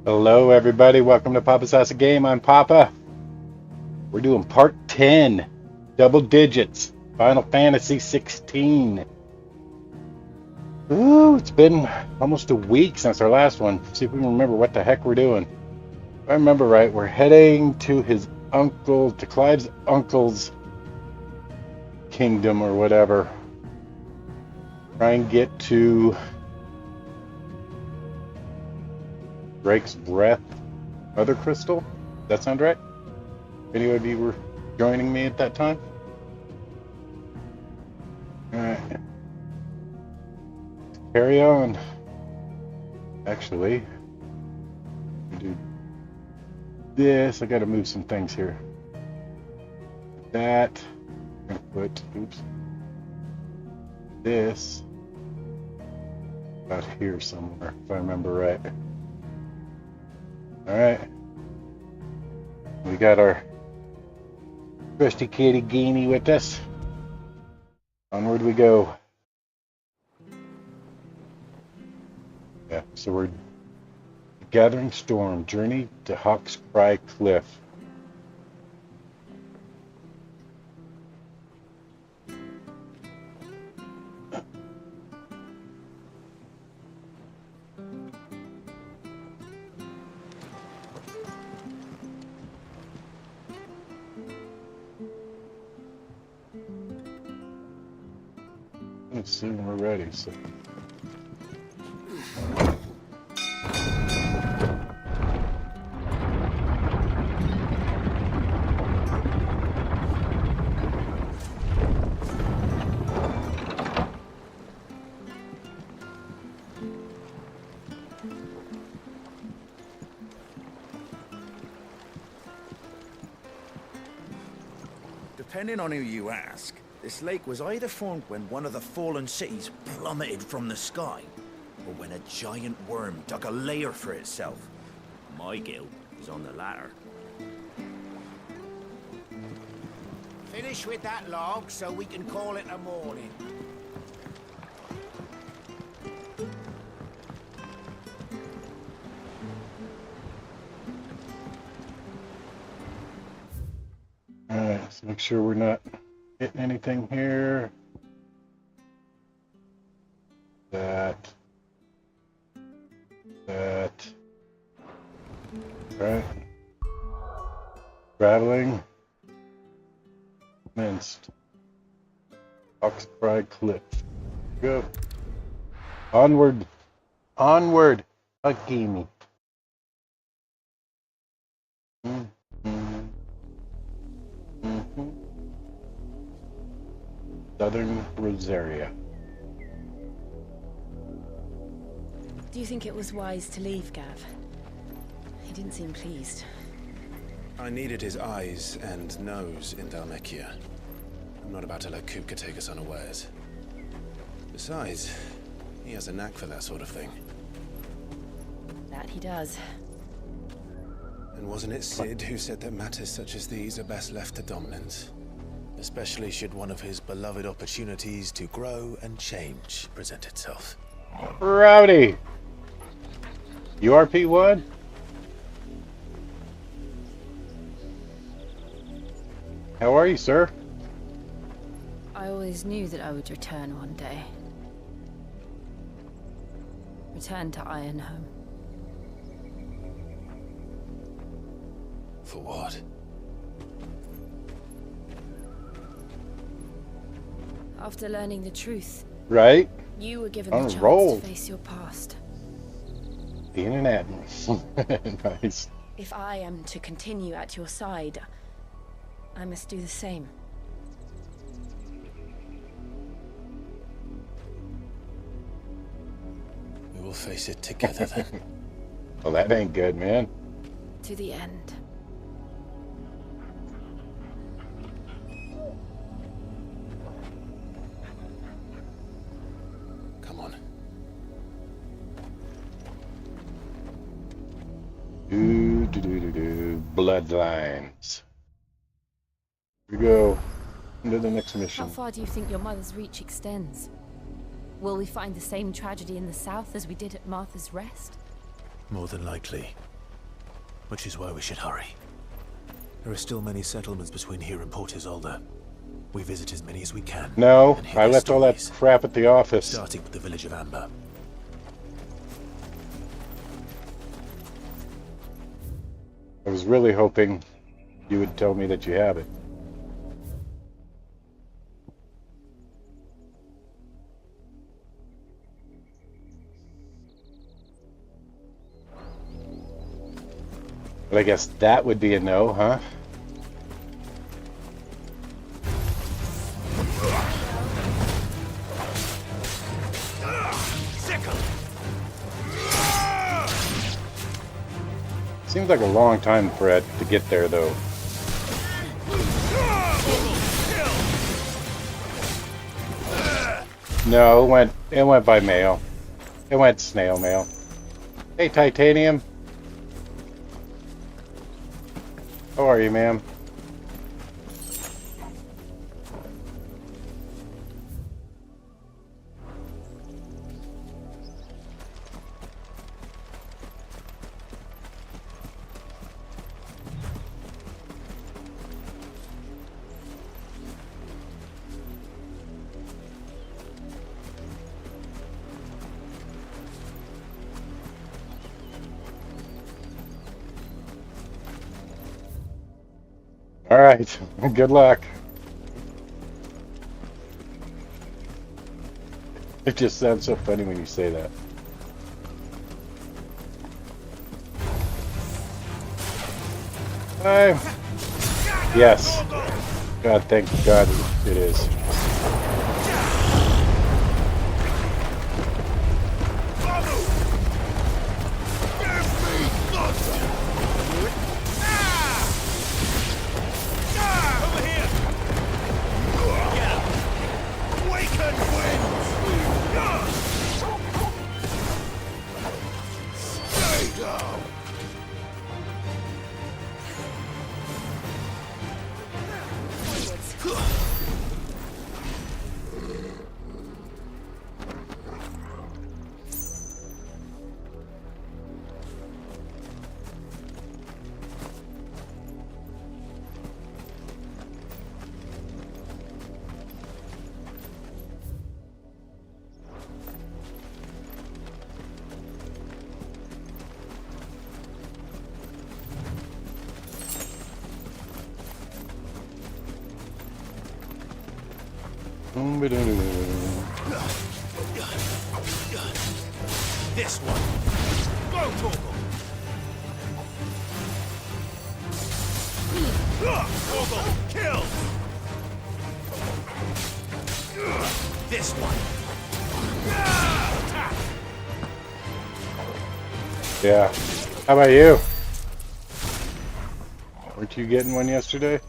Hello, everybody. Welcome to Papa's House of Game. I'm Papa. We're doing part 10, double digits, Final Fantasy 16. Ooh, it's been almost a week since our last one. See if we can remember what the heck we're doing. If I remember right, we're heading to Clive's uncle's kingdom or whatever. Try and get to Drake's Breath, Mother Crystal. Does that sound right? Any of you were joining me at that time? All right. Carry on. Actually, do this. I got to move some things here. That. I'm gonna put. Oops. This. About here somewhere, if I remember right. All right. We got our trusty kitty Geenie with us. Onward we go. Yeah, so we're Gathering Storm, Journey to Hawk's Cry Cliff. Let's see when we're ready. So. Depending on who you ask, this lake was either formed when one of the fallen cities plummeted from the sky, or when a giant worm dug a lair for itself. My guilt is on the latter. Finish with that log so we can call it a morning. Alright, let's make sure we're not hitting anything here. That. Right. Traveling. Commenced. Hawk's Cry Cliff. Go. Onward. Onward. Hakimi. Southern Rosaria. Do you think it was wise to leave, Gav? He didn't seem pleased. I needed his eyes and nose in Dhalmekia. I'm not about to let Kupka take us unawares. Besides, he has a knack for that sort of thing. That he does. And wasn't it Sid who said that matters such as these are best left to dominance? Especially should one of his beloved opportunities to grow and change present itself. Rowdy! URP1? How are you, sir? I always knew that I would return one day. Return to Ironhome. For what? After learning the truth, Right? you were given On the a chance roll. to face your past. Being an admiral. Nice. If I am to continue at your side, I must do the same. We will face it together then. Well, that ain't good, man. To the end. Come on. Bloodlines. Here we go. Into the next mission. How far do you think your mother's reach extends? Will we find the same tragedy in the south as we did at Martha's Rest? More than likely. Which is why we should hurry. There are still many settlements between here and Port Isolde. We visit as many as we can. No, and hear I their left all that stories, crap at the office. starting with the village of Amber. I was really hoping you would tell me that you have it. But I guess that would be a no, huh? Seems like a long time for it to get there, though. No, it went by mail. It went snail mail. Hey, Titanium. How are you, ma'am? All right, good luck. It just sounds so funny when you say that. Yes. God, thank God it is. This one. Go, Torgal. Torgal, kill. This one. Attack. Yeah. How about you? Weren't you getting one yesterday?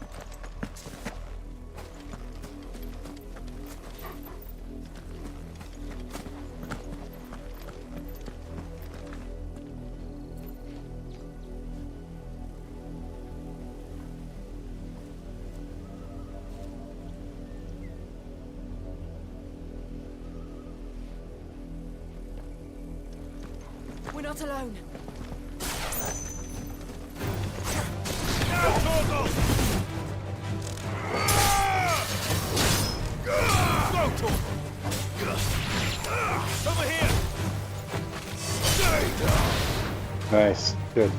We're not alone. Over here. Nice. Good.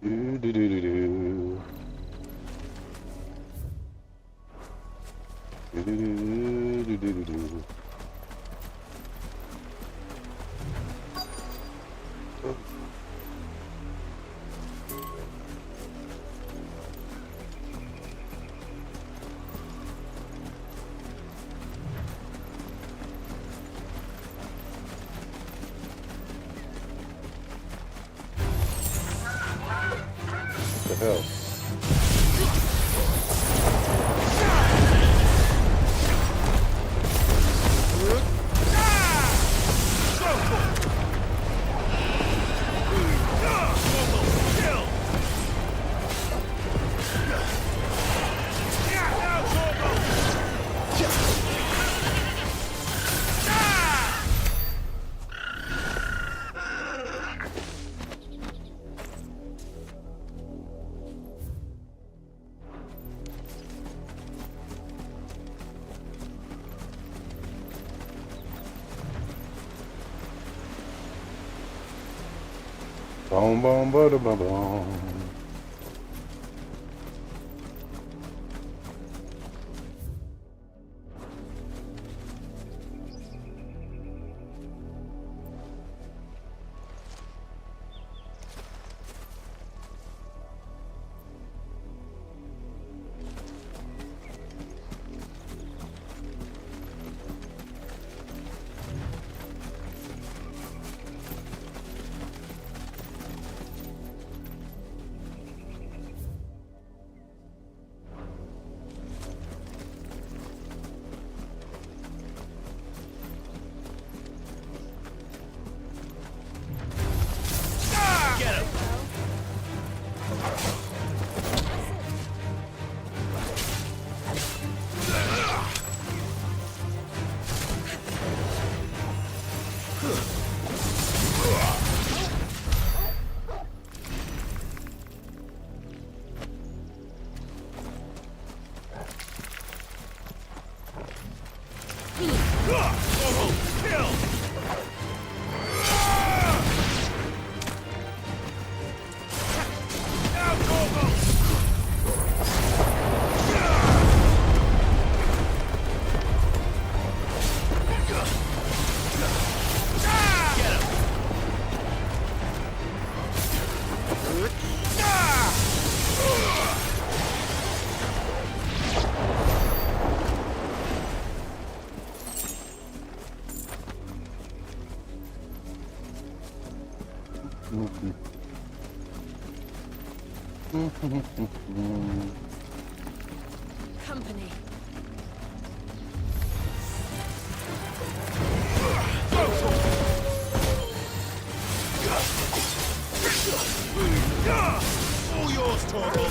Do, do, do, do, do. Do, do, do, do, do, do, do. go. Boom, boom, boom, boom, boom. Company. All yours, Torgal.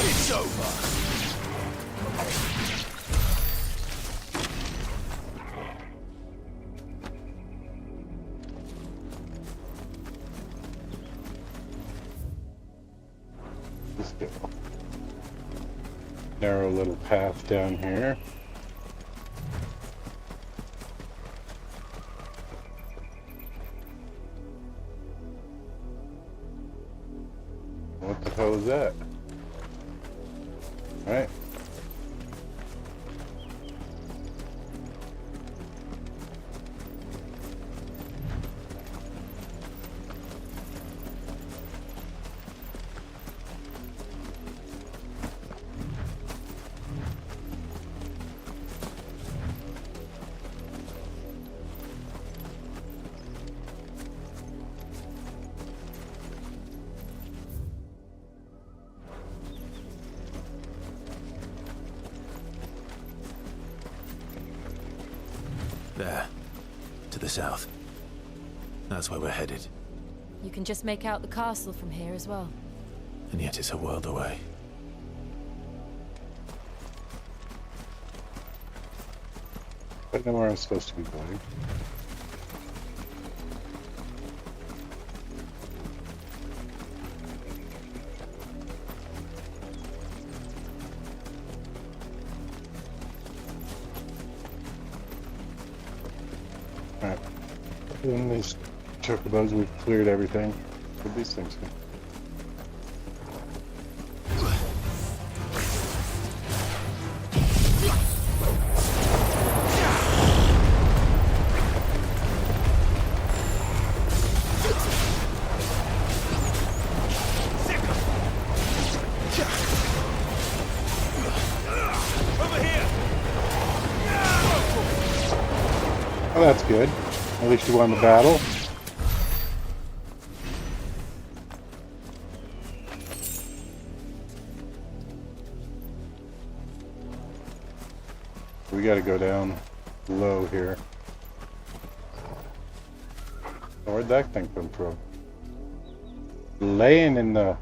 It's over. Let's go. Narrow little path down here. What the hell is that? All right. There. To the south. That's where we're headed. You can just make out the castle from here as well. And yet it's a world away. I don't know where I'm supposed to be going. Alright. In these chocobos, we've cleared everything. What these things go? Oh, that's good. At least you won the battle. we got to go down low here. Where'd that thing come from? Laying in the...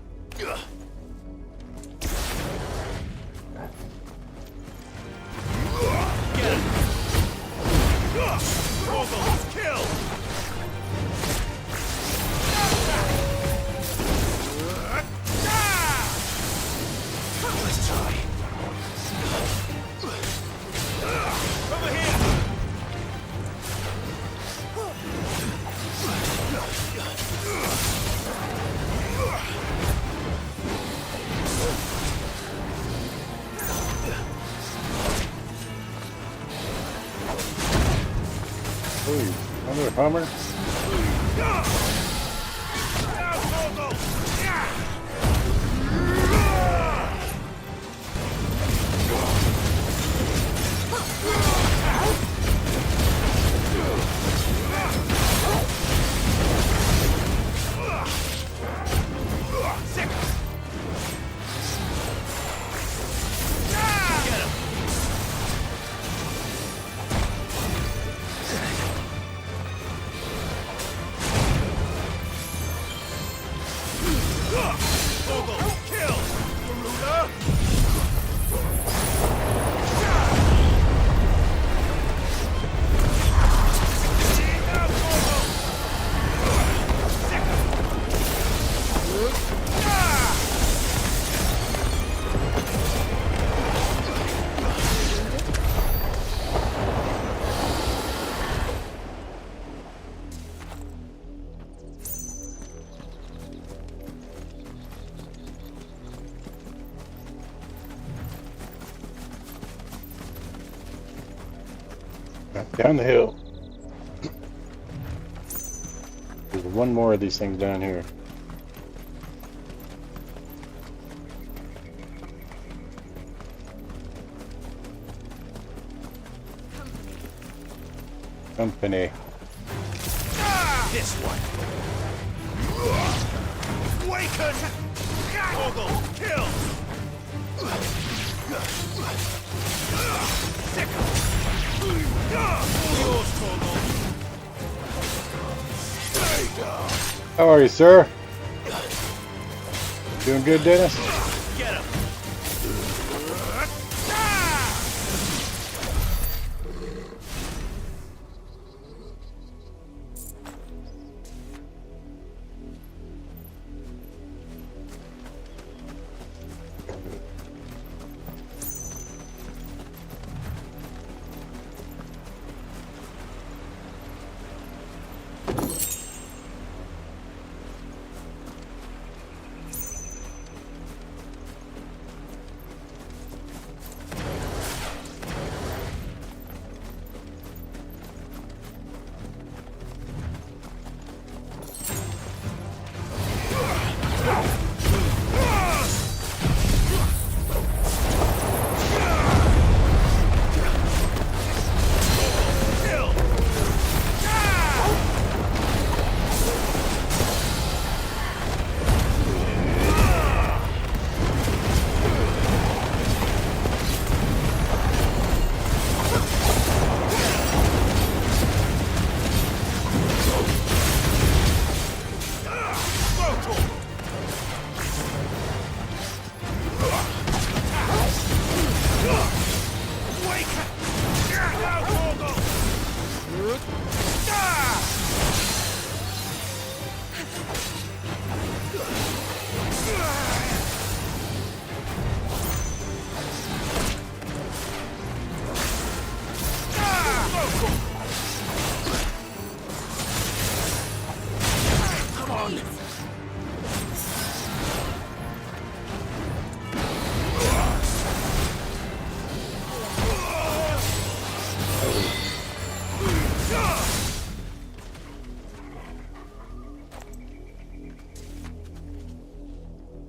Another Hummer? Down the hill. There's one more of these things down here. Company. This one. Waken! Oggle, kill! Yours, Oggle. Stay down. How are you, sir? Doing good, Dennis? Get him.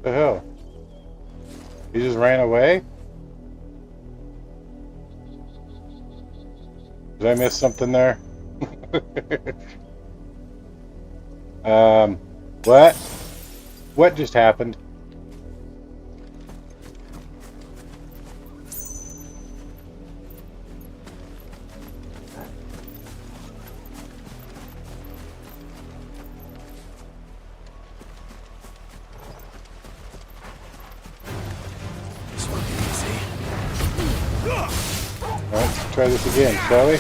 The hell? He just ran away? Did I miss something there? What? What just happened? try this again, shall we?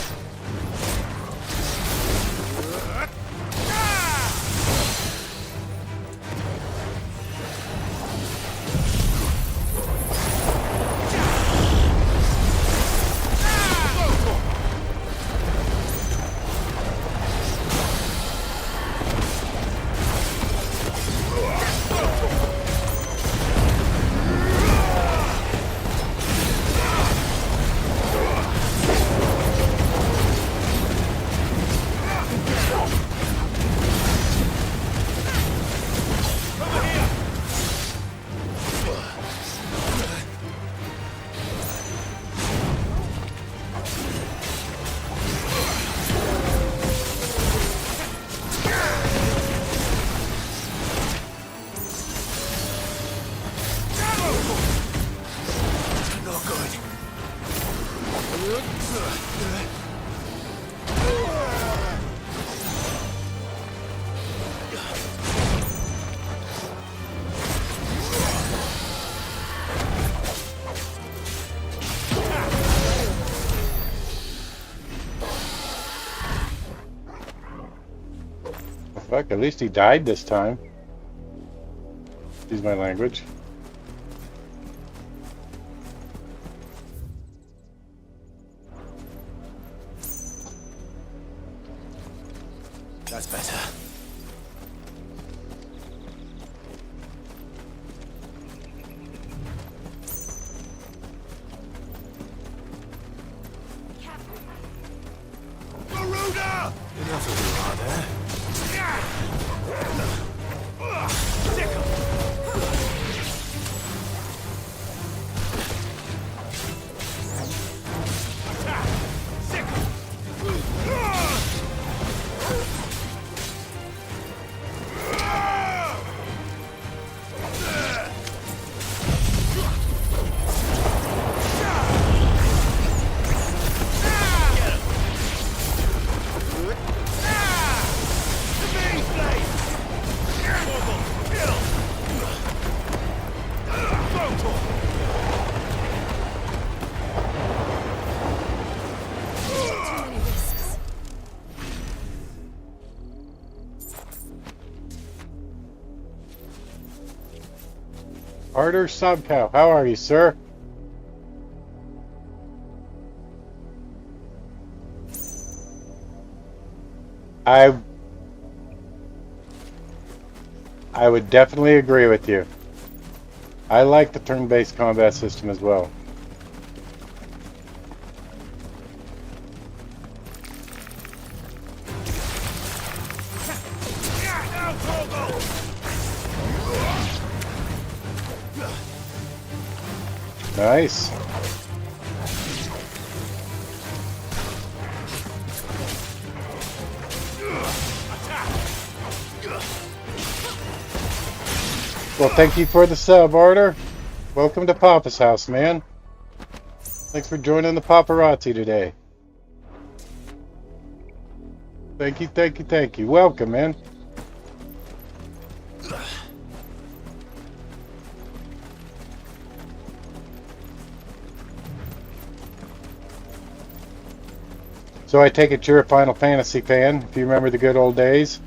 Fuck, at least he died this time. Excuse my language. That's better. Garuda! Enough of you, are there? Arter Sobkow, how are you, sir? I would definitely agree with you. I like the turn-based combat system as well. Nice. Well, thank you for the sub, Arter. Welcome to Papa's house, man. Thanks for joining the paparazzi today. Thank you, thank you, thank you. Welcome, man. So I take it you're a Final Fantasy fan, if you remember the good old days.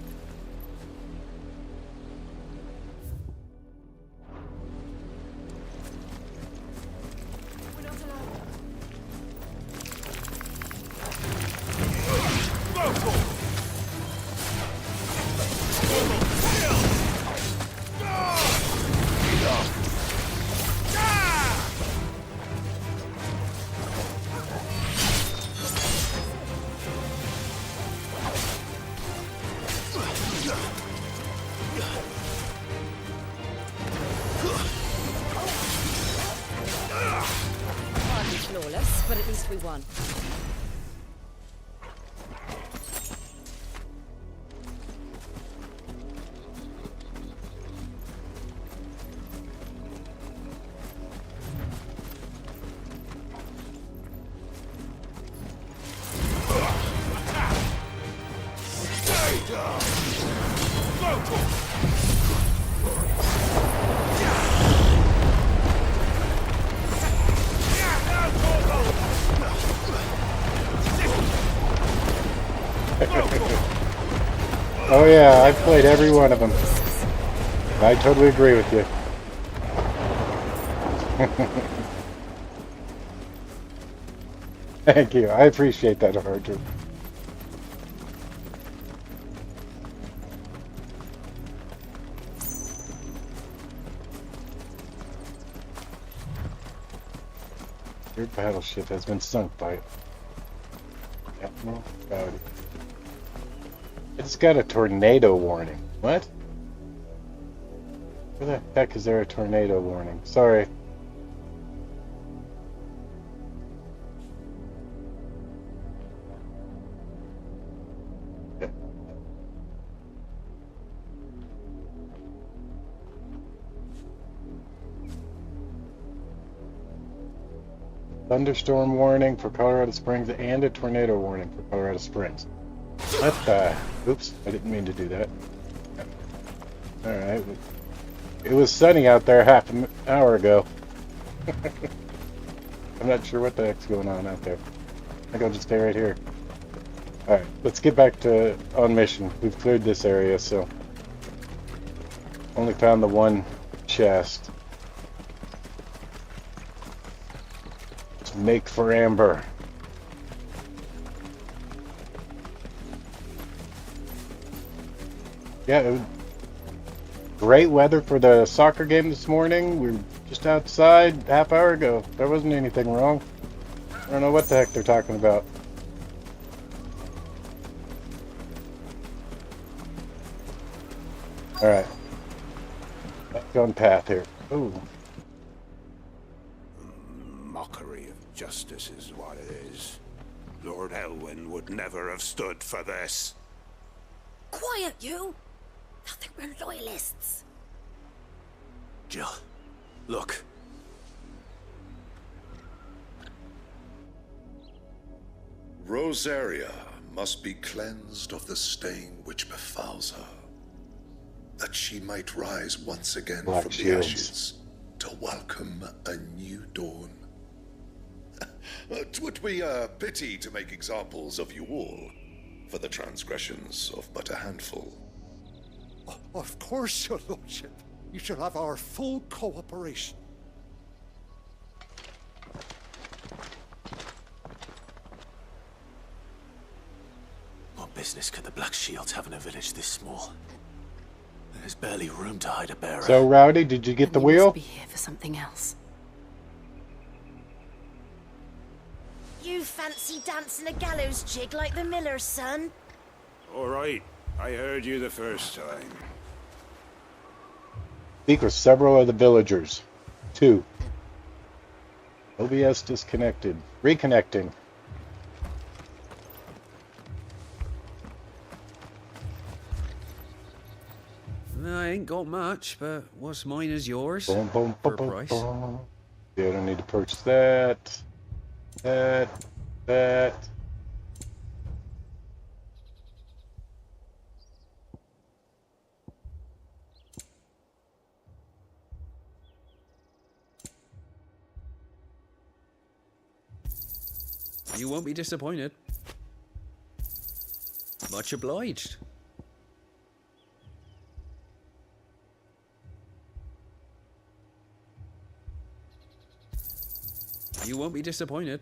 Hardly flawless, but at least we won. Oh yeah, I've played every one of them. I totally agree with you. Thank you. I appreciate that, Archer. Your battleship has been sunk by Admiral Rowdy. It's got a tornado warning. What? Where the heck is there a tornado warning? Sorry. Thunderstorm warning for Colorado Springs and a tornado warning for Colorado Springs. What the? Oops, I didn't mean to do that. Alright. It was sunny out there half an hour ago. I'm not sure what the heck's going on out there. I think I'll just stay right here. Alright, let's get back to on mission. We've cleared this area, so only found the one chest. Let's make for Amber. Yeah, it was great weather for the soccer game this morning. We were just outside half hour ago. There wasn't anything wrong. I don't know what the heck they're talking about. Alright. Back on path here. Ooh. Mockery of justice is what it is. Lord Elwyn would never have stood for this. Quiet, you! Thought they were loyalists. Jill, look. Rosaria must be cleansed of the stain which befouls her, that she might rise once again Black from shields. the ashes to welcome a new dawn. 'Twould be a pity to make examples of you all, for the transgressions of but a handful. Of course, your lordship. You shall have our full cooperation. What business could the Black Shields have in a village this small? There's barely room to hide a bearer. So, Rowdy, did you get the You wheel? must be here for something else. You fancy dancing a gallows jig like the miller's son? All right, I heard you the first time. Speak with several of the villagers. 2. OBS disconnected. Reconnecting. I ain't got much, but what's mine is yours. Boom, boom, For boom, a price. boom. Yeah, I don't need to purchase that. That. You won't be disappointed. Much obliged. You won't be disappointed.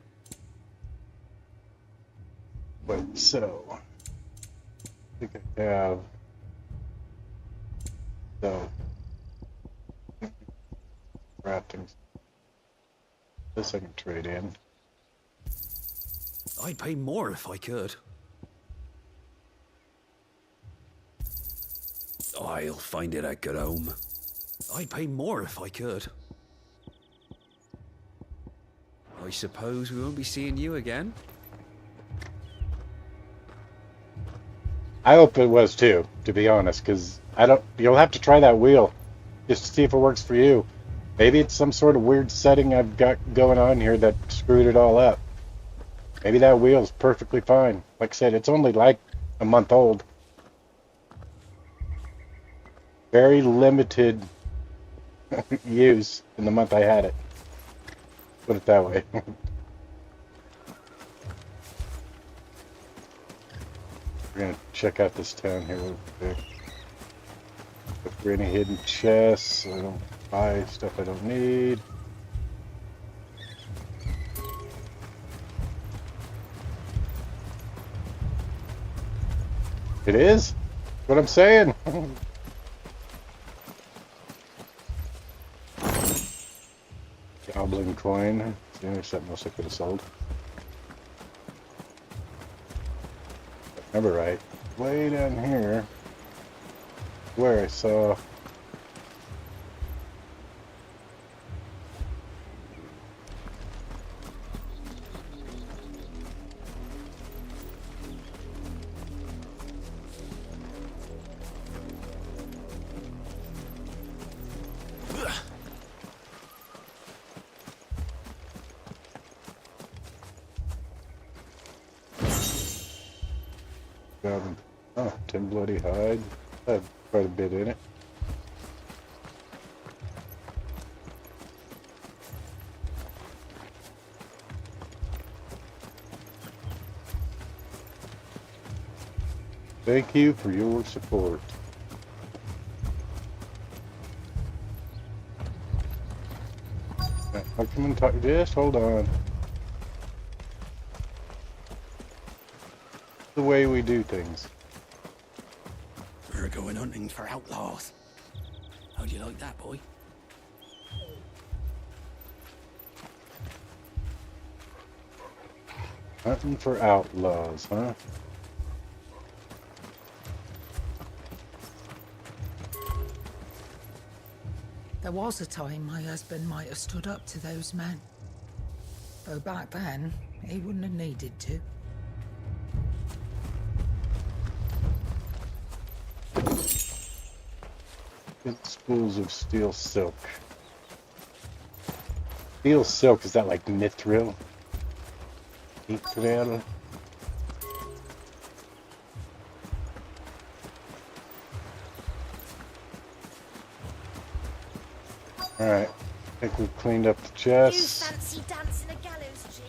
Wait, so. I think I have. So. Crafting. This I can trade in. I'd pay more if I could. I'll find it at good home. I'd pay more if I could. I suppose we won't be seeing you again? I hope it was too, to be honest, because I don't. You'll have to try that wheel just to see if it works for you. Maybe it's some sort of weird setting I've got going on here that screwed it all up. Maybe that wheel's perfectly fine. Like I said, it's only like a month old. Very limited use in the month I had it. Put it that way. We're gonna check out this town here real quick. Look for any hidden chests. So I don't buy stuff I don't need. It is? What I'm saying. Goblin coin. See, there's something else I could have sold. If I remember right. Way down here, where I saw. Oh, 10 bloody hides. Had quite a bit in it. Thank you for your support. I'll come and talk. Just hold on. The way we do things. We're going hunting for outlaws. How'd you like that, boy? Hunting for outlaws, huh? There was a time my husband might have stood up to those men. Though back then, he wouldn't have needed to. Good spools of steel silk. Steel silk, is that like mithril? Mithril? Alright, I think we've cleaned up the chests. You fancy dancing a gallows jig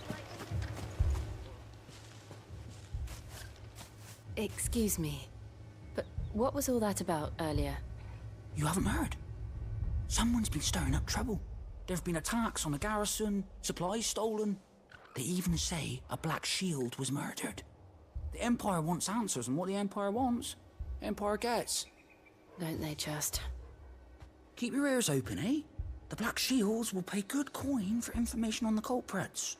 like... Excuse me, but what was all that about earlier? You haven't heard? Someone's been stirring up trouble. There've been attacks on the garrison, supplies stolen. They even say a Black Shield was murdered. The Empire wants answers, and what the Empire wants, Empire gets. Don't they just? Keep your ears open, eh? The Black Shields will pay good coin for information on the culprits.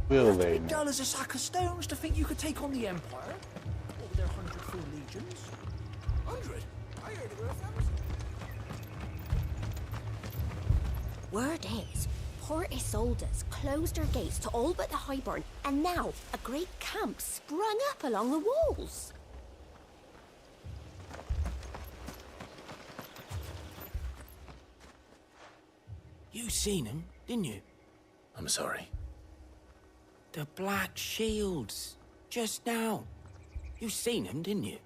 Will they? You're dull as a sack of stones to think you could take on the Empire. What with their 100 full legions? 100? I heard there were 1,000. Word is, Port Isolde's closed her gates to all but the Highborn, and now a great camp sprung up along the walls. You seen him, didn't you? I'm sorry. The Black Shields. Just now. You seen them, didn't you?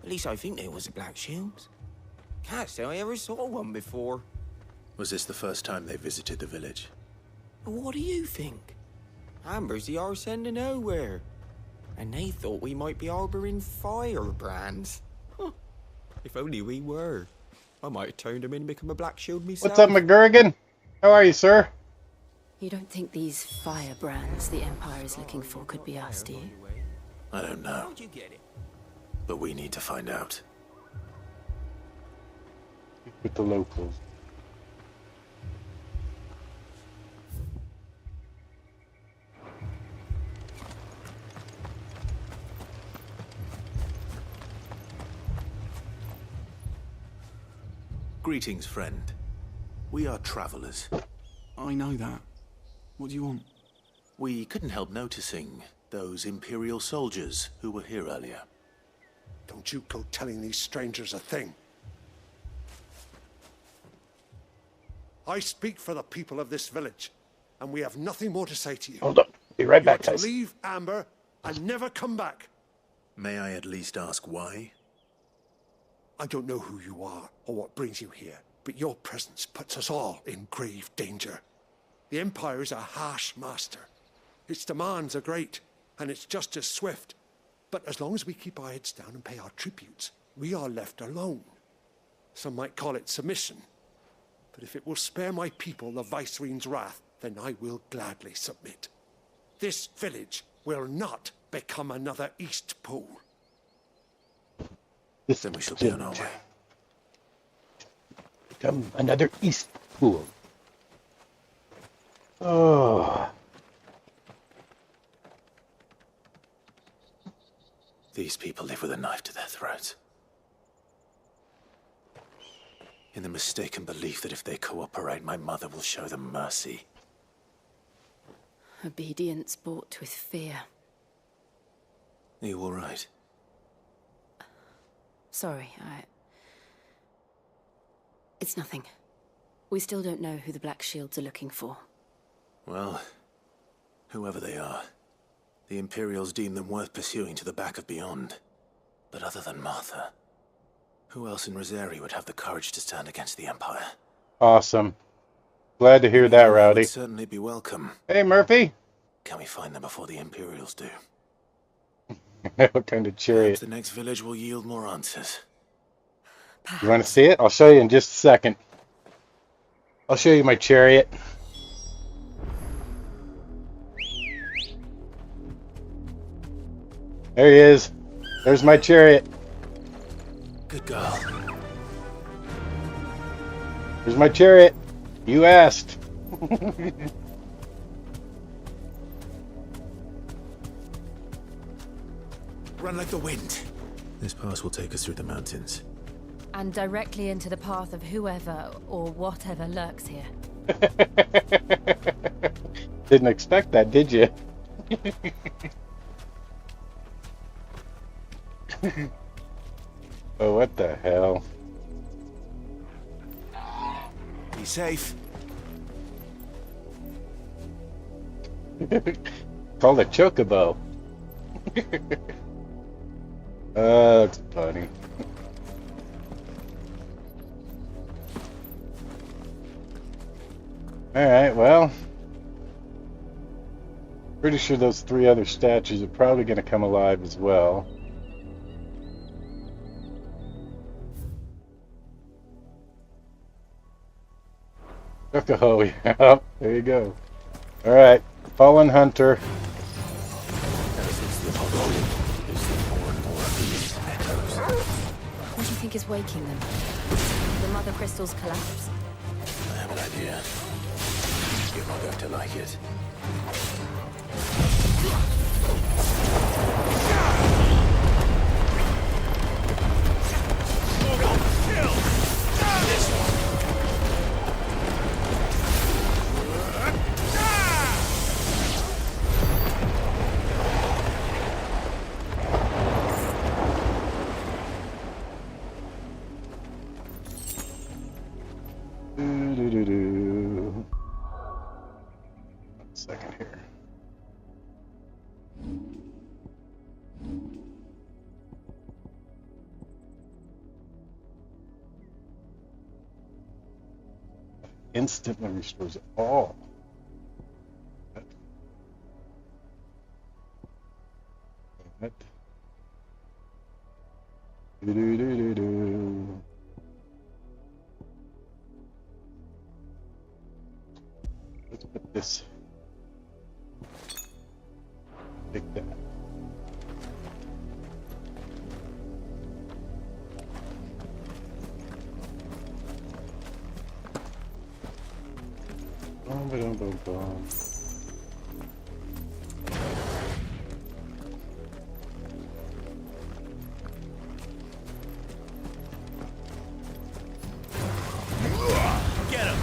At least I think there was a Black Shields. Can't say I ever saw one before. Was this the first time they visited the village? What do you think? Amber's the arse end of nowhere. And they thought we might be harboring firebrands. Huh. If only we were. I might have turned them in and become a Black Shield myself. What's up, McGurrigan? How are you, sir? You don't think these firebrands the Empire is looking for could be us, do you? I don't know. How'd you get it? But we need to find out. With the locals. Greetings, friend. We are travelers. I know that. What do you want? We couldn't help noticing those Imperial soldiers who were here earlier. Don't you go telling these strangers a thing. I speak for the people of this village, and we have nothing more to say to you. Hold up. Be right back, You are guys. to leave Amber and never come back. May I at least ask why? I don't know who you are or what brings you here, but your presence puts us all in grave danger. The Empire is a harsh master. Its demands are great, and it's just as swift. But as long as we keep our heads down and pay our tributes, we are left alone. Some might call it submission. But if it will spare my people the Viceroy's wrath, then I will gladly submit. This village will not become another East Pool. Then we shall be on our way. Become another East Pool. Oh. These people live with a knife to their throats. In the mistaken belief that if they cooperate, my mother will show them mercy. Obedience bought with fear. Are you all right? Sorry, It's nothing. We still don't know who the Black Shields are looking for. Well, whoever they are, the Imperials deem them worth pursuing to the back of beyond. But other than Martha, who else in Rosari would have the courage to stand against the Empire? Awesome. Glad to hear that, Rowdy. Would certainly be welcome. Hey, Murphy. Can we find them before the Imperials do? What kind of chariot? Perhaps the next village will yield more answers. You want to see it? I'll show you in just a second. I'll show you my chariot. There he is. There's my chariot. Good girl. There's my chariot. You asked. Run like the wind. This pass will take us through the mountains. And directly into the path of whoever or whatever lurks here. Didn't expect that, did you? Oh, what the hell? Be safe. Called a chocobo. That's funny. Alright, well. Pretty sure those 3 other statues are probably going to come alive as well. Oh, yeah. There you go. Alright, Fallen Hunter. What do you think is waking them? The Mother Crystal's collapse? I have an idea. You're not going to like it. One second here. Instantly restores all. What? Do. Let's put this. Take that. Boom, boom, boom, boom. Get him!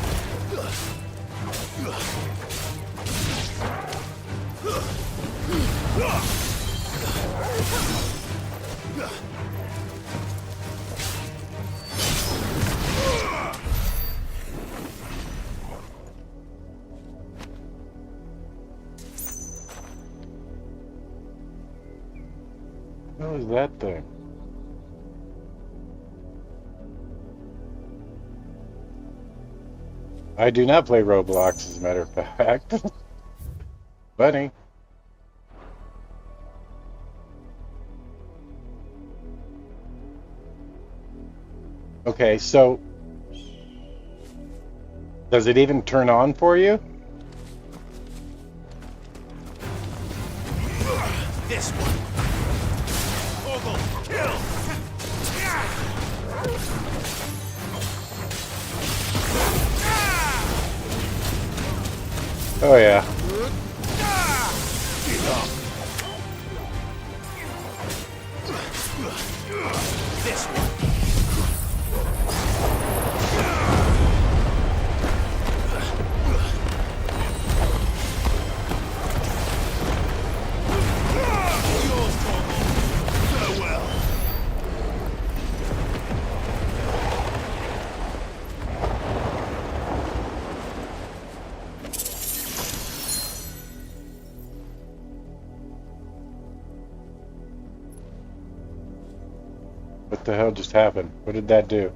What was that thing? I do not play Roblox, as a matter of fact. Funny. Okay, so does it even turn on for you? This one. Ogle, kill. Oh yeah. This one. Yours, Ogle. Farewell. What the hell just happened? What did that do?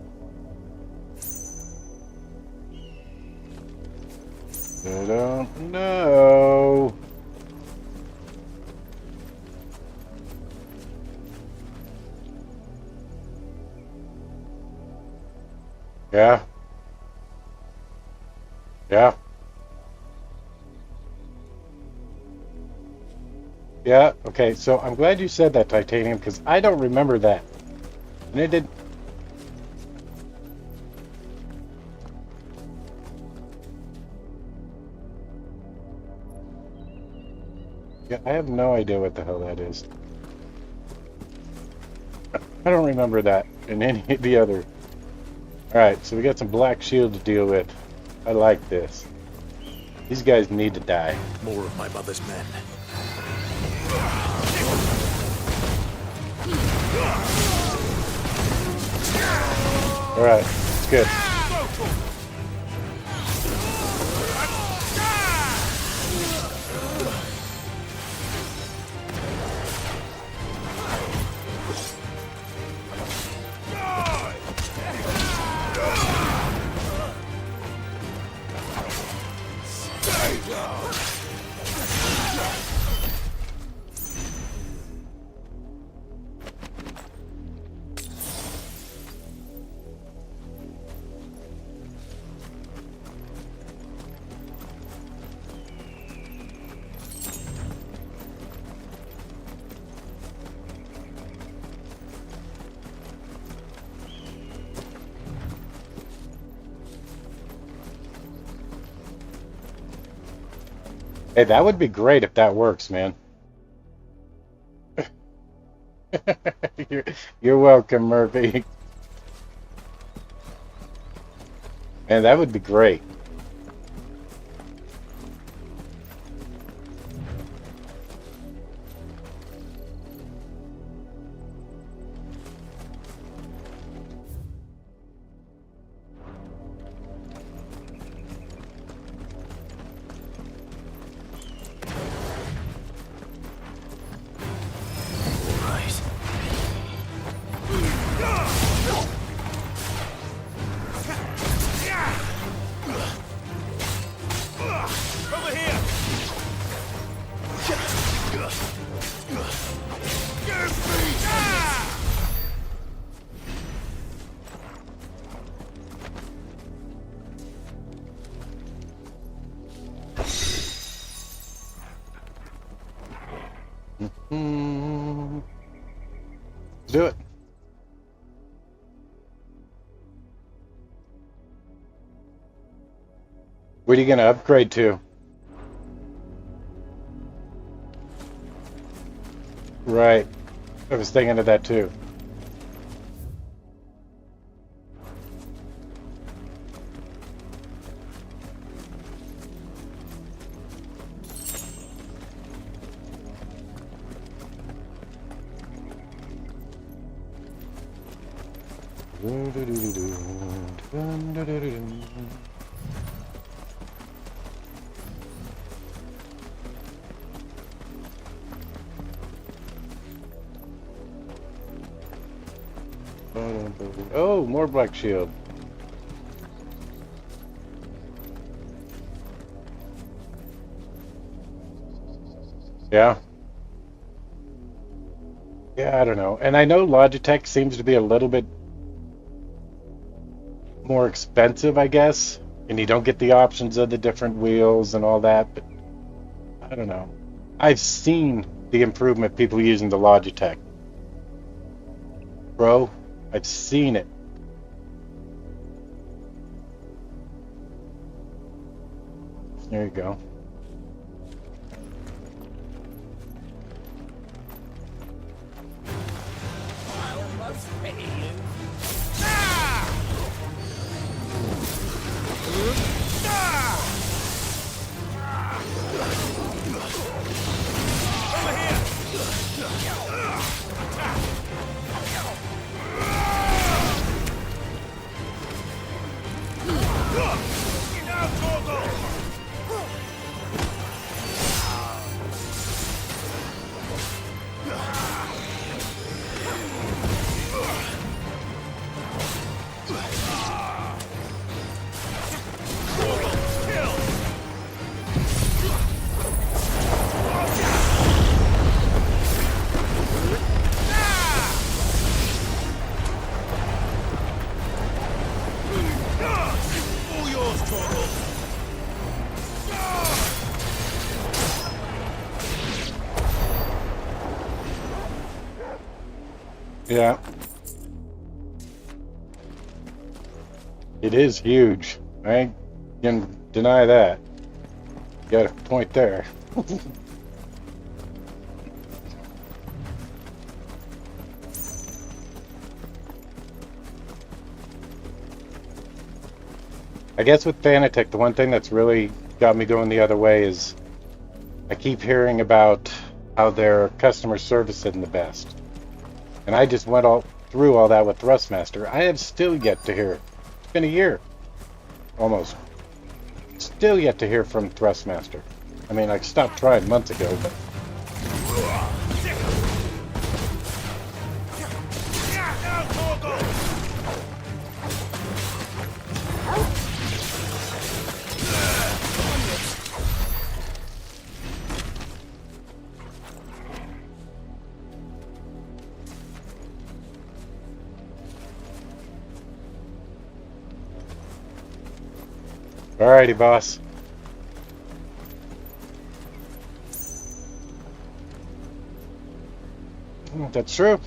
I don't know. Yeah. Yeah. Yeah. Okay, so I'm glad you said that, Titanium, because I don't remember that. And it did. Yeah, I have no idea what the hell that is. I don't remember that in any of the other. Alright, so we got some black shield to deal with. I like this. These guys need to die. More of my mother's men. Alright, it's good. Hey, that would be great if that works, man. you're, you're welcome, Murphy. Man, that would be great. Over here. Let's do it. What are you going to upgrade to? Right. I was thinking of that too. Oh, more black shield. Yeah. Yeah, I don't know. And I know Logitech seems to be a little bit more expensive, I guess, and you don't get the options of the different wheels and all that, but I don't know. I've seen the improvement people using the Logitech. Bro, I've seen it. There you go. Yeah. It is huge. I ain't gonna deny that. You got a point there. I guess with Fanatec, the one thing that's really got me going the other way is I keep hearing about how their customer service isn't the best. And I just went all through all that with Thrustmaster. I have still yet to hear. It's been a year. Almost. Still yet to hear from Thrustmaster. I mean, I stopped trying months ago, but... Alrighty, boss. That's true.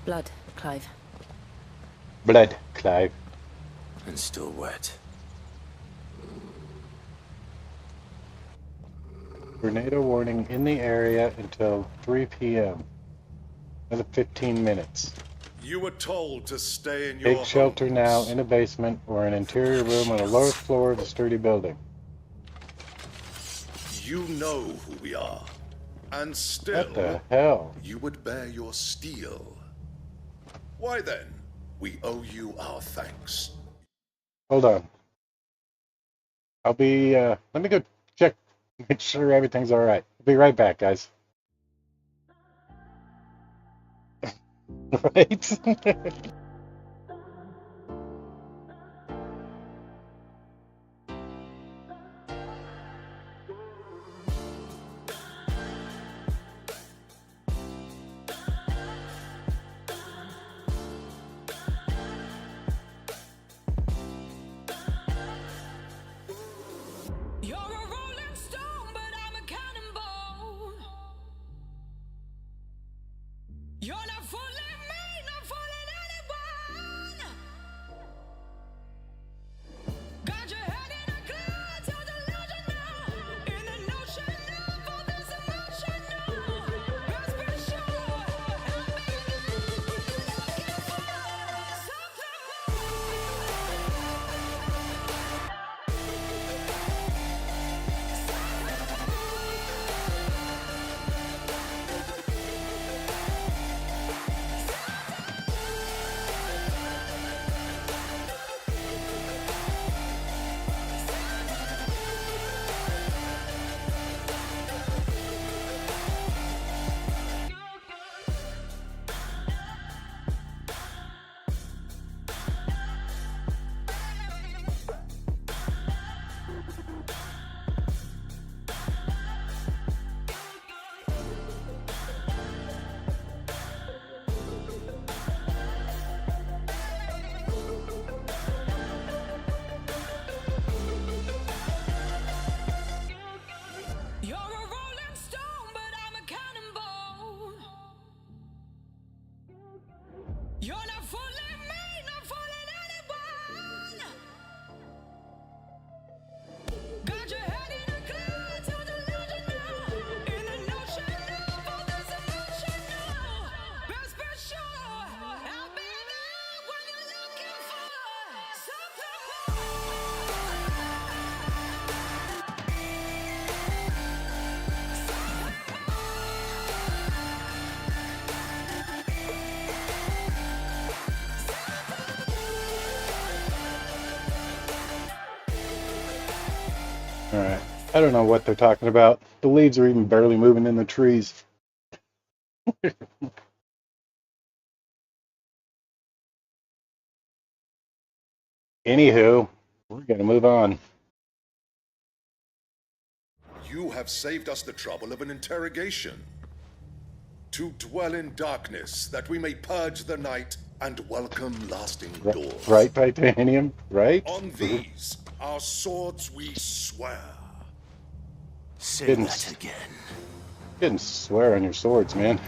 Blood, Clive. Blood, Clive. And still wet. Tornado warning in the area until 3 p.m. Another 15 minutes. You were told to stay in your Take shelter homes. now in a basement or an interior room on the lowest floor of a sturdy building. You know who we are. And still, What the hell? you would bear your steel. Why then, we owe you our thanks. Hold on. I'll be, let me go check, make sure everything's alright. I'll be right back, guys. Right? You're a rolling stone, but I'm a cannonball. You're not fooling me, not fooling anyone. Alright. I don't know what they're talking about. The leaves are even barely moving in the trees. Anywho, we're going to move on. You have saved us the trouble of an interrogation. To dwell in darkness, that we may purge the night and welcome lasting doors. Right, Titanium? Right? On these, our swords we swear. Say that again. Didn't swear on your swords, man.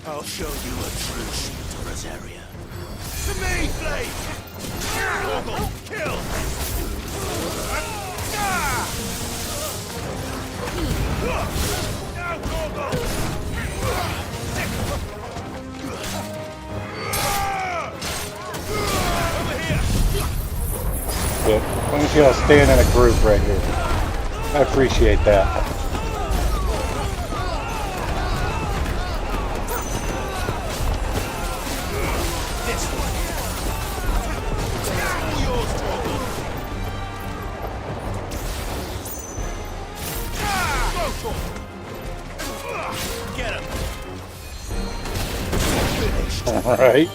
I'll show you a true shield to Rosaria. To me, Blade! Google, kill! Now, Google! Yeah, why don't you all stand in a group right here? I appreciate that. Get him! All right.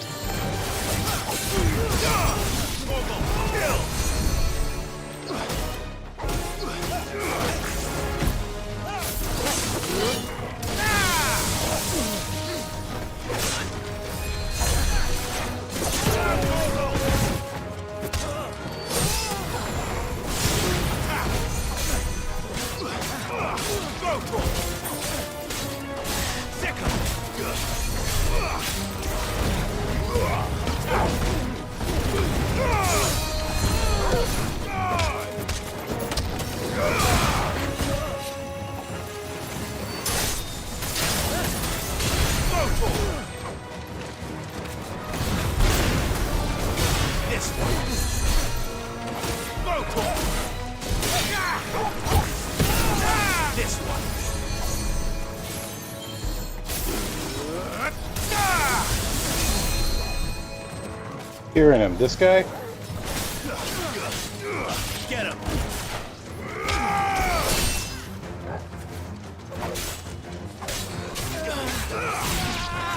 Hearing him, this guy? Get him!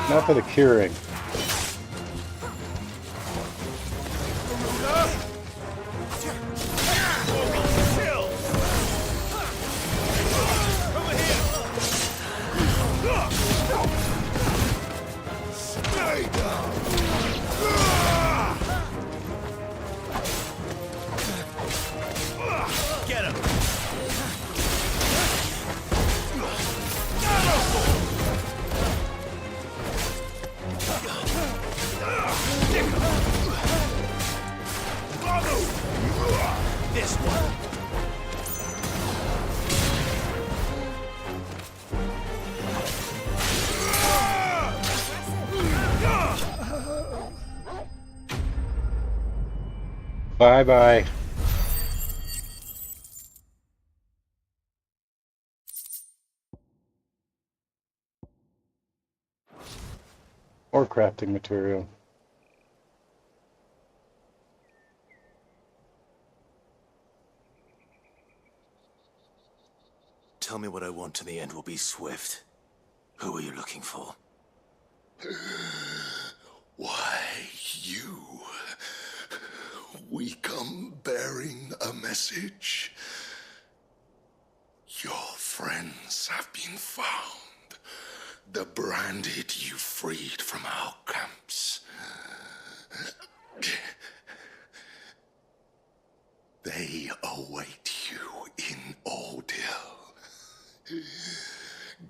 Not for the curing. Get him! This one. Bye-bye. Or crafting material. Tell me what I want and the end will be swift. Who are you looking for? Why, you. We come bearing a message. Your friends have been found. The branded you freed from our camps. They await you in Ordeal.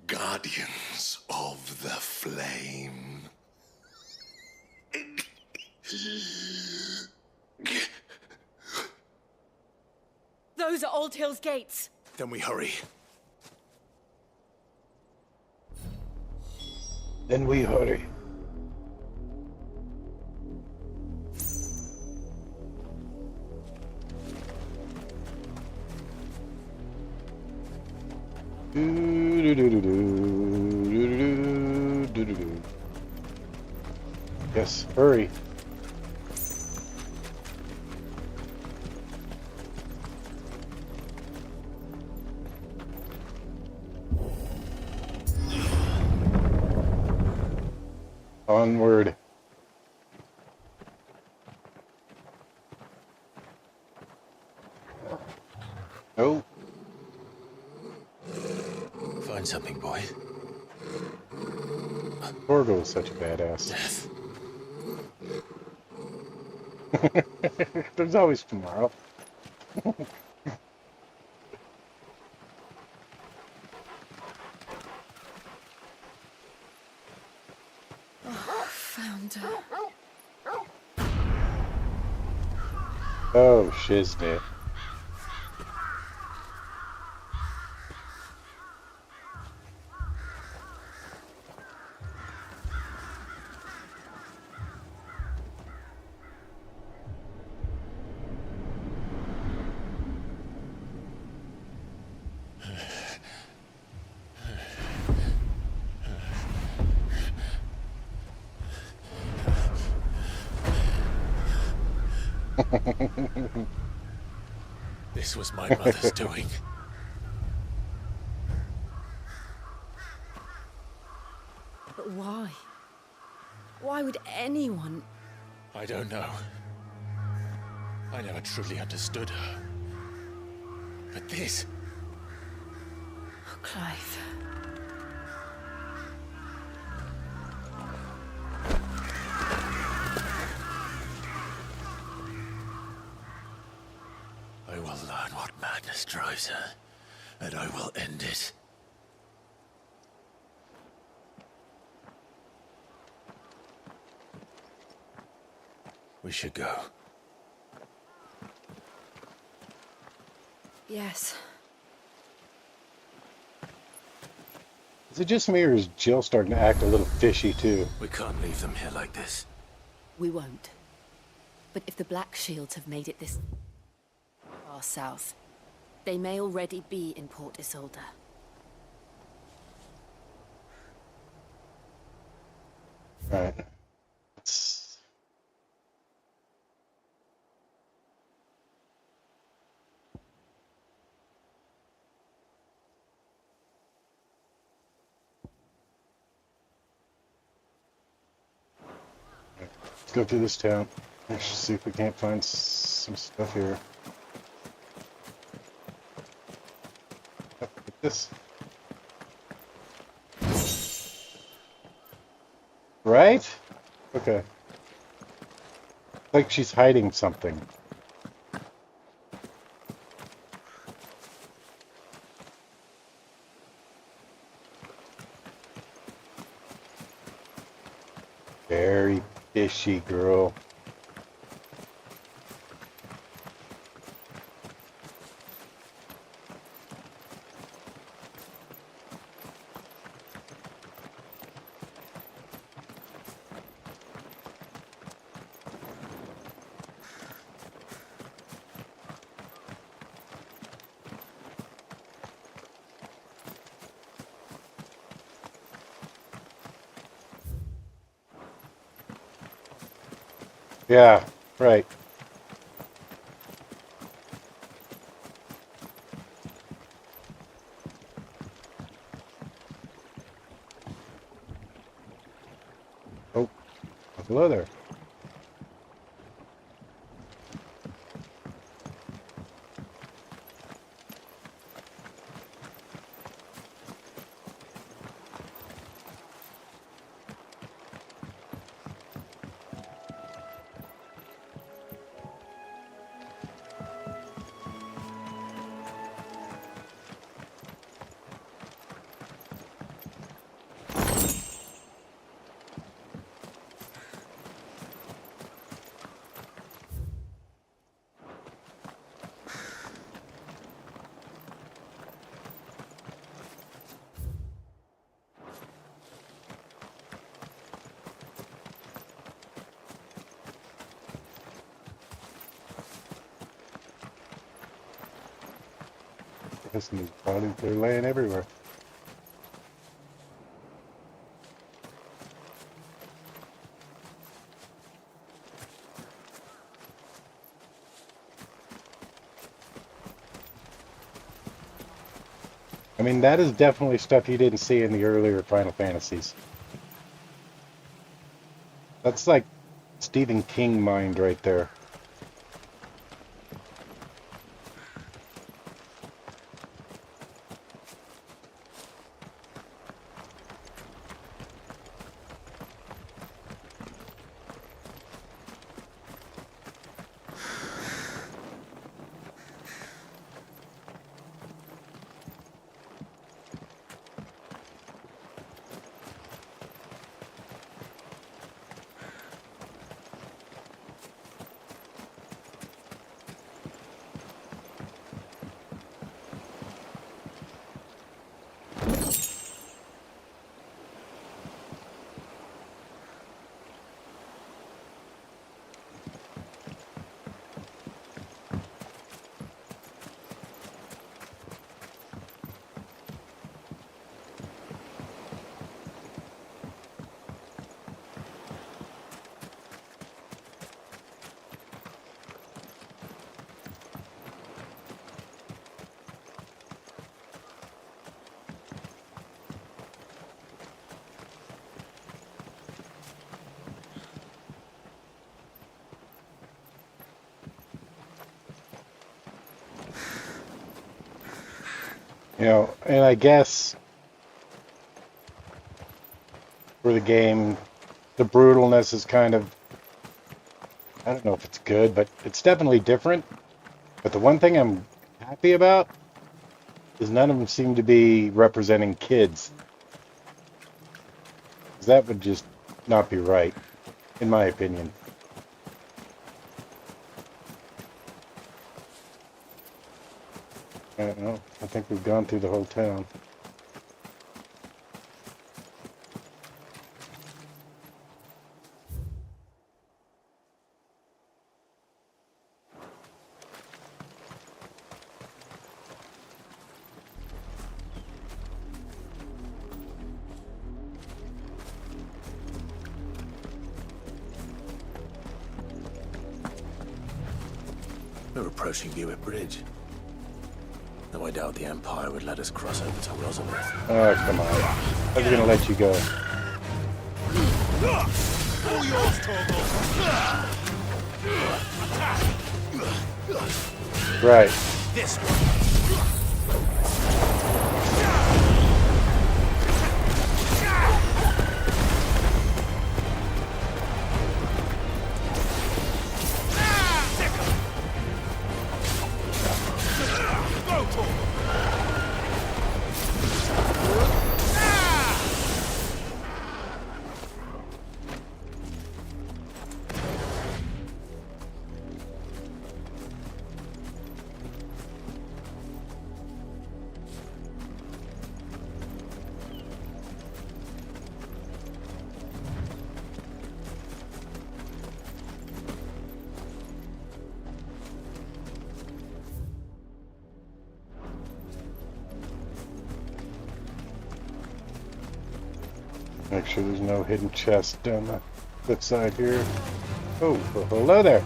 Guardians of the Flame. Those are Old Hill's gates. Then we hurry. Then we hurry. Yes, hurry. Onward. Oh. Find something, boy. Torgo is such a badass. Death. There's always tomorrow. Oh, found her. Oh, shiznit. This was my mother's doing. But why? Why would anyone... I don't know. I never truly understood her. But this... Oh, Clive. I will learn what madness drives her, and I will end it. We should go. Yes. Is it just me, or is Jill starting to act a little fishy too? We can't leave them here like this. We won't. But if the Black Shields have made it this far south, they may already be in Port Isolde. Right. Let's go through this town. Let's see if we can't find some stuff here. Look at this. Right? Okay. Like she's hiding something. Very fishy, girl. Yeah, right. Oh, hello there. Listen, they're laying everywhere. I mean, that is definitely stuff you didn't see in the earlier Final Fantasies. That's like Stephen King mind right there. You know, and I guess for the game, the brutalness is kind of, I don't know if it's good, but it's definitely different. But the one thing I'm happy about is none of them seem to be representing kids. 'Cause that would just not be right, in my opinion. I don't know. I think we've gone through the whole town. We're approaching Buick Bridge. Though I doubt the Empire would let us cross over to Rosalith. Oh, come on. I was gonna let you go. All yours, Torgal. Right. This one. Make sure there's no hidden chest down the flip side here. Oh, well, hello there.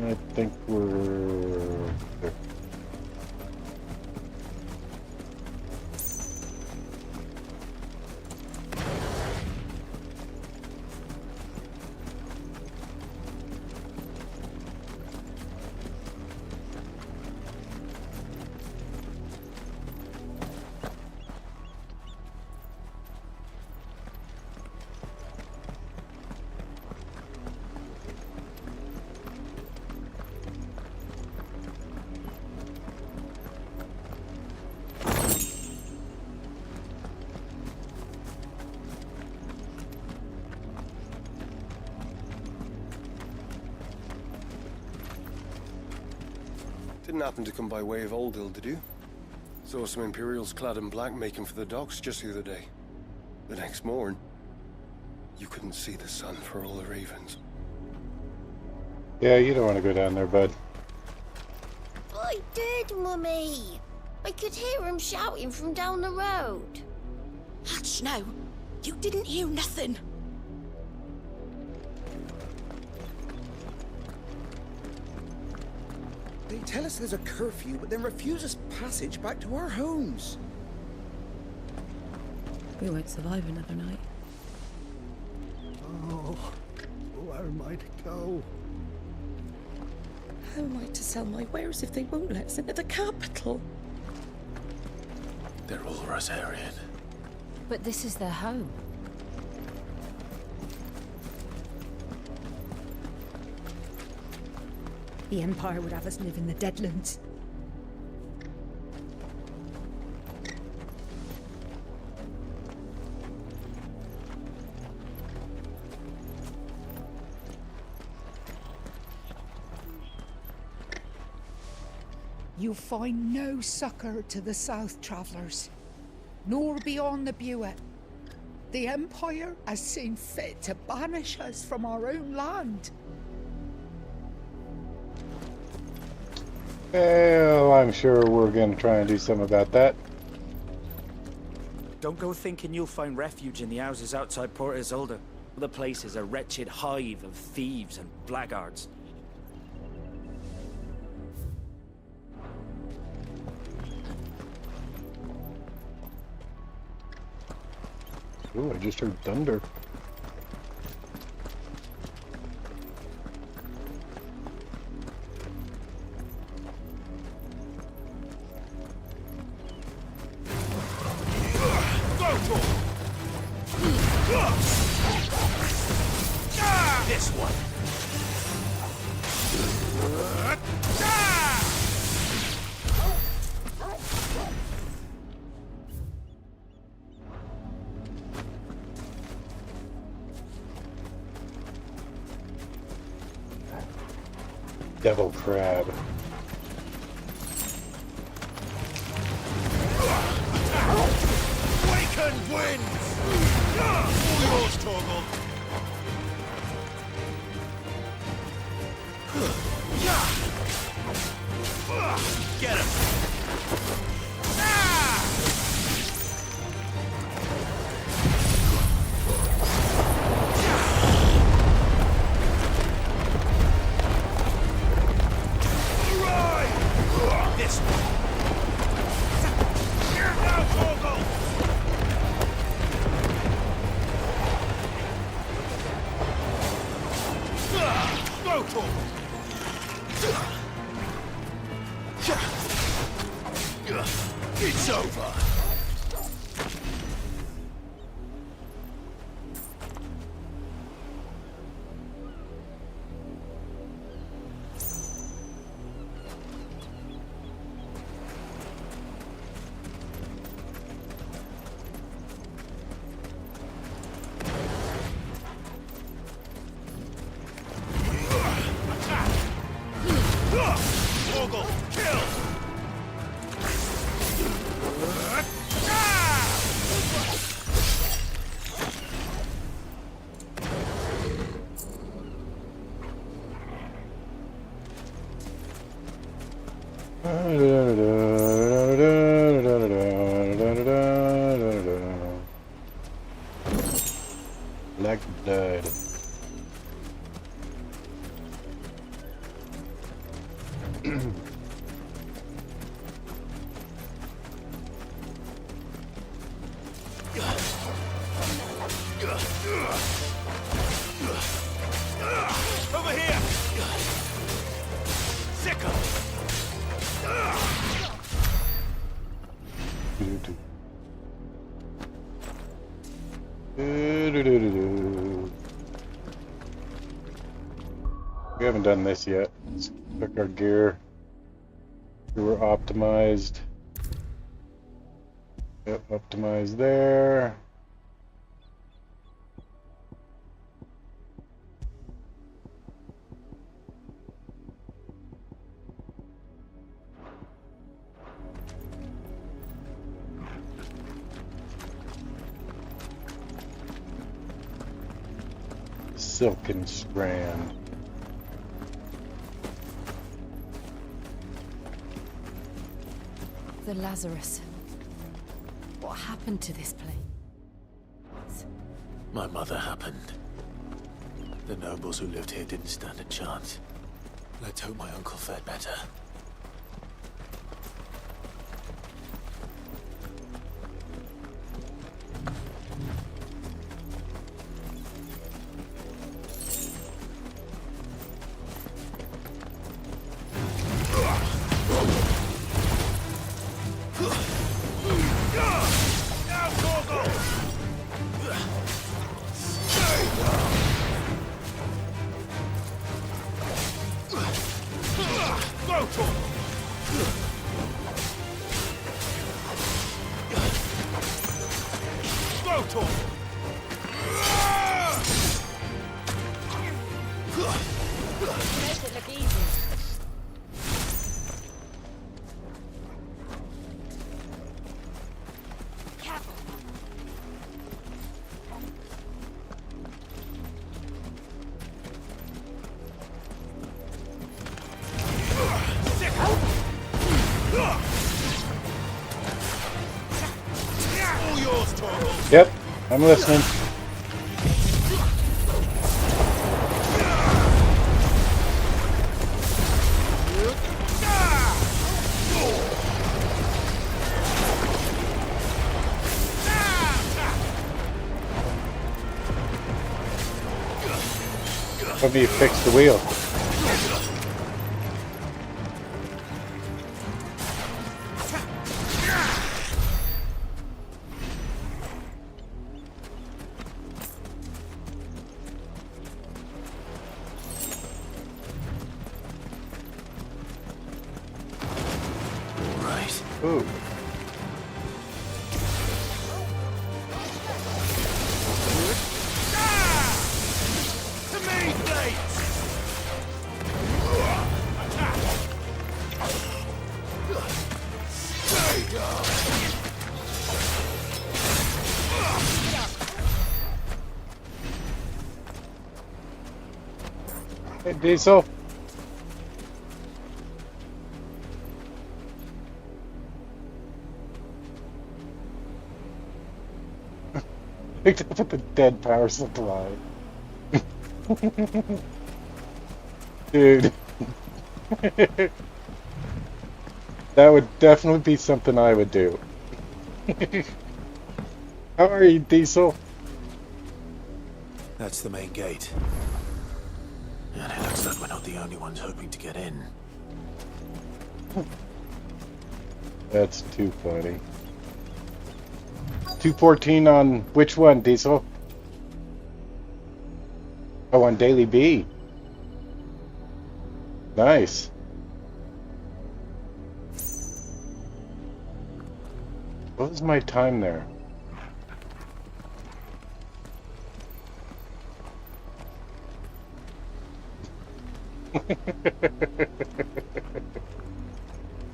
I think we're there. Didn't happen to come by way of Oldhill, did you? Saw some Imperials clad in black making for the docks just the other day. The next morn, you couldn't see the sun for all the ravens. Yeah, you don't want to go down there, bud. Oi! I did, Mummy. I could hear him shouting from down the road. Hush now. You didn't hear nothing. They tell us there's a curfew, but then refuse us passage back to our homes. We won't survive another night. Oh, where am I to go? How am I to sell my wares if they won't let us into the capital? They're all Rosarian. But this is their home. The Empire would have us live in the Deadlands. You'll find no succor to the south travellers, nor beyond the Buet. The Empire has seen fit to banish us from our own land. Well, I'm sure we're going to try and do something about that. Don't go thinking you'll find refuge in the houses outside Port Isolde. The place is a wretched hive of thieves and blackguards. Ooh, I just heard thunder. This one. Devil crab. Waken winds! All yours, Torgal! Get him! This one! Here now, Torgal! Go, Torgal! It's over! Torgal, kill! Black blood. Over here! Sicker! We haven't done this yet. Let's check our gear. We were optimized. Yep, optimized there. Silken strand. the Lazarus. What happened to this place? My mother happened. The nobles who lived here didn't stand a chance. Let's hope my uncle fared better. Yep, I'm listening. Hope you fixed the wheel. Ooh. To me, blades! Hey, Diesel. Picked up at the dead power supply. Dude. That would definitely be something I would do. How are you, Diesel? That's the main gate. And it looks like we're not the only ones hoping to get in. That's too funny. 214 on which one, Diesel? Oh, on Daily B. Nice. What was my time there?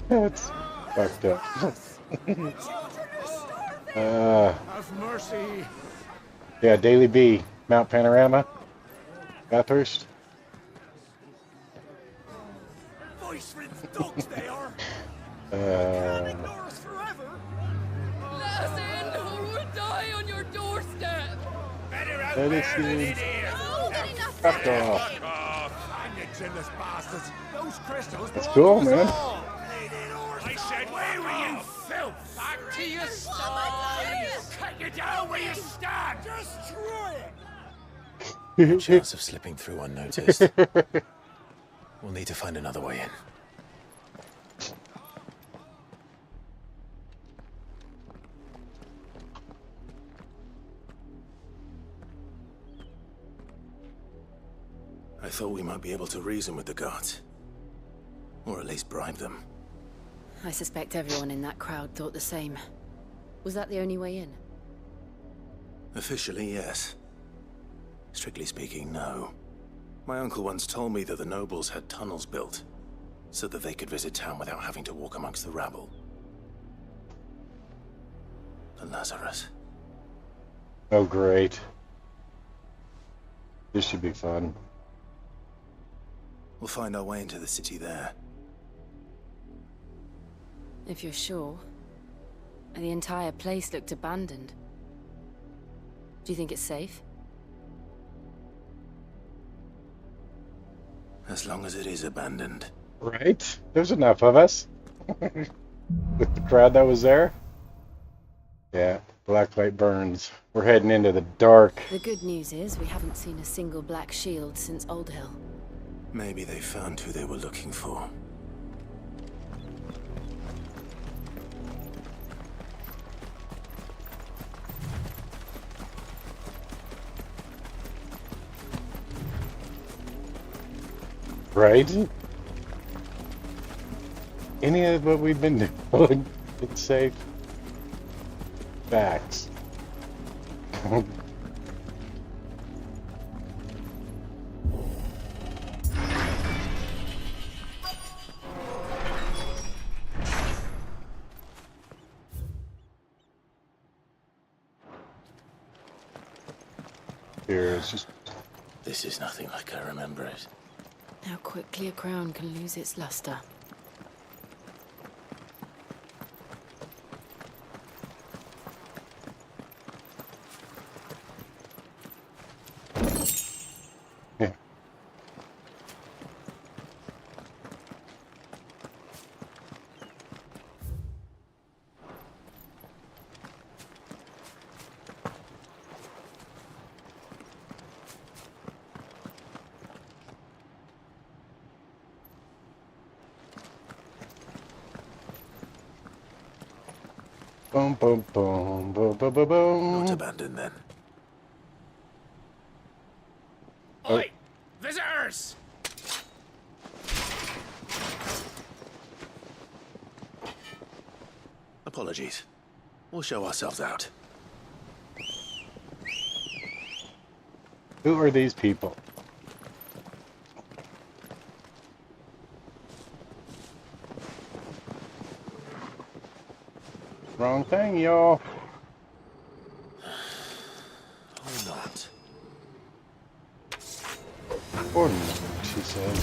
That's fucked up. Have mercy. Yeah, Daily B, Mount Panorama, Bathurst. Voice rid dogs they are. Let us in or we'll die on your doorstep. Better out That there is than in huge. here. Fuck off. And you jealous bastards. Those crystals That's belong cool, to us man. all. I said, where were you, filth? Back to your sides. Cut you down where you stand. Destroy it. No chance of slipping through unnoticed. We'll need to find another way in. I thought we might be able to reason with the guards. Or at least bribe them. I suspect everyone in that crowd thought the same. Was that the only way in? Officially, yes. Strictly speaking, no. My uncle once told me that the nobles had tunnels built, so that they could visit town without having to walk amongst the rabble. The Lazarus. Oh, great. This should be fun. We'll find our way into the city there. If you're sure. The entire place looked abandoned. Do you think it's safe? As long as it is abandoned. Right? There's enough of us. With the crowd that was there. Yeah, blacklight burns. We're heading into the dark. The good news is we haven't seen a single black shield since Old Hill. Maybe they found who they were looking for. Right? Any of what we've been doing, it's safe. Facts. Here, it's just... This is nothing like I remember it. How quickly a crown can lose its luster. Yeah. Boom, boom, boom, boom, boom, boom, boom. Not abandoned then. Oi! Visitors! Apologies. We'll show ourselves out. Who are these people? Wrong thing, y'all. Or not. Or not, she says.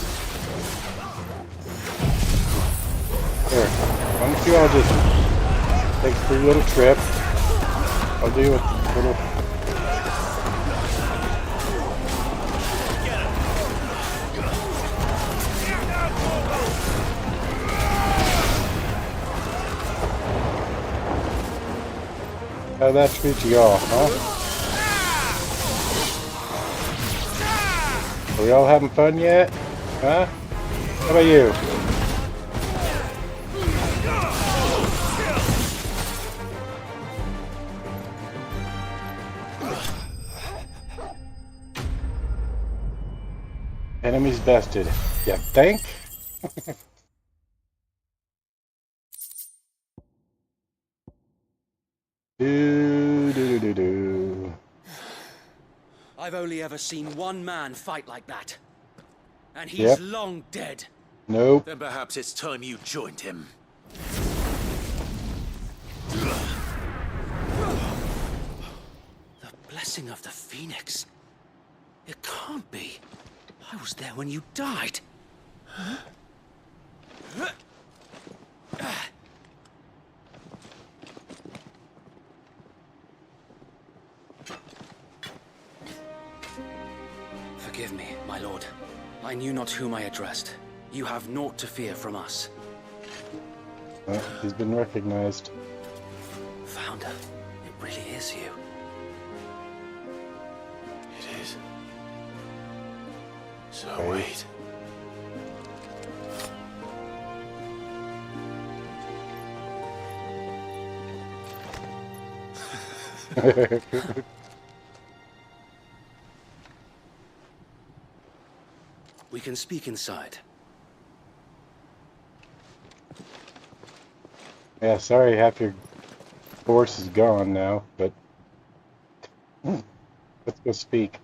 Here, why don't you all just take a free little trip? I'll deal with the little... How'd that treat y'all, huh? Are we all having fun yet? Huh? How about you? Enemies bested. You think? Do. I've only ever seen one man fight like that. And he's Yep. long dead. Nope. Then perhaps it's time you joined him. The blessing of the Phoenix. It can't be. I was there when you died. Huh? Forgive me, my lord. I knew not whom I addressed. You have naught to fear from us. Well, he's been recognized. Founder, it really is you. It is. So Okay. wait. We can speak inside. Yeah, sorry, half your force is gone now, but let's go speak.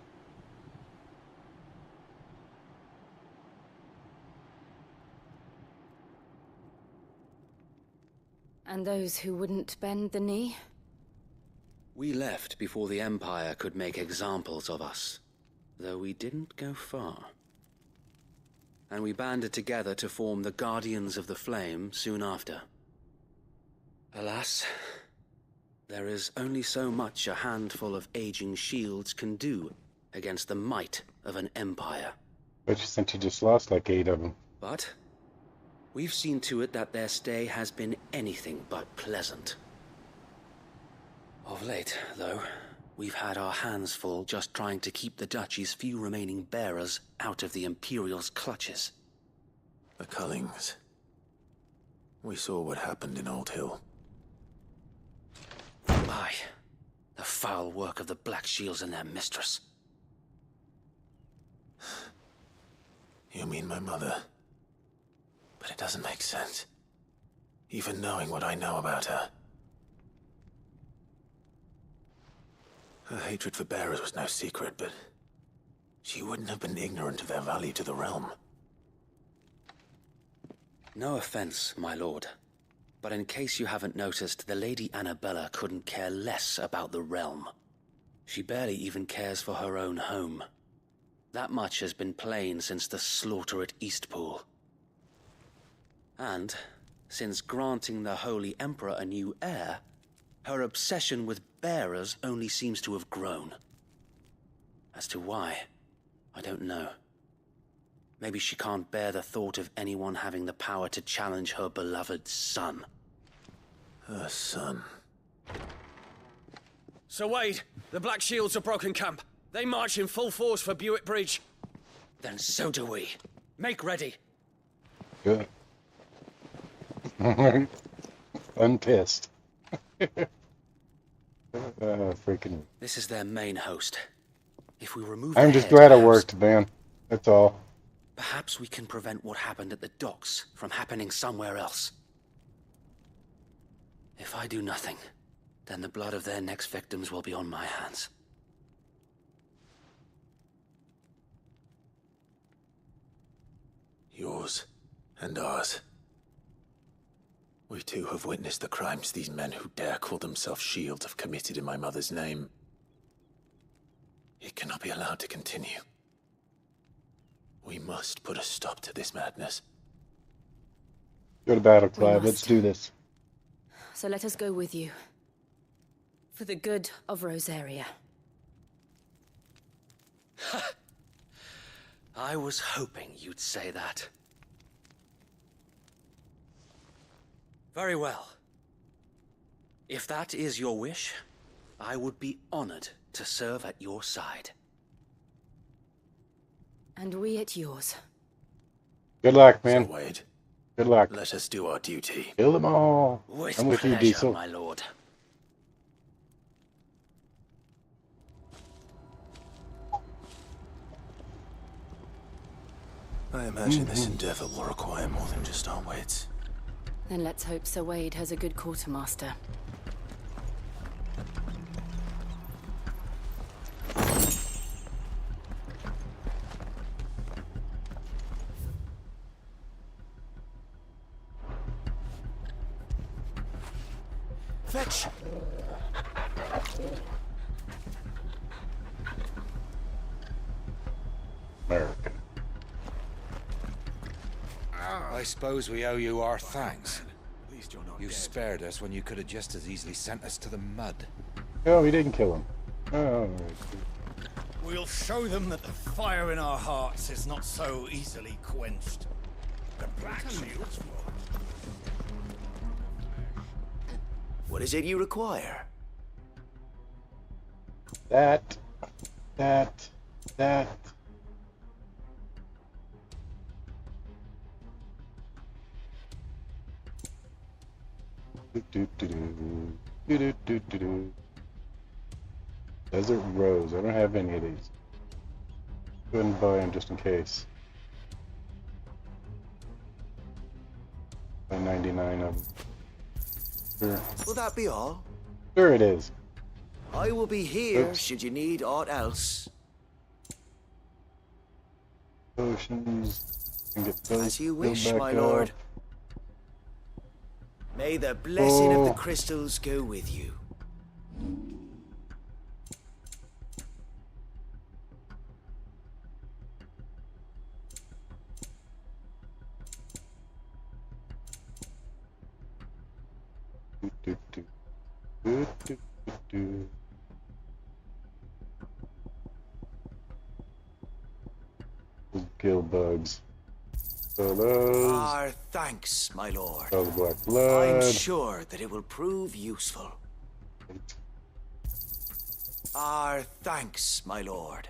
And those who wouldn't bend the knee? We left before the Empire could make examples of us, though we didn't go far. And we banded together to form the Guardians of the Flame soon after. Alas, there is only so much a handful of aging shields can do against the might of an empire. But since you just lost like 8 of them. But we've seen to it that their stay has been anything but pleasant. Of late, though, we've had our hands full just trying to keep the Duchy's few remaining bearers out of the Imperial's clutches. The Cullings. We saw what happened in Old Hill. Aye, the foul work of the Black Shields and their mistress. You mean my mother? But it doesn't make sense. Even knowing what I know about her. Her hatred for bearers was no secret, but she wouldn't have been ignorant of their value to the realm. No offense, my lord, but in case you haven't noticed, the Lady Annabella couldn't care less about the realm. She barely even cares for her own home. That much has been plain since the slaughter at Eastpool. And, since granting the Holy Emperor a new heir, her obsession with bearers only seems to have grown. As to why, I don't know. Maybe she can't bear the thought of anyone having the power to challenge her beloved son. Her son. Sir Wade, the Black Shields have broken camp. They march in full force for Buick Bridge. Then so do we. Make ready. Good. I'm pissed. Freaking. This is their main host. If we remove I'm the just head, glad I perhaps- worked, man. That's all. Perhaps we can prevent what happened at the docks from happening somewhere else. If I do nothing, then the blood of their next victims will be on my hands. Yours and ours. We too have witnessed the crimes these men who dare call themselves shields have committed in my mother's name. It cannot be allowed to continue. We must put a stop to this madness. Go to battle, We Clive. Let's must. do this. So let us go with you. For the good of Rosaria. I was hoping you'd say that. Very well. If that is your wish, I would be honored to serve at your side. And we at yours. Good luck, man. So, Wade, Good luck. let us do our duty. Kill them all. With I'm with you, pleasure, Diesel. my lord. I imagine this endeavor will require more than just our wits. Then let's hope Sir Wade has a good quartermaster. Fetch! America. I suppose we owe you our thanks. You spared us when you could have just as easily sent us to the mud. Oh, we didn't kill him. Oh, We'll show them that the fire in our hearts is not so easily quenched. The Black Shields. What is it you require? that. Desert Rose. I don't have any of these. Go ahead and buy them just in case. Buy 99 of them. Sure. Will that be all? Sure it is. I will be here Oops. should you need aught else. Potions. And get those As you filled wish, back my up. lord. May the blessing of the Oh. crystals go with you. do. Kill bugs. So those. Our thanks, my lord. All the black blood. I'm sure that it will prove useful. Our thanks, my lord.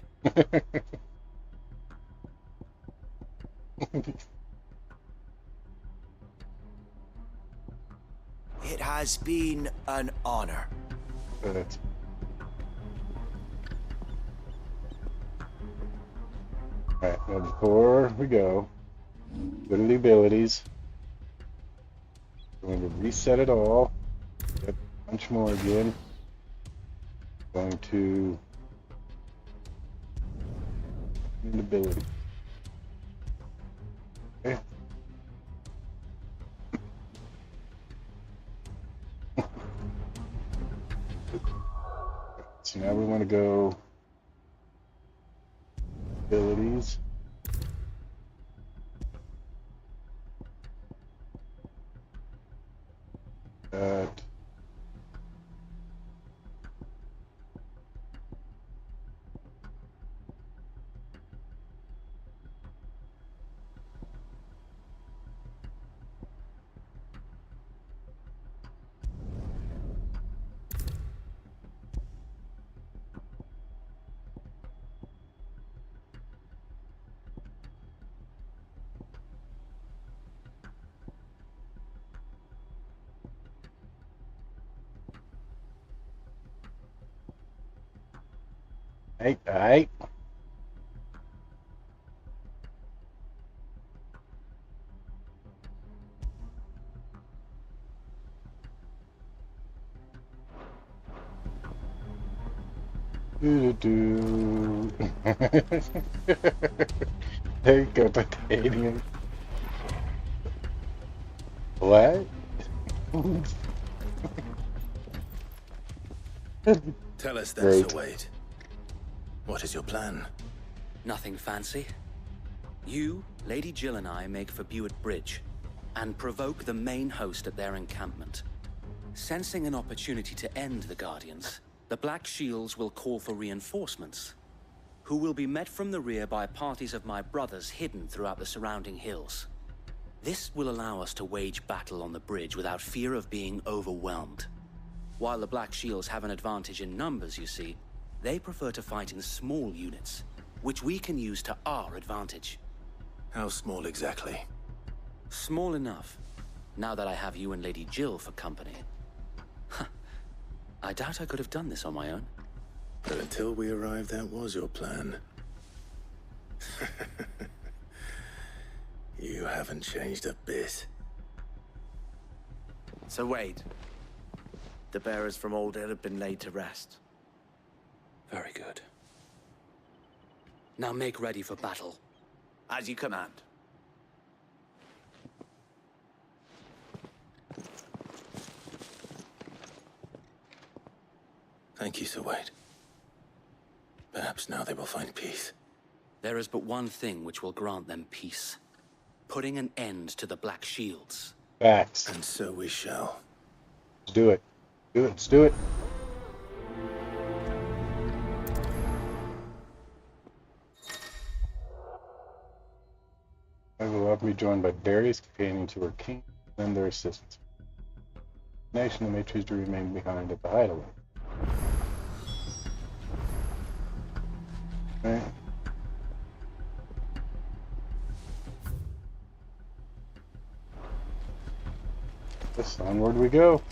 It has been an honor. Good. Alright, now before we go to the abilities, we're going to reset it all. Get a bunch more again. Going to an ability. Okay. So now we want to go abilities. Alright. Do. There you go, titanium. What? Tell us then, Great. Sir Wade. What is your plan? Nothing fancy. You, Lady Jill and I make for Buett Bridge and provoke the main host at their encampment. Sensing an opportunity to end the Guardians, the Black Shields will call for reinforcements, who will be met from the rear by parties of my brothers hidden throughout the surrounding hills. This will allow us to wage battle on the bridge without fear of being overwhelmed. While the Black Shields have an advantage in numbers, you see, they prefer to fight in small units, which we can use to our advantage. How small exactly? Small enough, now that I have you and Lady Jill for company. I doubt I could have done this on my own. But until we arrived, that was your plan. You haven't changed a bit. So Wade, the bearers from Old Hill have been laid to rest. Very good. Now make ready for battle. As you command. Thank you, Sir Wade. Perhaps now they will find peace. There is but one thing which will grant them peace. Putting an end to the Black Shields. Facts. And so we shall. Let's do it. Do it. Let's do it. I will often be joined by various companions who are king and their assistants. The nation that may choose to remain behind at the hideaway. Right. Yes, onward we go.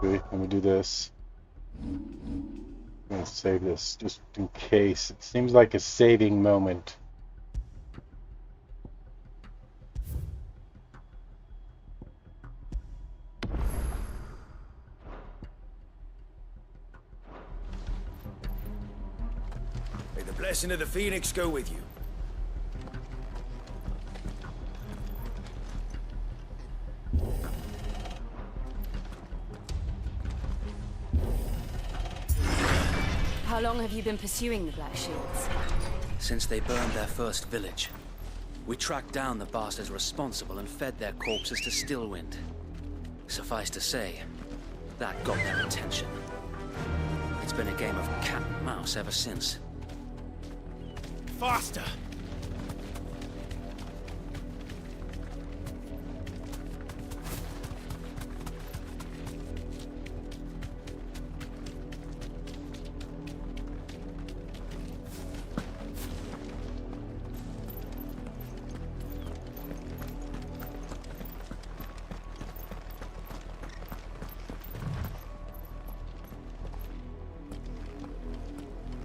Okay, let me do this. I'm gonna save this just in case. It seems like a saving moment. May the blessing of the Phoenix go with you. How long have you been pursuing the Black Shields? Since they burned their first village. We tracked down the bastards responsible and fed their corpses to Stillwind. Suffice to say, that got their attention. It's been a game of cat and mouse ever since. Faster!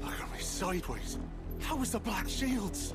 Look at me sideways. How was the Black Shields?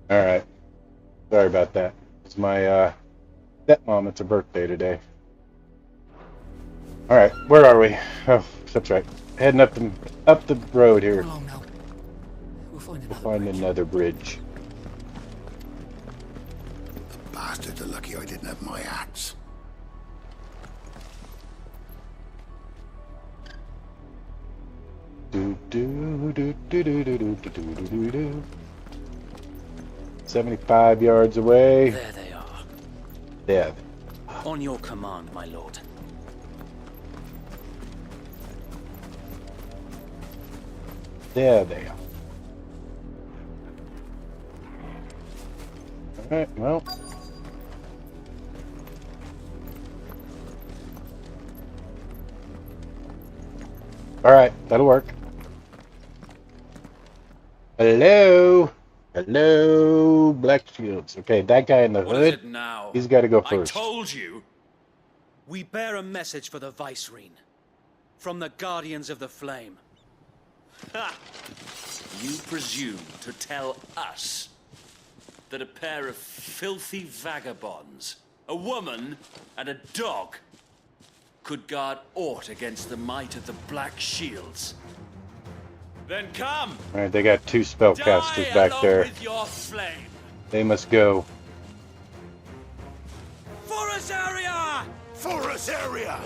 All right. Sorry about that. It's my stepmom. It's her birthday today. All right. Where are we? Oh, that's right. Heading up the road here. Come along now. We'll Find another bridge. Bastards are lucky I didn't have my axe. Do do do do do do do do do do do. 75 yards away. There they are. There. On your command, my lord. There they are. Alright, well. Alright, that'll work. Hello? Hello, Black Shields. Okay, that guy in the What is hood, it now? he's got to go first. I told you. We bear a message for the Vicereine. From the Guardians of the Flame. Ha! You presume to tell us that a pair of filthy vagabonds, a woman and a dog, could guard aught against the might of the Black Shields? Then come! Alright, they got two spellcasters back there. With your flame. They must go. For Azaria! For Azaria!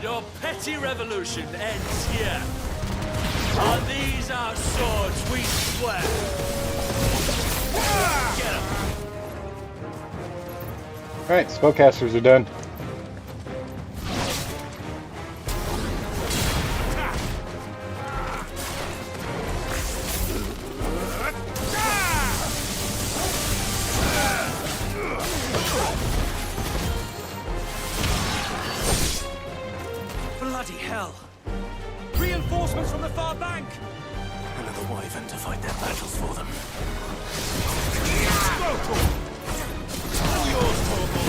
Your petty revolution ends here. Are these our swords, we swear? Get 'em! Alright, spellcasters are done. Bloody hell! Reinforcements from the far bank! Another wyvern to fight their battles for them. All yours, Torgal!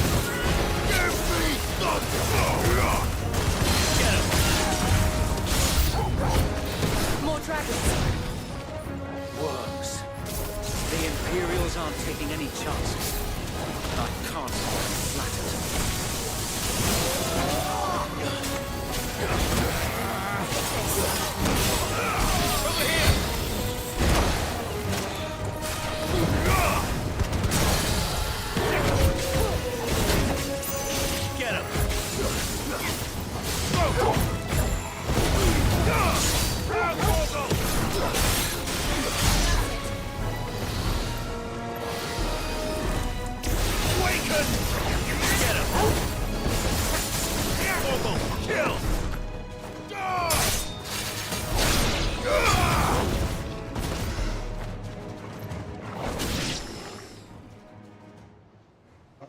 Give me the Get him! More dragons. Worms. The Imperials aren't taking any chances. I can't be flattered. Over here! Get him! Awaken! Get him! Kill!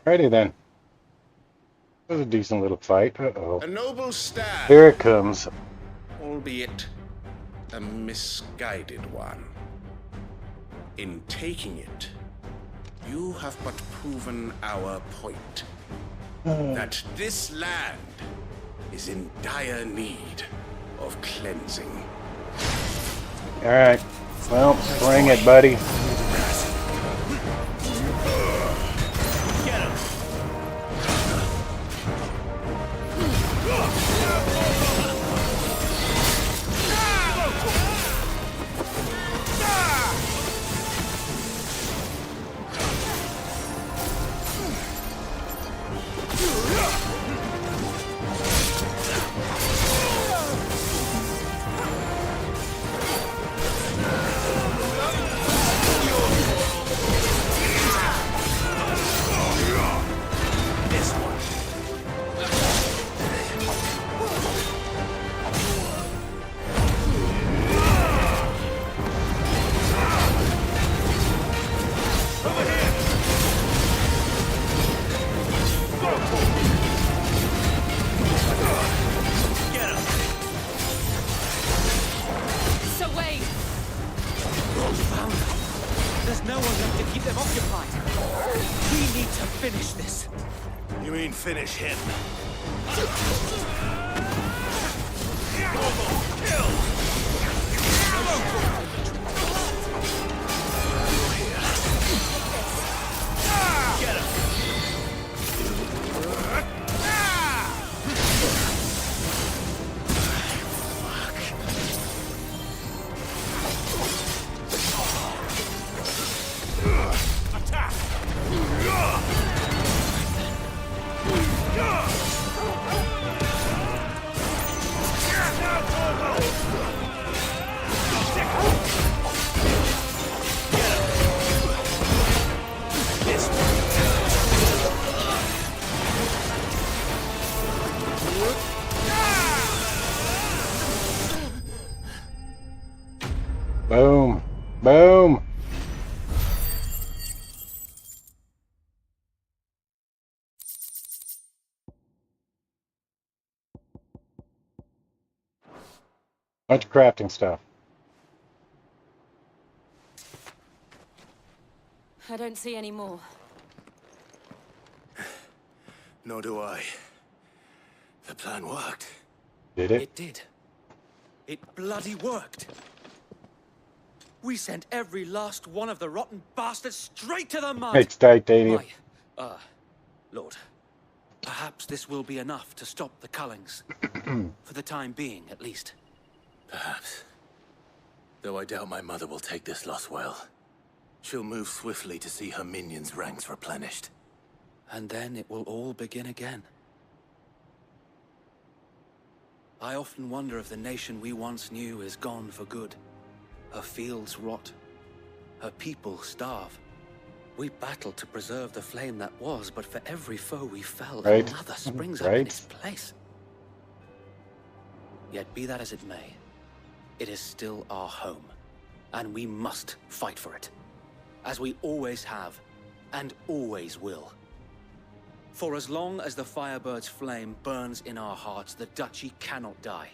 Alrighty then. That was a decent little fight. Uh-oh. A noble stand. Here it comes. Albeit a misguided one. In taking it, you have but proven our point. That this land is in dire need of cleansing. Alright. Well, bring it, buddy. Get him! There's no one left to keep them occupied. We need to finish this. You mean finish him? Kill! Boom. Boom. Bunch of crafting stuff. I don't see any more. Nor do I. The plan worked. Did it? It did. It bloody worked. We sent every last one of the rotten bastards straight to the mud. It's titanium. Lord, perhaps this will be enough to stop the Cullings. For the time being, at least. Perhaps. Though I doubt my mother will take this loss well. She'll move swiftly to see her minions' ranks replenished. And then it will all begin again. I often wonder if the nation we once knew is gone for good. Her fields rot. Her people starve. We battled to preserve the flame that was, but for every foe we fell, Right. another springs up in its place. Yet be that as it may, it is still our home, and we must fight for it, as we always have, and always will. For as long as the Firebird's flame burns in our hearts, the Duchy cannot die,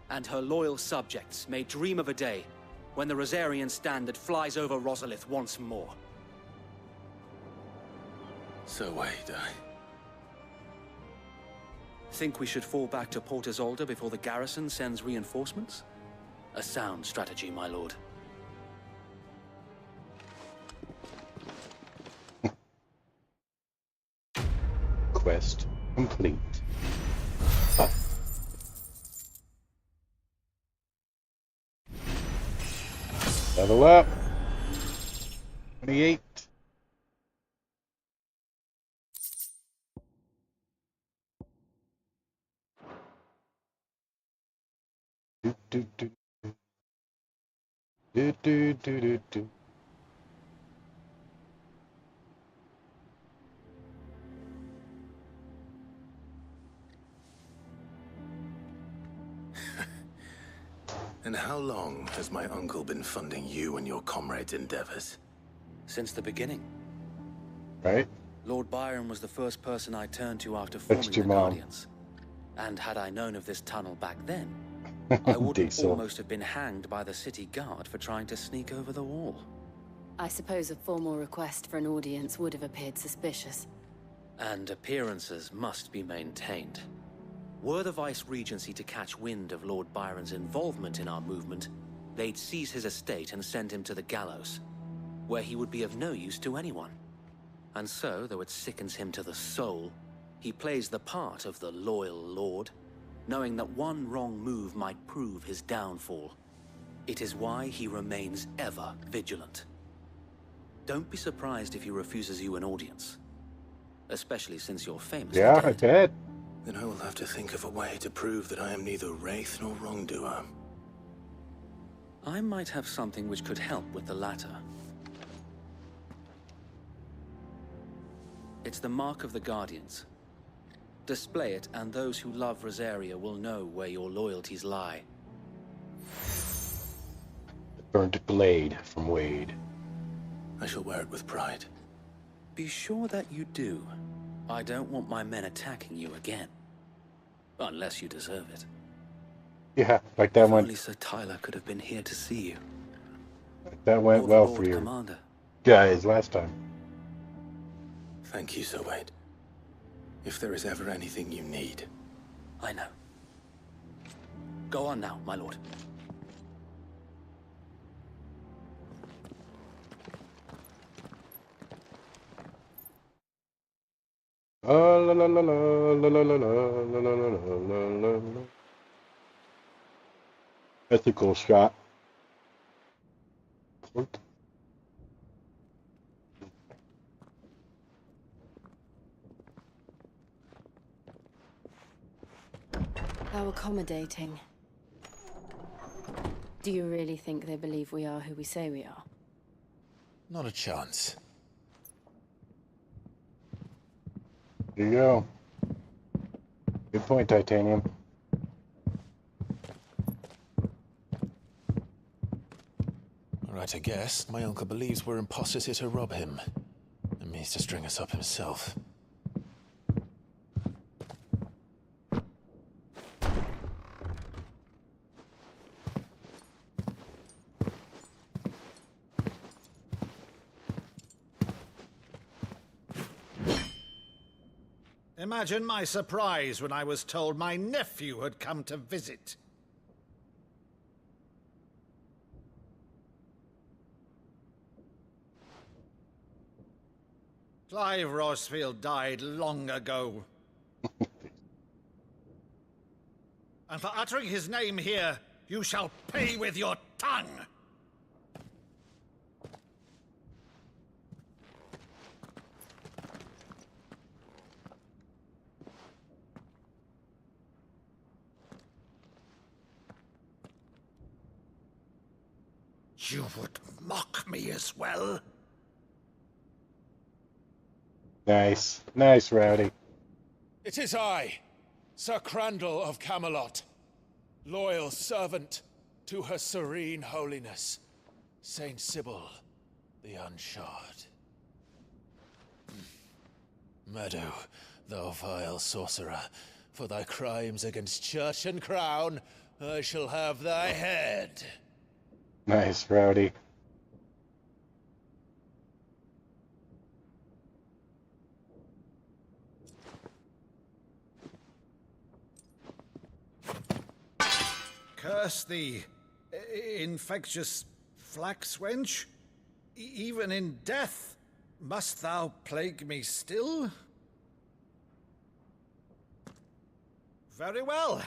and her loyal subjects may dream of a day when the Rosarian standard flies over Rosalith once more. So wait, Think we should fall back to Port Isolde before the garrison sends reinforcements? A sound strategy, my lord. Quest complete. Level up. 28. Do, do, do. Do, do, do, do, do. And how long has my uncle been funding you and your comrades' endeavors? Since the beginning. Right? Lord Byron was the first person I turned to after forming the Guardians. And had I known of this tunnel back then, I would have almost have been hanged by the city guard for trying to sneak over the wall. I suppose a formal request for an audience would have appeared suspicious. And appearances must be maintained. Were the Vice-Regency to catch wind of Lord Byron's involvement in our movement, they'd seize his estate and send him to the gallows, where he would be of no use to anyone. And so, though it sickens him to the soul, he plays the part of the loyal lord, knowing that one wrong move might prove his downfall. It is why he remains ever vigilant. Don't be surprised if he refuses you an audience, especially since you're famous. Yeah, I bet. Then I will have to think of a way to prove that I am neither wraith nor wrongdoer. I might have something which could help with the latter. It's the mark of the Guardians. Display it, and those who love Rosaria will know where your loyalties lie. The burnt blade from Wade. I shall wear it with pride. Be sure that you do. I don't want my men attacking you again. Unless you deserve it. Yeah, like that one. Only Sir Tyler could have been here to see you. That went well for you guys last time. Thank you, Sir Wade. If there is ever anything you need. I know. Go on now, my lord. Oh, la la la la la la la la la la la la. That's a cool shot. How accommodating. Do you really think they believe we are who we say we are? Not a chance. There you go. Good point, Titanium. Right, I guess. My uncle believes we're imposters here to rob him. And means to string us up himself. Imagine my surprise when I was told my nephew had come to visit. Clive Rosfield died long ago. And for uttering his name here, you shall pay with your tongue! You would mock me as well? Nice. Nice, Rowdy. It is I, Sir Crandall of Camelot, loyal servant to her serene holiness, Saint Sybil the Unshod. Meadow, thou vile sorcerer, for thy crimes against church and crown, I shall have thy head. Nice, Rowdy. Curse thee, infectious flax wench. Even in death, must thou plague me still? Very well.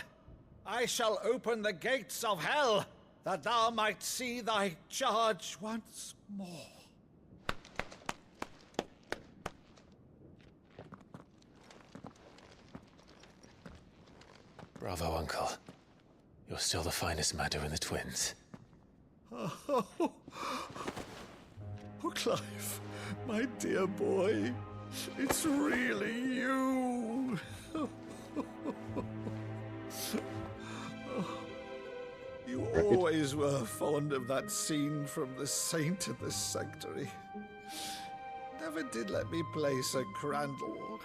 I shall open the gates of hell, that thou might see thy charge once more. Bravo, Uncle. You're still the finest Meadow in the twins. Oh, Clive, my dear boy, it's really you. You always were fond of that scene from The Saint of the Sanctuary. Never did let me play Sir Crandall.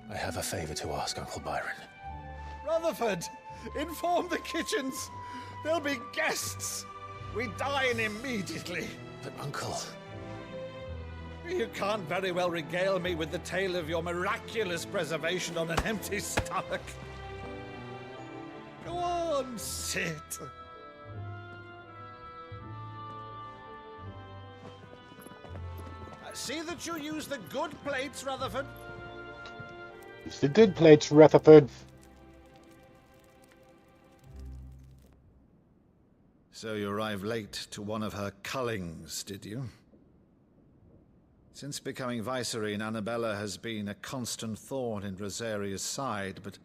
I have a favor to ask, Uncle Byron. Rutherford, inform the kitchens. There'll be guests. We dine immediately. But, Uncle... You can't very well regale me with the tale of your miraculous preservation on an empty stomach. Go on, sit. See that you use the good plates, Rutherford. It's the good plates, Rutherford. So you arrived late to one of her cullings, did you? Since becoming Vicereine, Annabella has been a constant thorn in Rosaria's side, but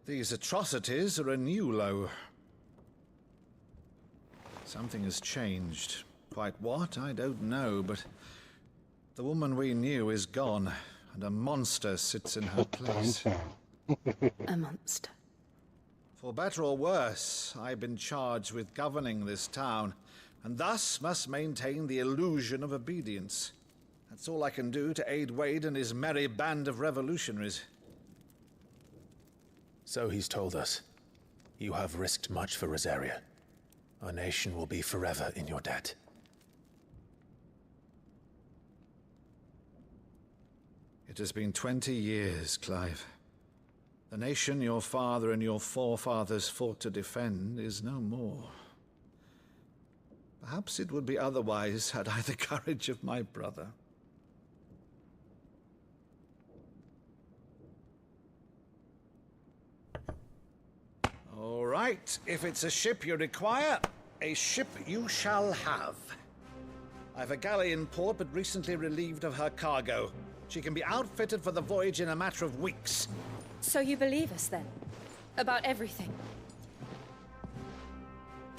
these atrocities are a new low. Something has changed. Quite what, I don't know, but the woman we knew is gone, and a monster sits in her place. A monster. For better or worse, I've been charged with governing this town, and thus must maintain the illusion of obedience. That's all I can do to aid Wade and his merry band of revolutionaries. So he's told us. You have risked much for Rosaria. Our nation will be forever in your debt. It has been 20 years, Clive. The nation your father and your forefathers fought to defend is no more. Perhaps it would be otherwise had I the courage of my brother. All right, if it's a ship you require, a ship you shall have. I've a galley in port, but recently relieved of her cargo. She can be outfitted for the voyage in a matter of weeks. So you believe us, then? About everything?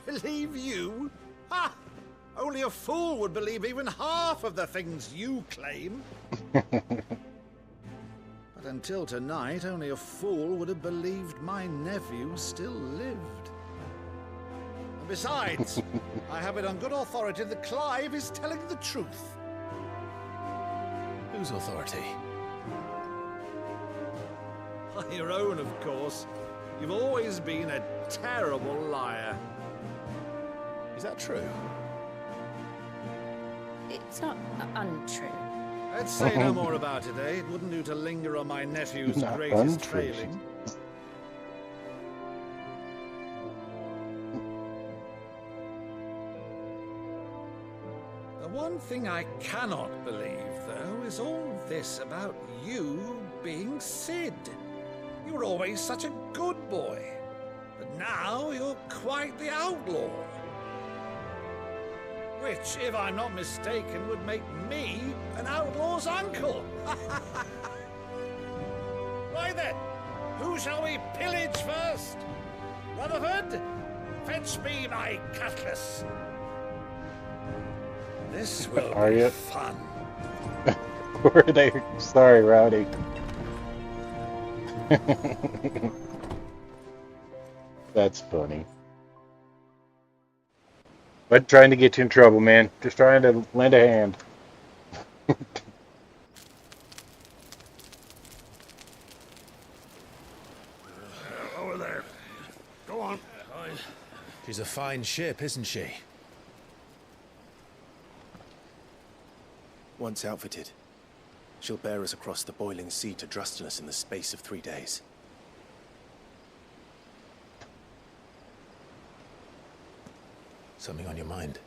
Believe you? Ha! Only a fool would believe even half of the things you claim. But But until tonight, only a fool would have believed my nephew still lived. And besides, I have it on good authority that Clive is telling the truth. Whose authority? Your own, of course. You've always been a terrible liar. Is that true? It's not untrue. Let's say no more about it, eh? It wouldn't do to linger on my nephew's Not greatest untrue. failing. The one thing I cannot believe, though, is all this about you being Sid. You were always such a good boy, but now you're quite the outlaw. Which, if I'm not mistaken, would make me an outlaw's uncle. Right then, who shall we pillage first? Rutherford, fetch me my cutlass. This will Are be you? fun. Were they? Sorry, Rowdy. That's funny. But trying to get you in trouble, man. Just trying to lend a hand. Over there. Go on. She's a fine ship, isn't she? Once outfitted, she'll bear us across the boiling sea to Drustinus in the space of 3 days. Something on your mind?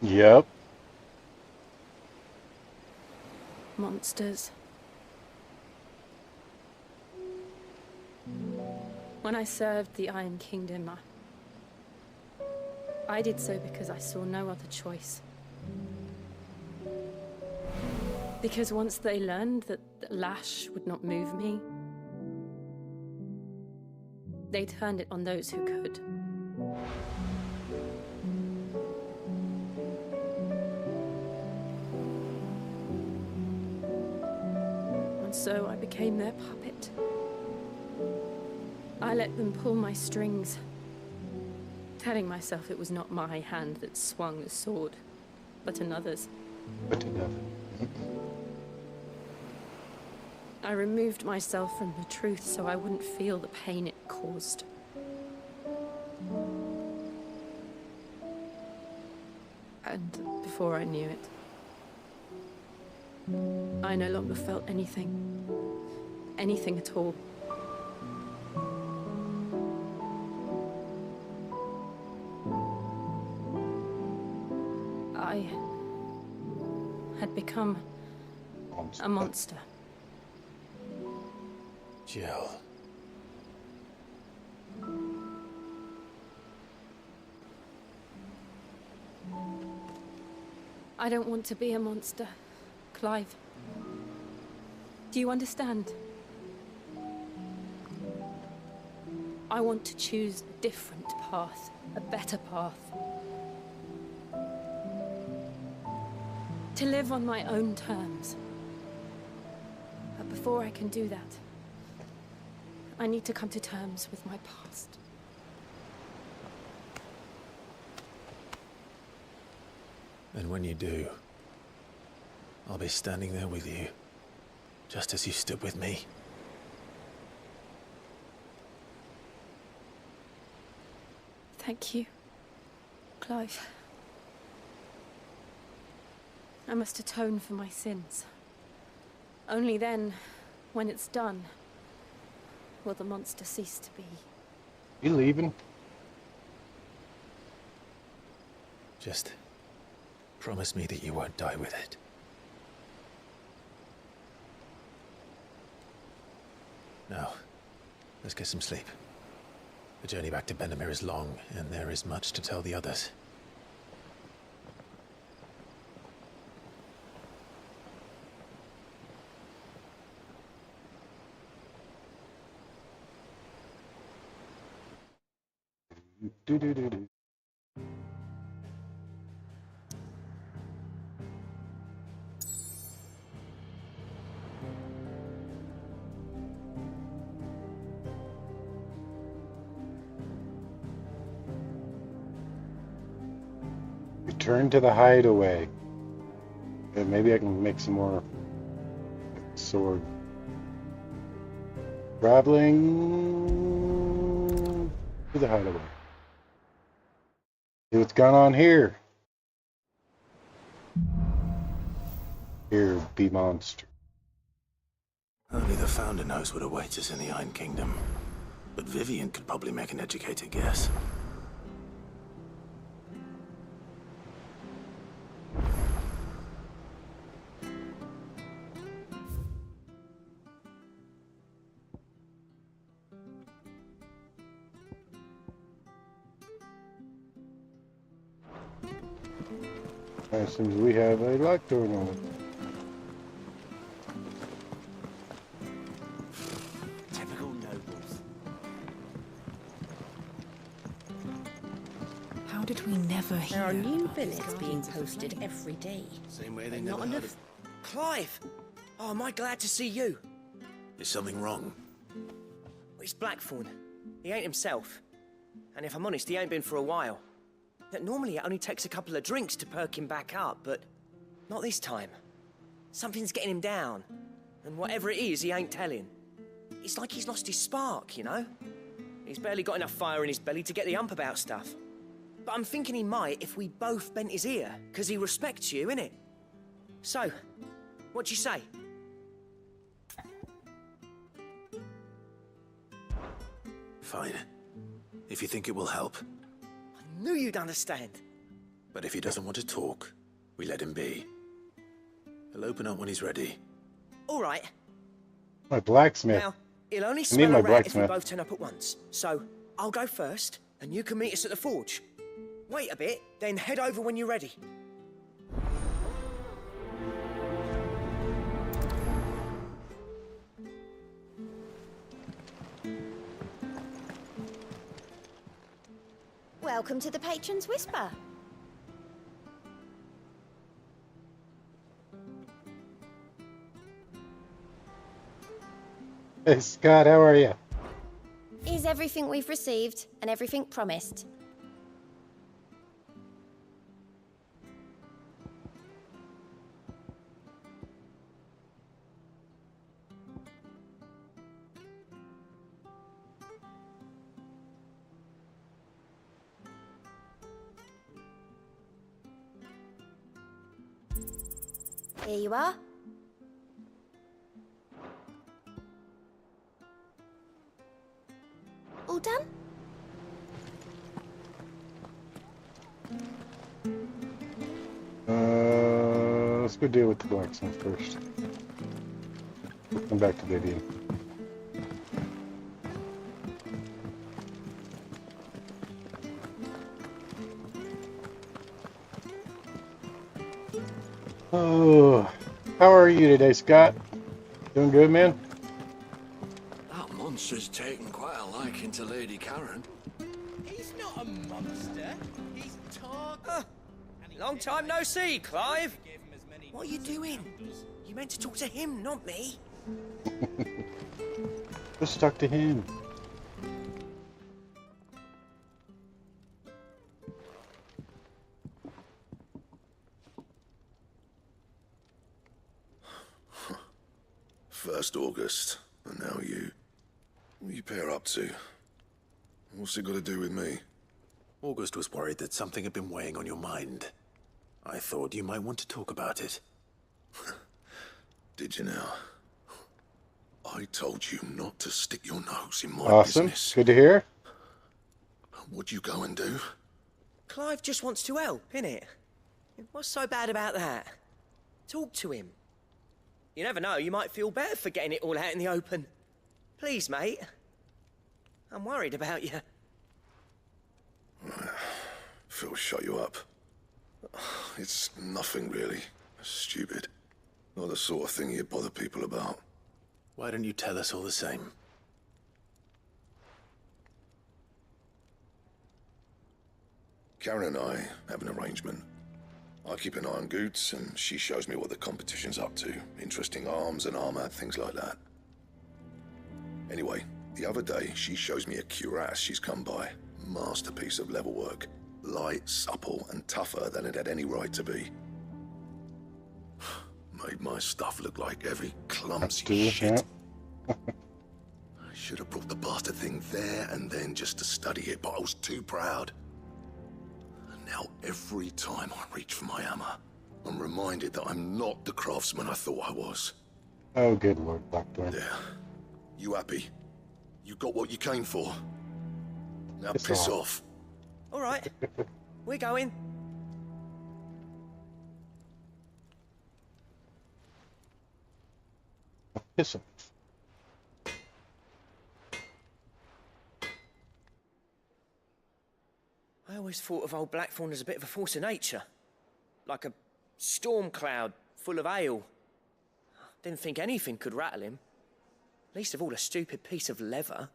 Yep. Monsters. When I served the Iron Kingdom, I did so because I saw no other choice. Because once they learned that Lash would not move me, they turned it on those who could. And so I became their puppet. I let them pull my strings, telling myself it was not my hand that swung the sword, but another's. But another. I removed myself from the truth so I wouldn't feel the pain it caused. And before I knew it, I no longer felt anything. Anything at all. I had become a monster. Jill. I don't want to be a monster, Clive. Do you understand? I want to choose a different path, a better path. To live on my own terms. But before I can do that, I need to come to terms with my past. And when you do, I'll be standing there with you, just as you stood with me. Thank you, Clive. I must atone for my sins. Only then, when it's done, will the monster cease to be. You leaving? Just promise me that you won't die with it. Now, let's get some sleep. The journey back to Benamir is long, and there is much to tell the others. Do. Return to the hideaway. And maybe I can make some more sword. Traveling to the hideaway. See what's going on here. Here be monster. Only the Founder knows what awaits us in the Iron Kingdom. But Vivian could probably make an educated guess. It seems we have a lot going on. Typical nobles. How did we never hear? There are new billets being posted every day. Same way they Not never heard enough. of... Clive! Oh, am I glad to see you? Is something wrong? It's Blackthorn. He ain't himself. And if I'm honest, he ain't been for a while. That normally it only takes a couple of drinks to perk him back up, but not this time. Something's getting him down. And whatever it is, he ain't telling. It's like he's lost his spark, you know? He's barely got enough fire in his belly to get the ump about stuff. But I'm thinking he might if we both bent his ear, because he respects you, innit? So, what do you say? Fine. If you think it will help. Knew you'd understand. But if he doesn't want to talk, we let him be. He'll open up when he's ready. All right. My blacksmith. Now, he'll only I need smell my a rat if we blacksmith. both turn up at once. So, I'll go first, and you can meet us at the forge. Wait a bit, then head over when you're ready. Welcome to the Patron's Whisper. Hey Scott, how are you? Is everything we've received and everything promised? Here you are. All done? Let's go deal with the blacksmith first. We'll come back to Vivian. Oh, how are you today, Scott? Doing good, man? That monster's taken quite a liking to Lady Karen. He's not a monster. He's talk. Long time no see, Clive. What are you doing? You meant to talk to him, not me. Just talk to him. First August, and now you. What you pair up to? What's it got to do with me? August was worried that something had been weighing on your mind. I thought you might want to talk about it. Did you now? I told you not to stick your nose in my Awesome. business. Good to hear. What'd you go and do? Clive just wants to help, innit? What's so bad about that? Talk to him. You never know, you might feel better for getting it all out in the open. Please, mate. I'm worried about you. Phil shut you up. It's nothing really. Stupid. Not the sort of thing you bother people about. Why don't you tell us all the same? Karen and I have an arrangement. I keep an eye on Goots, and she shows me what the competition's up to. Interesting arms and armor, things like that. Anyway, the other day, she shows me a cuirass she's come by. Masterpiece of level work. Light, supple, and tougher than it had any right to be. Made my stuff look like heavy, clumsy shit. I should have brought the bastard thing there and then just to study it, but I was too proud. And now every time I reach for my hammer, I'm reminded that I'm not the craftsman I thought I was. Oh, good Lord, Blackthorn. Yeah. You happy? You got what you came for? Now Piss piss off. off. All right, we're going. Piss off. I always thought of old Blackthorn as a bit of a force of nature. Like a storm cloud full of ale. Didn't think anything could rattle him. Least of all a stupid piece of leather.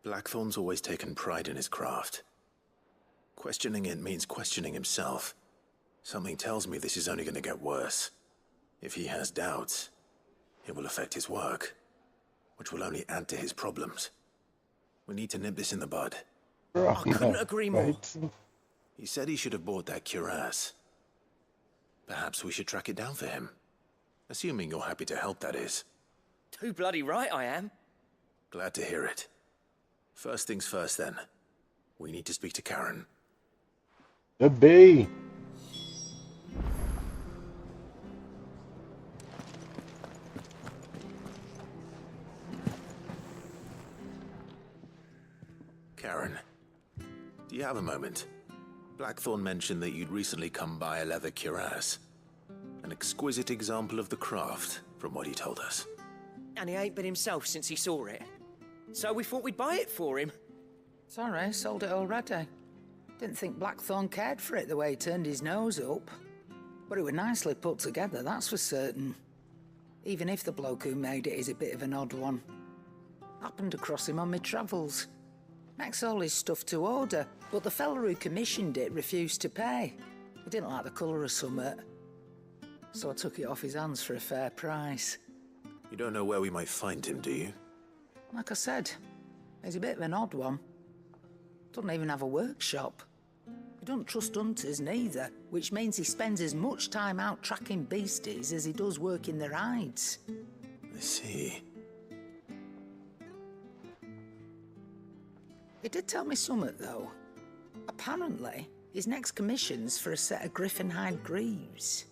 Blackthorn's always taken pride in his craft. Questioning it means questioning himself. Something tells me this is only going to get worse. If he has doubts, it will affect his work, which will only add to his problems. We need to nip this in the bud. I couldn't agree more. He said he should have bought that cuirass. Perhaps we should track it down for him. Assuming you're happy to help, that is. Too bloody right I am. Glad to hear it. First things first, then. We need to speak to Karen. The bee. Karen, do you have a moment? Blackthorn mentioned that you'd recently come by a leather cuirass. An exquisite example of the craft, from what he told us. And he ain't been himself since he saw it. So we thought we'd buy it for him. Sorry, sold it already. Didn't think Blackthorn cared for it the way he turned his nose up. But it was nicely put together, that's for certain. Even if the bloke who made it is a bit of an odd one. Happened across him on my travels. Makes all his stuff to order, but the fella who commissioned it refused to pay. He didn't like the colour of summit. So I took it off his hands for a fair price. You don't know where we might find him, do you? Like I said, he's a bit of an odd one. Doesn't even have a workshop. He don't trust hunters neither, which means he spends as much time out tracking beasties as he does working their hides. I see. He did tell me something, though. Apparently, his next commission's for a set of griffin hide greaves.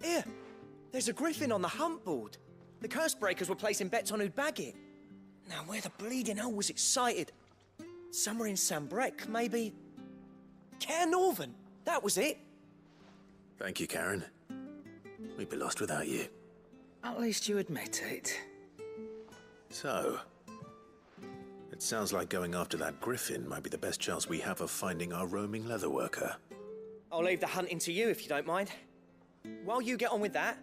Here, there's a griffin on the hunt board. The curse breakers were placing bets on who'd bag it. Now, where the bleeding hell was it sighted? Somewhere in Sambrec, maybe... Care Northern, that was it. Thank you, Karen. We'd be lost without you. At least you admit it. So, it sounds like going after that griffin might be the best chance we have of finding our roaming leatherworker. I'll leave the hunting to you if you don't mind. While you get on with that,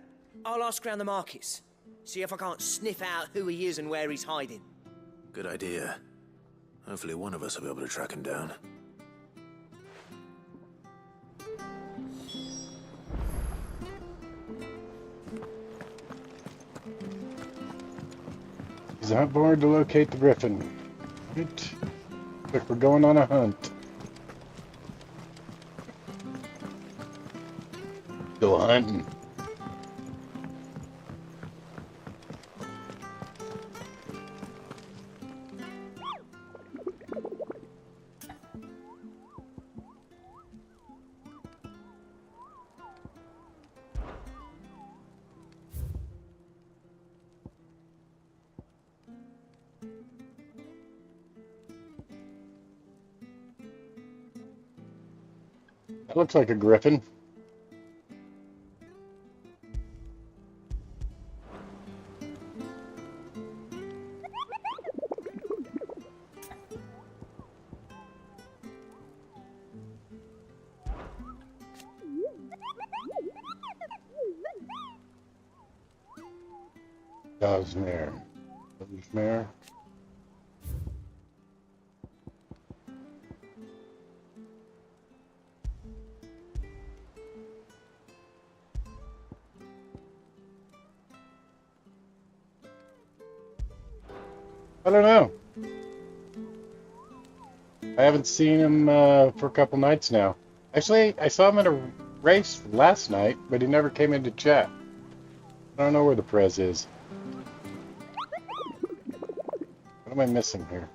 I'll ask around the markets. See if I can't sniff out who he is and where he's hiding. Good idea. Hopefully one of us will be able to track him down. Use the hunt board to locate the griffin. Right. Look, we're going on a hunt. Go hunting. That looks like a griffin. Dosmere. Dosmere. I don't know. I haven't seen him for a couple nights now. Actually, I saw him in a race last night, but he never came into chat. I don't know where the Prez is. What am I missing here?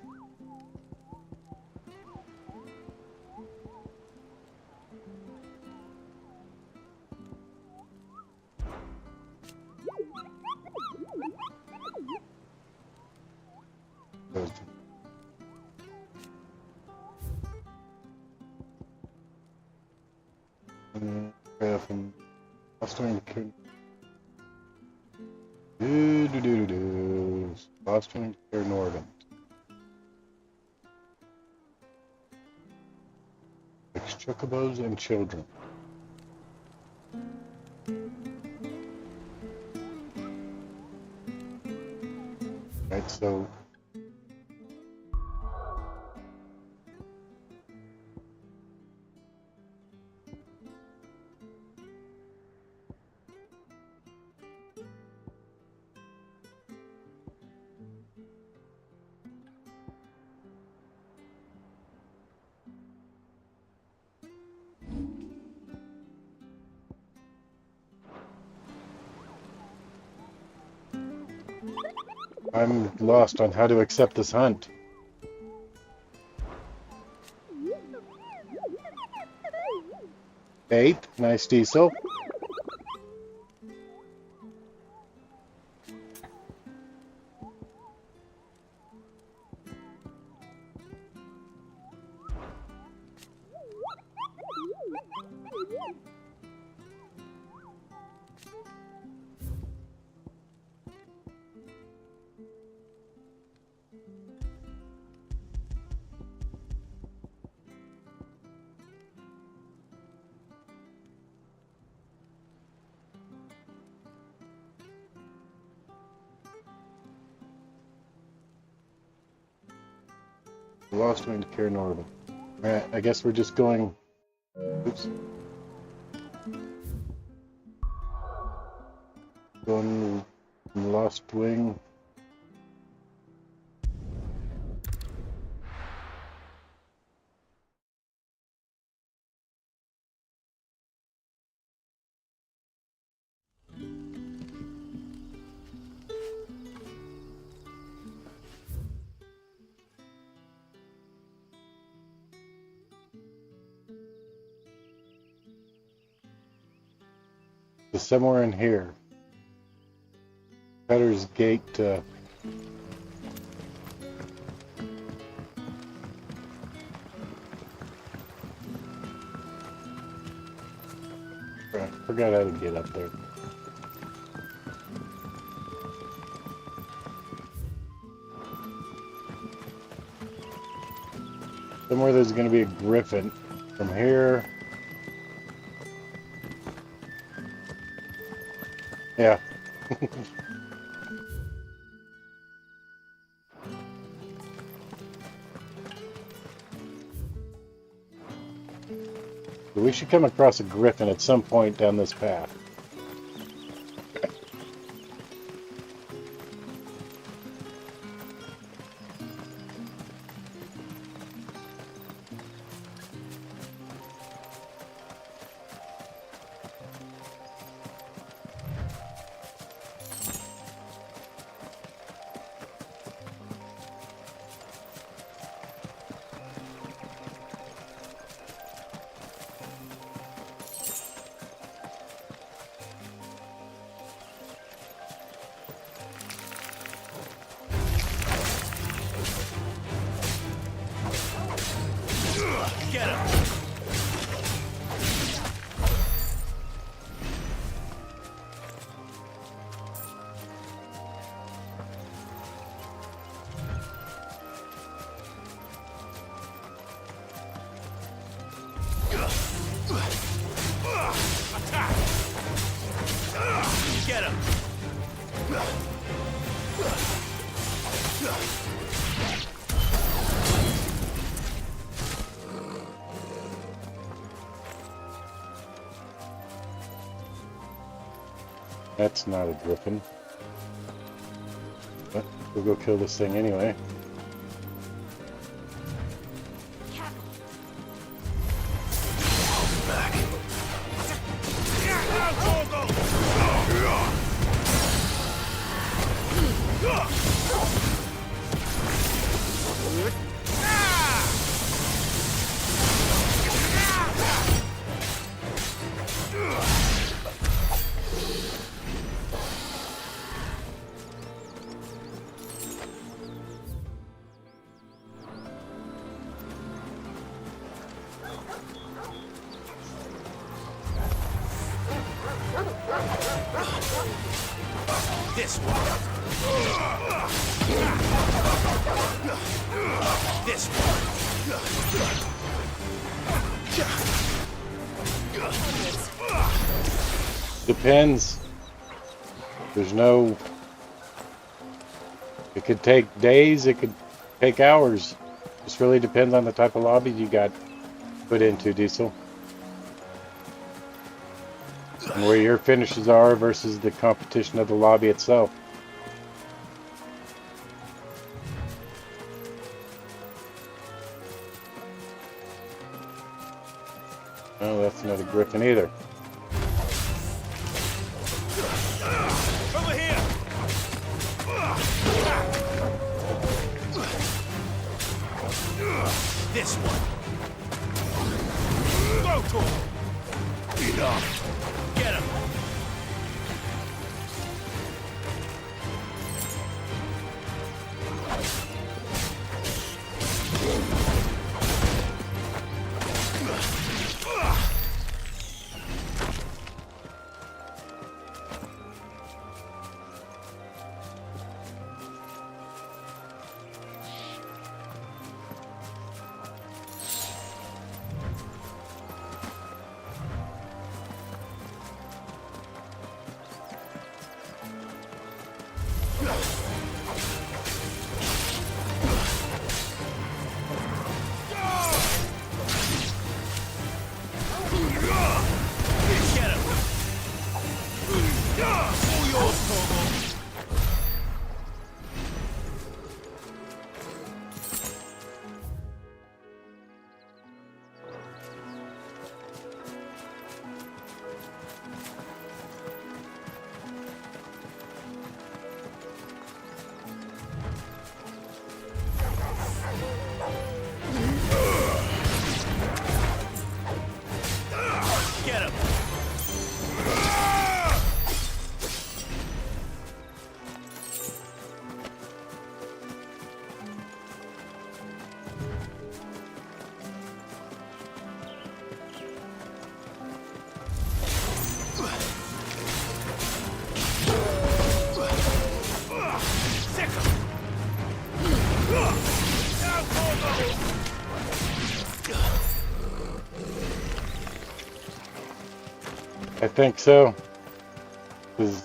Fostering care Northern. Chocobos and children. Right, so I'm lost on how to accept this hunt. Eight, nice diesel. Lost wing to Care Northern. Alright, I guess we're just going. Oops. Going Lost Wing. So somewhere in here. Cutter's Gate. I forgot how to get up there. Somewhere there's going to be a griffin. From here. Yeah. We should come across a griffin at some point down this path. Get him! Attack! Get him! That's not a griffin. But we'll go kill this thing anyway. This one. Depends. There's no... It could take days, it could take hours. Just really depends on the type of lobby you got put into, Diesel. And where your finishes are versus the competition of the lobby itself. Oh, that's not a griffin either. Over here. This one. Go to him. Enough. Get him. I think so. 'Cause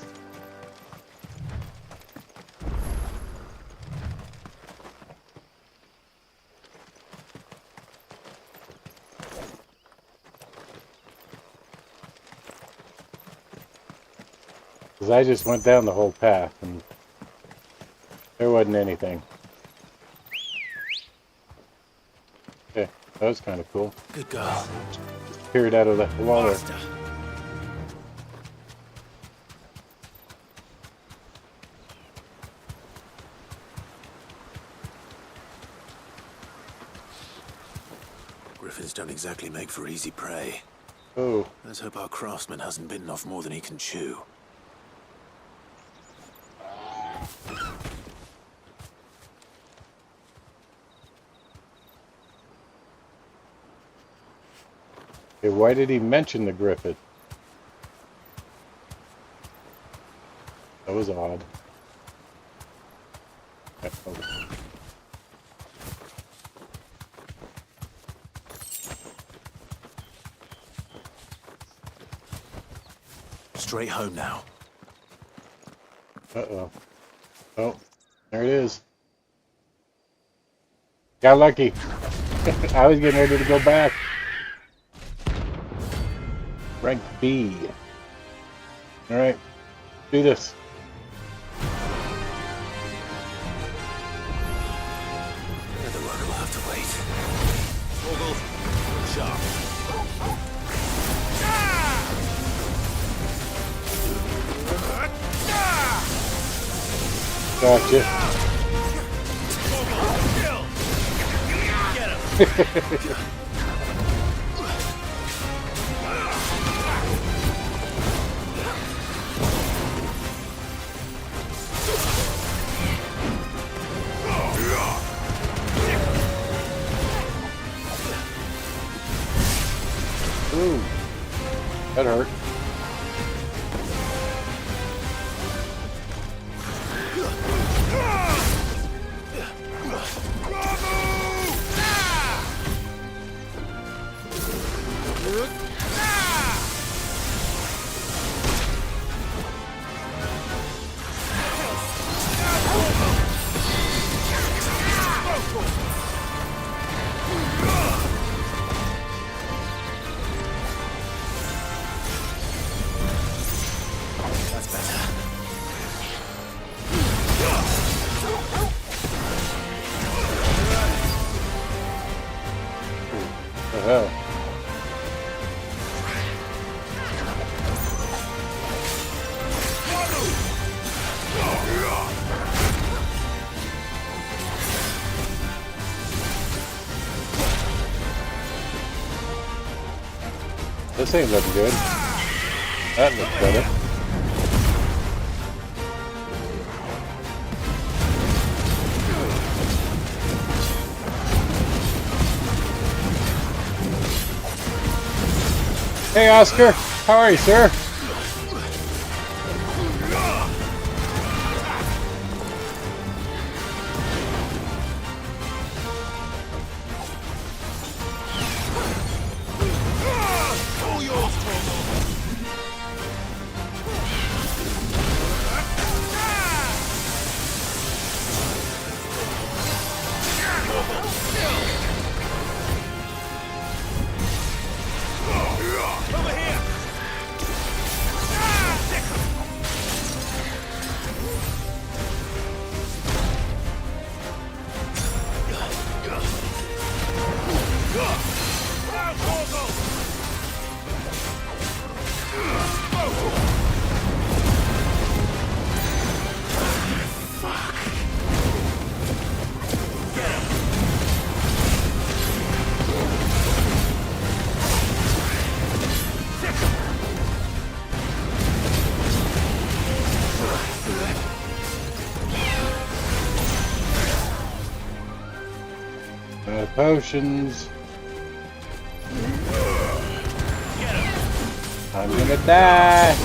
I just went down the whole path and there wasn't anything. Okay, that was kind of cool. Good girl. Just peered out of the water. Griffins don't exactly make for easy prey. Oh. Let's hope our craftsman hasn't bitten off more than he can chew. Okay, why did he mention the griffin? That was odd. Straight home now. Uh-oh. Oh, there it is. Got lucky. I was getting ready to go back. Rank B. Alright, do this. The work will have to wait. Vogel, sharp. Gotcha. Ooh, that hurt. hell? This ain't looking good. That looks better. Hey Oscar, how are you, sir? Potions. I'm gonna die.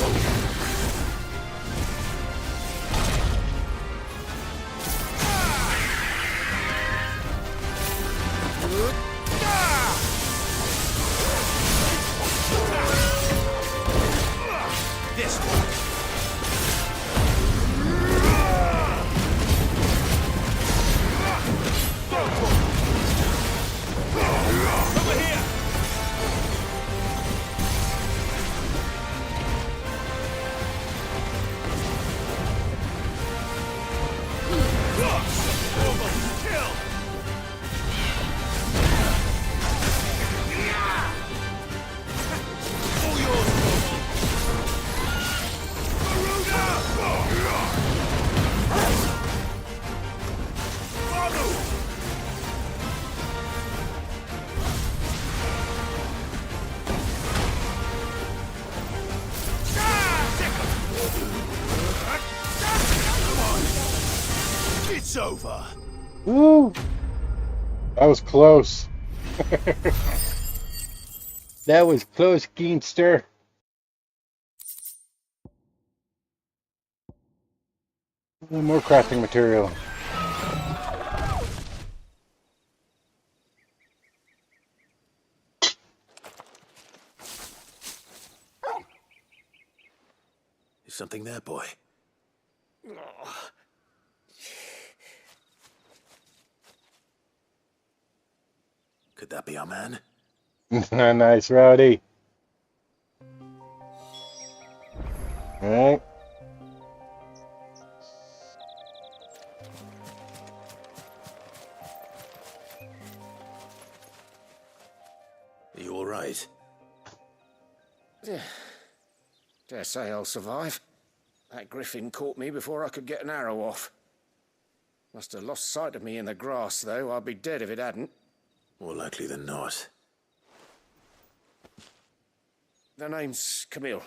This one. It's over. Woo! That was close. That was close, Geenster. More crafting material. Is something there, boy? Could that be our man? Nice, Rowdy. Alright. Are you alright? Dare say I'll survive. That griffin caught me before I could get an arrow off. Must have lost sight of me in the grass, though. I'd be dead if it hadn't. More likely than not. The name's Camille.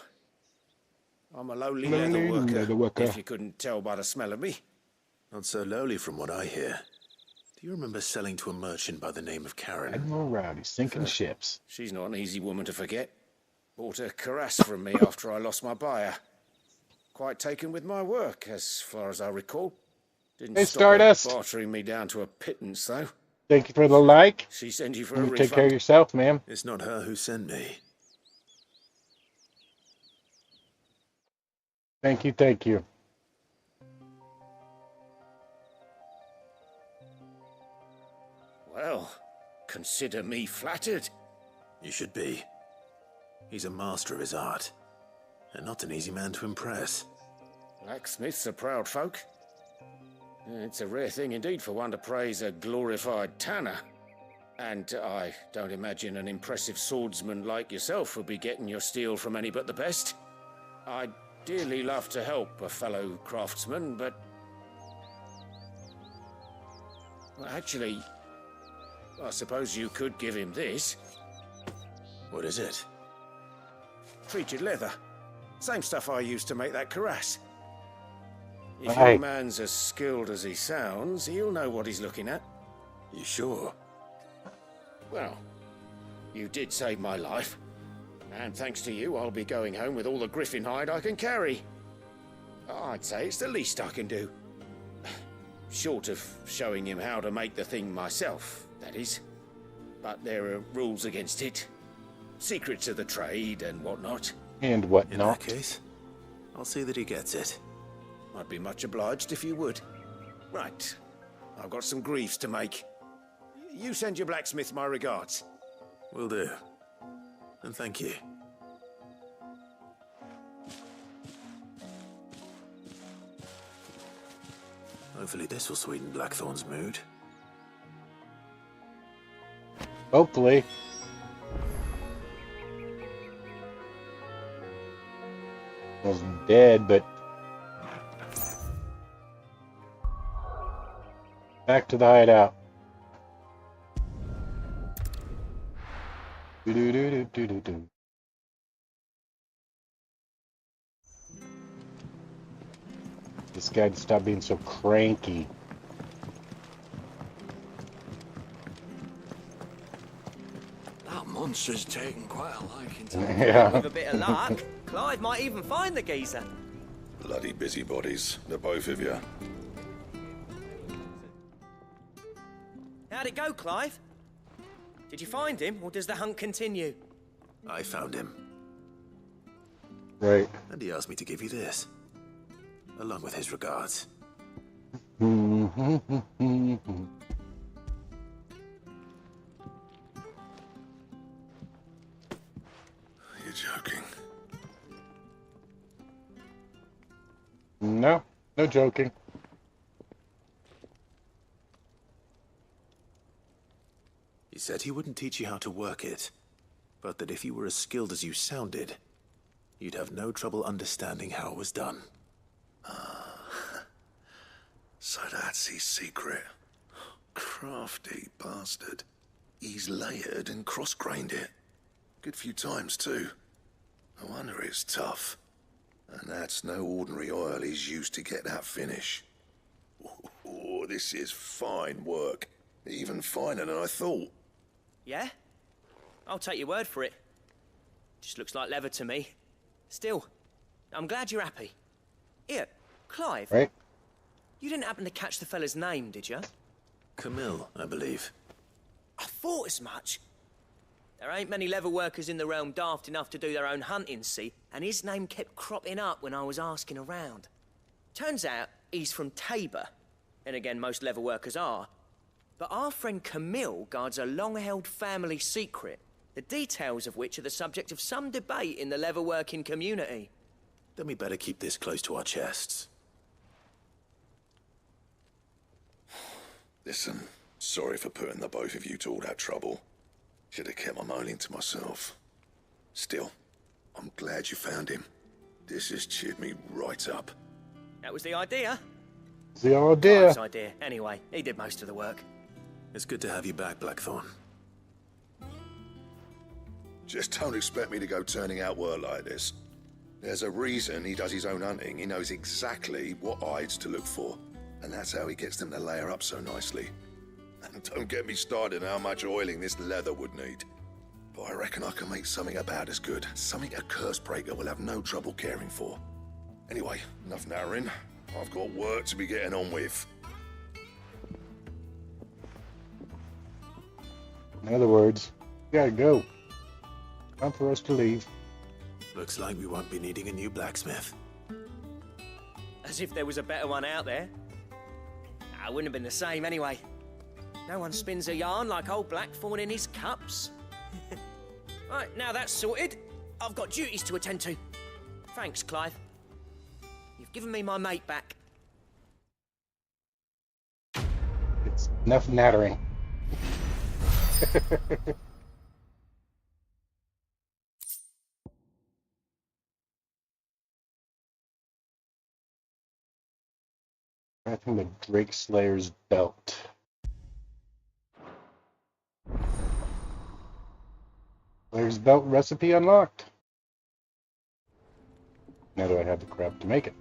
I'm a lowly Lowly leather worker, leatherworker. if you couldn't tell by the smell of me. Not so lowly from what I hear. Do you remember selling to a merchant by the name of Karen? Admiral Rowdy, sinking ships. She's not an easy woman to forget. Bought a cuirass from me after I lost my buyer. Quite taken with my work, as far as I recall. Didn't Hey, stop her Stardust. bartering me down to a pittance, though. Thank you for the like. She sent you for a You refund. take care of yourself, ma'am. It's not her who sent me. Thank you, thank you. Well, consider me flattered. You should be. He's a master of his art, and not an easy man to impress. Blacksmiths are proud folk. It's a rare thing indeed for one to praise a glorified tanner. And I don't imagine an impressive swordsman like yourself will be getting your steel from any but the best. I'd dearly love to help a fellow craftsman, but... Well, actually, I suppose you could give him this. What is it? Treated leather. Same stuff I used to make that cuirass. If Hey. your man's as skilled as he sounds, he'll know what he's looking at. You sure? Well, you did save my life. And thanks to you, I'll be going home with all the griffin hide I can carry. I'd say it's the least I can do. Short of showing him how to make the thing myself, that is. But there are rules against it. Secrets of the trade and whatnot. And whatnot. In that case, I'll see that he gets it. I'd be much obliged if you would. Right. I've got some greaves to make. You send your blacksmith my regards. Will do. And thank you. Hopefully this will sweeten Blackthorn's mood. Hopefully. Was dead, but back to the hideout. Do-do-do-do-do-do. This guy to stop being so cranky. That monster's taken quite a liking to Yeah. With a bit of luck, Clive might even find the geezer. Bloody busybodies, the both of you. How'd it go, Clive? Did you find him, or does the hunt continue? I found him. Right. And he asked me to give you this. Along with his regards. You're joking. No, no joking. He said he wouldn't teach you how to work it, but that if you were as skilled as you sounded, you'd have no trouble understanding how it was done. So that's his secret. Crafty bastard. He's layered and cross-grained it. Good few times, too. No wonder it's tough. And that's no ordinary oil he's used to get that finish. Oh, this is fine work. Even finer than I thought. Yeah? I'll take your word for it. Just looks like leather to me. Still, I'm glad you're happy. Here, Clive. Right? You didn't happen to catch the fella's name, did you? Camille, I believe. I thought as much. There ain't many leather workers in the realm daft enough to do their own hunting, see? And his name kept cropping up when I was asking around. Turns out he's from Tabor. And again, most leather workers are. But our friend Camille guards a long-held family secret, the details of which are the subject of some debate in the leather-working community. Then we better keep this close to our chests. Listen, sorry for putting the both of you to all that trouble. Should have kept my moaning to myself. Still, I'm glad you found him. This has cheered me right up. That was the idea. The idea. Clive's idea. Anyway, he did most of the work. It's good to have you back, Blackthorn. Just don't expect me to go turning out work like this. There's a reason he does his own hunting. He knows exactly what hides to look for. And that's how he gets them to layer up so nicely. And don't get me started on how much oiling this leather would need. But I reckon I can make something about as good. Something a curse breaker will have no trouble caring for. Anyway, enough narrowing. I've got work to be getting on with. In other words, we gotta go. Time for us to leave. Looks like we won't be needing a new blacksmith. As if there was a better one out there. I wouldn't have been the same anyway. No one spins a yarn like old Blackthorn in his cups. Right, now that's sorted, I've got duties to attend to. Thanks, Clive. You've given me my mate back. It's enough nattering. I think the Drake Slayer's belt. Slayer's belt recipe unlocked. Now do I have the crap to make it?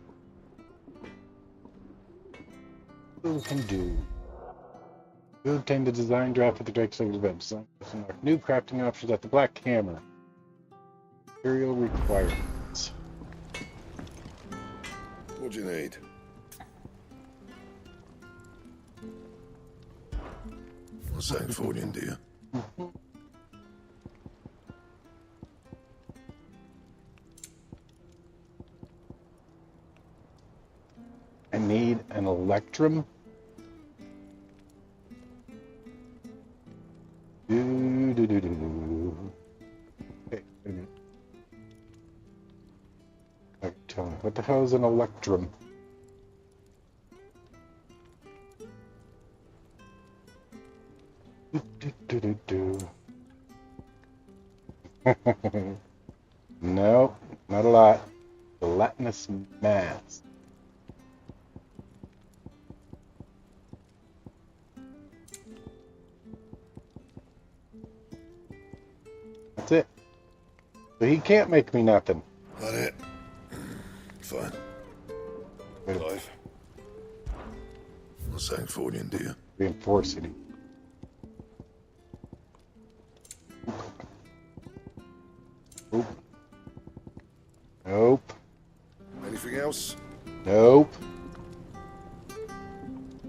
What we can do? You obtain the design draft of the Drake Slayer's belt. Design unlock new crafting options at the Black Hammer. Material requirements. What do you need? What's that for you, dear? I need an electrum. Hey, wait a minute. Okay, tell me, what the hell is an electrum? No, not a lot. Gelatinous mass. That's it. So he can't make me nothing. That it? Fine. Life. What's that for you, dear? Reinforcing it. Nope. Nope. Anything else? Nope.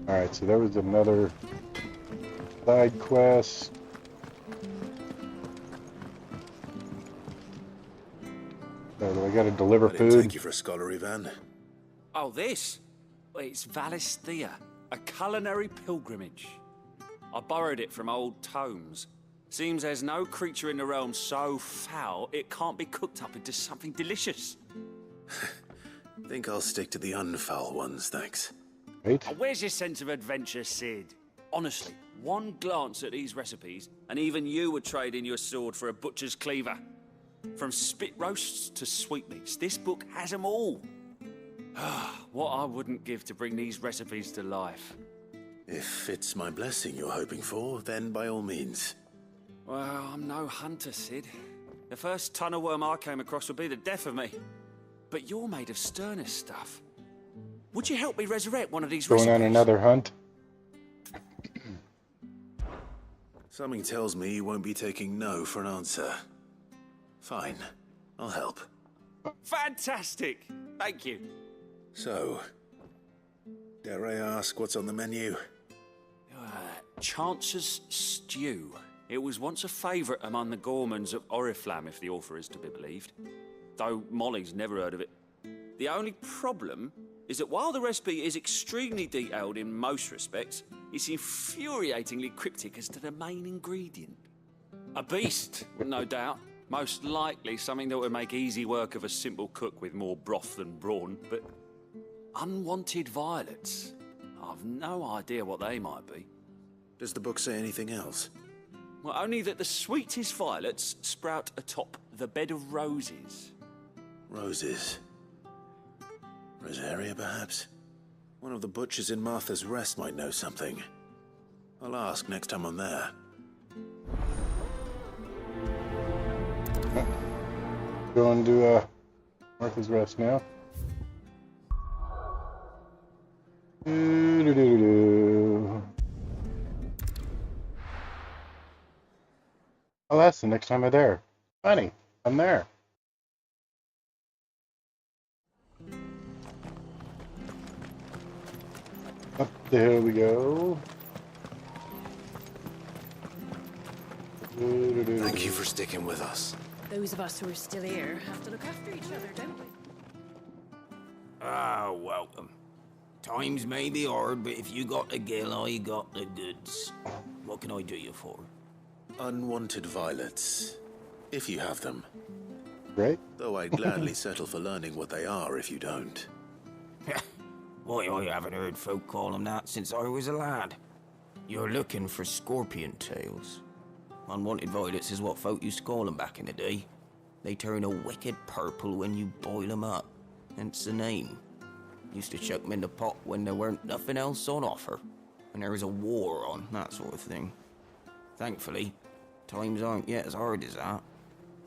Alright, so there was another side quest. So I gotta deliver food. Thank you for a scholarly van. Oh, this? It's Valisthea, a culinary pilgrimage. I borrowed it from old tomes. Seems there's no creature in the realm so foul it can't be cooked up into something delicious. Think I'll stick to the unfoul ones, thanks. Right. Where's your sense of adventure, Sid? Honestly, one glance at these recipes, and even you would trade in your sword for a butcher's cleaver. From spit roasts to sweetmeats, this book has them all. What I wouldn't give to bring these recipes to life. If it's my blessing you're hoping for, then by all means. Well, I'm no hunter, Sid. The first tunnel worm I came across would be the death of me. But you're made of sterner stuff. Would you help me resurrect one of these recipes? Going on another hunt? Something tells me you won't be taking no for an answer. Fine, I'll help. Fantastic! Thank you. So, dare I ask what's on the menu? Chance's Stew. It was once a favourite among the gourmands of Oriflamme, if the author is to be believed. Though Molly's never heard of it. The only problem is that while the recipe is extremely detailed in most respects, it's infuriatingly cryptic as to the main ingredient. A beast, no doubt. Most likely something that would make easy work of a simple cook with more broth than brawn, but unwanted violets. I've no idea what they might be. Does the book say anything else? Well, only that the sweetest violets sprout atop the bed of roses. Roses. Rosaria, perhaps? One of the butchers in Martha's Rest might know something. I'll ask next time I'm there. Going to Martha's Rest now. Oh, that's the next time I'm there. Funny, I'm there. Up the hill we go. Thank you for sticking with us. Those of us who are still here have to look after each other, don't we? Ah, welcome. Times may be hard, but if you got the gill, I got the goods. What can I do you for? Unwanted violets, if you have them. Great. Though I'd gladly settle for learning what they are if you don't. Why, I haven't heard folk call them that since I was a lad. You're looking for scorpion tails. Unwanted violets is what folk used to call them back in the day. They turn a wicked purple when you boil them up, hence the name. Used to chuck them in the pot when there weren't nothing else on offer, and there was a war on, that sort of thing. Thankfully, times aren't yet as hard as that,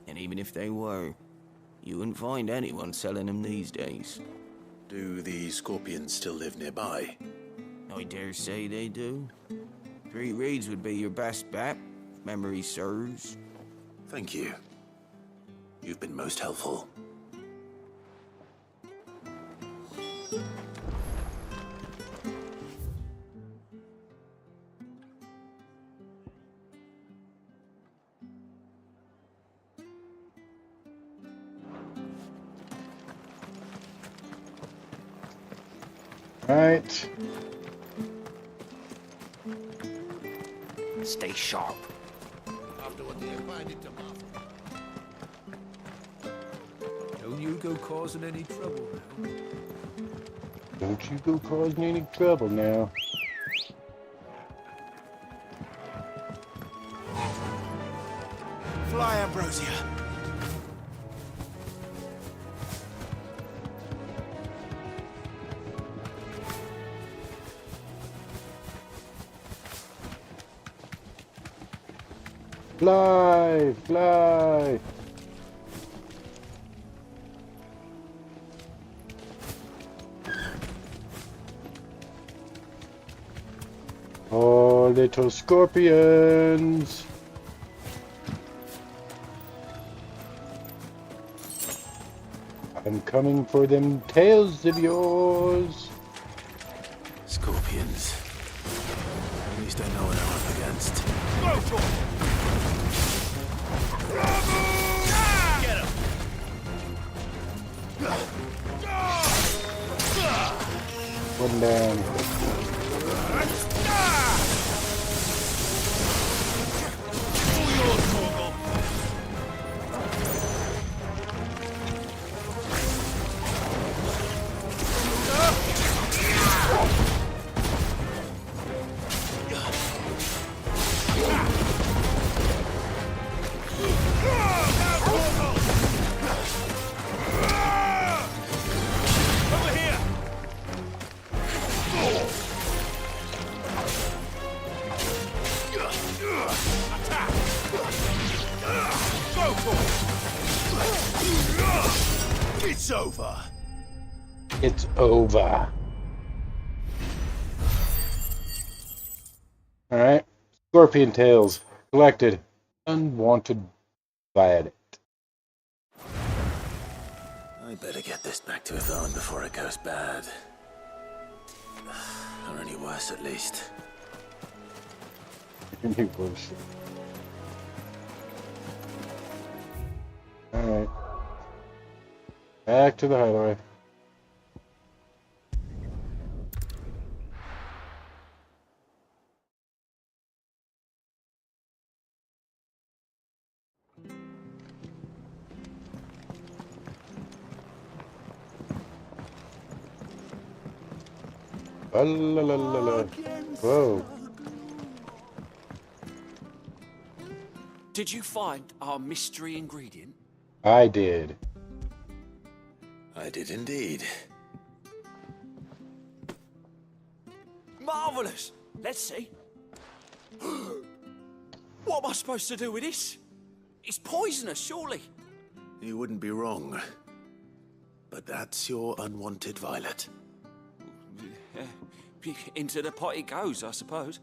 and even if they were, you wouldn't find anyone selling them these days. Do the scorpions still live nearby? I dare say they do. 3 reeds would be your best bet, if memory serves. Thank you. You've been most helpful. Right. Stay sharp. After what they invited to Don't you go causing any trouble now. Don't you go causing any trouble now. Fly, Ambrosia. Fly, fly. Oh, little scorpions. I'm coming for them tails of yours. Scorpions. At least I know what I'm up against. Get him! One down. It's over. It's over. Alright. Scorpion tails. Collected. Unwanted violet. I better get this back to Yvonne before it goes bad. Or any worse, at least. Any worse. Alright. Back to the highway. La la la la la. Whoa. Did you find our mystery ingredient? I did. I did indeed. Marvellous! Let's see. What am I supposed to do with this? It's poisonous, surely. You wouldn't be wrong. But that's your unwanted violet. Into the pot it goes, I suppose.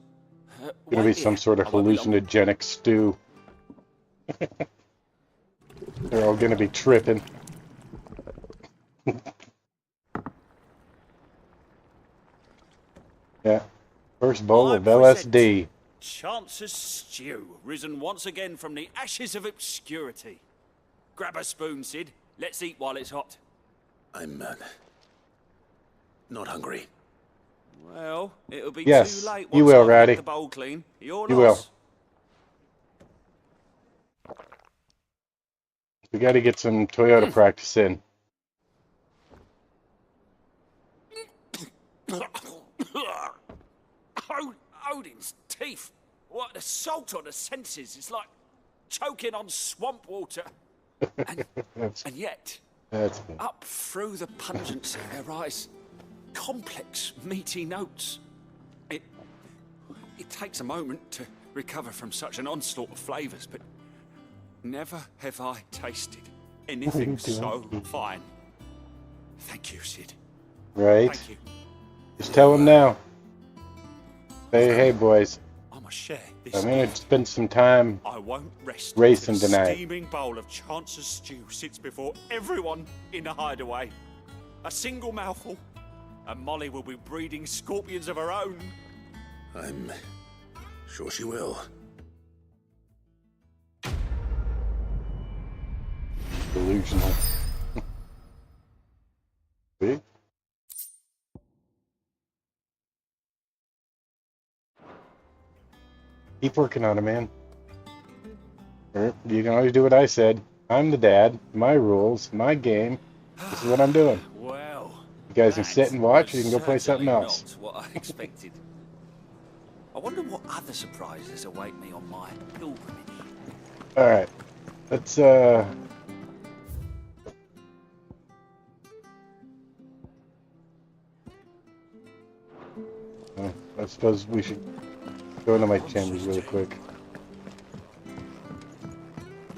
Gonna be some sort of hallucinogenic stew. They're all gonna be tripping. Yeah. First bowl of LSD. Chance's stew, risen once again from the ashes of obscurity. Grab a spoon, Sid. Let's eat while it's hot. I'm not hungry. Well, it'll be Yes, too late you once will, I've Ratty. got the bowl clean. Your You loss. We gotta get some Toyota practice in. Odin's teeth. What, the salt on the senses? It's like choking on swamp water. And yet, up through the pungency, there rise complex, meaty notes. It takes a moment to recover from such an onslaught of flavours, but never have I tasted anything so fine. Thank you, Sid. Right. Thank you. Just tell him now. Hey, boys. I must share this. I'm gonna spend some time I won't rest racing until tonight. a steaming bowl of Chance's stew sits before everyone in the hideaway. A single mouthful, and Molly will be breeding scorpions of her own. I'm sure she will. Delusional. See? Keep working on it, man. You can always do what I said. I'm the dad. My rules. My game. This is what I'm doing. Well, you guys can sit and watch, or you can go play something else. Not what I expected. I wonder what other surprises await me on my pilgrimage. Alright. Let's, I suppose we should go into my chambers really quick.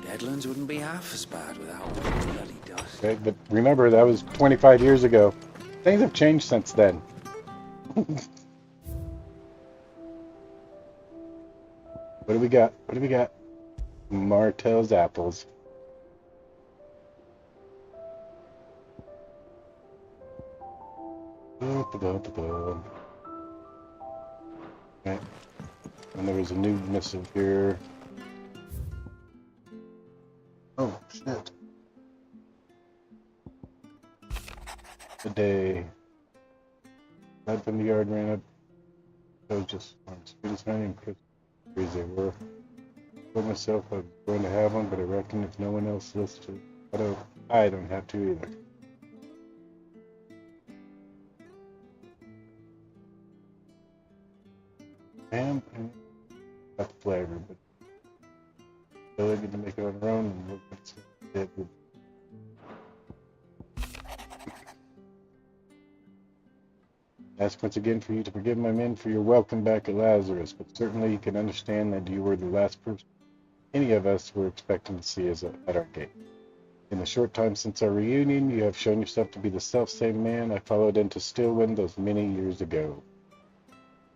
Deadlands wouldn't be half as bad without all the bloody dust. Okay, but remember, that was 25 years ago. Things have changed since then. What do we got? What do we got? Martell's apples. Okay. And there was a new missive here. Oh, shit. The day. Right from the yard ran up. I was just on sweetest honey and crisp trees they were. I told myself I was going to have one, but I reckon if no one else listens to it, I don't have to either. And not the flavor, but ability to make it on our own and look at it. Ask once again for you to forgive my men for your welcome back at Lazarus, but certainly you can understand that you were the last person any of us were expecting to see us at our gate. In the short time since our reunion, you have shown yourself to be the self-same man I followed into Stillwind those many years ago.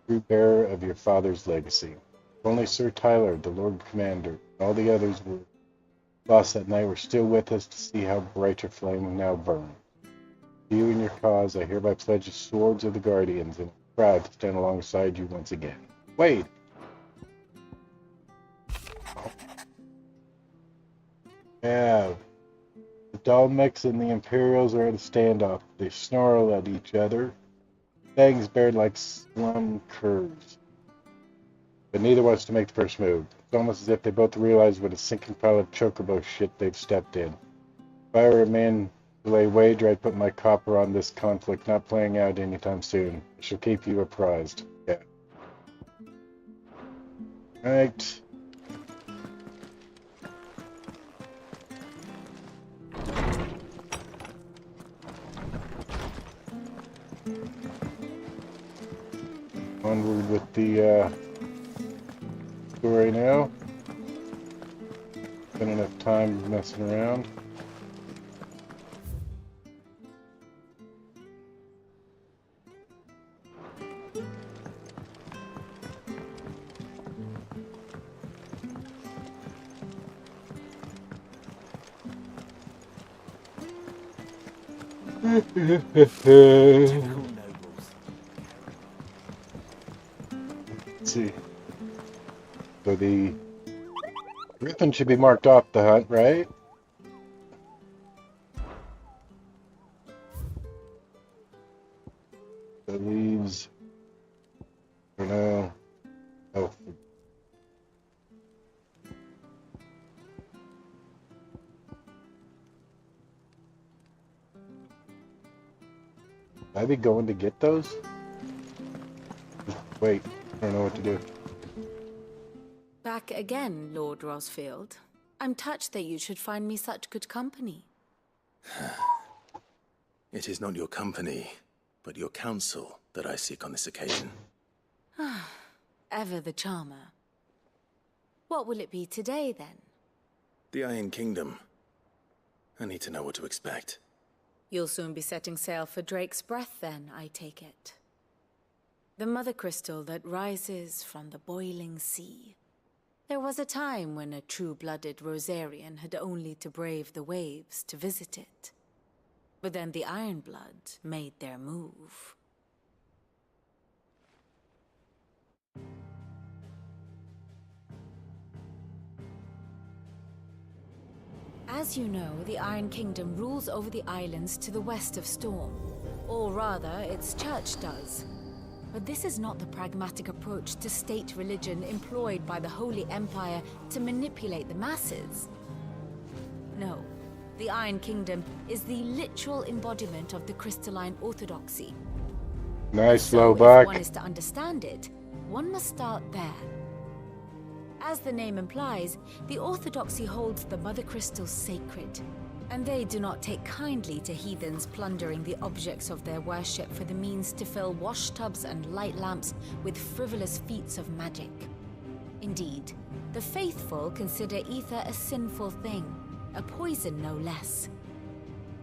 True bearer of your father's legacy. Only Sir Tyler, the Lord Commander, and all the others were lost that night were still with us to see how bright your flame now burns. To you and your cause, I hereby pledge the swords of the Guardians, and I'm proud to stand alongside you once again. Wade! Yeah. The Dalmecs and the Imperials are at a standoff. They snarl at each other, fangs bared like slum curs. But neither wants to make the first move. It's almost as if they both realize what a sinking pile of chocobo shit they've stepped in. If I were a man to lay wager, I'd put my copper on this conflict not playing out anytime soon. I shall keep you apprised. Yeah. Right. Onward with the story now. Been enough time messing around. Let's see. So the Griffin should be marked off the hunt, right? The leaves for now. Oh. Should I be going to get those? Wait, I don't know what to do. Back again, Lord Rosfield. I'm touched that you should find me such good company. It is not your company, but your counsel that I seek on this occasion. Ever the charmer. What will it be today, then? The Iron Kingdom. I need to know what to expect. You'll soon be setting sail for Drake's Breath, then, I take it. The mother crystal that rises from the boiling sea. There was a time when a true-blooded Rosarian had only to brave the waves to visit it. But then the Ironblood made their move. As you know, the Iron Kingdom rules over the islands to the west of Storm. Or rather, its church does. But this is not the pragmatic approach to state religion employed by the Holy Empire to manipulate the masses. No, the Iron Kingdom is the literal embodiment of the crystalline orthodoxy. Nice, So, Slowbuck. if one is to understand it, one must start there. As the name implies, the orthodoxy holds the mother crystals sacred, and they do not take kindly to heathens plundering the objects of their worship for the means to fill washtubs and light lamps with frivolous feats of magic. Indeed, the faithful consider ether a sinful thing, a poison no less.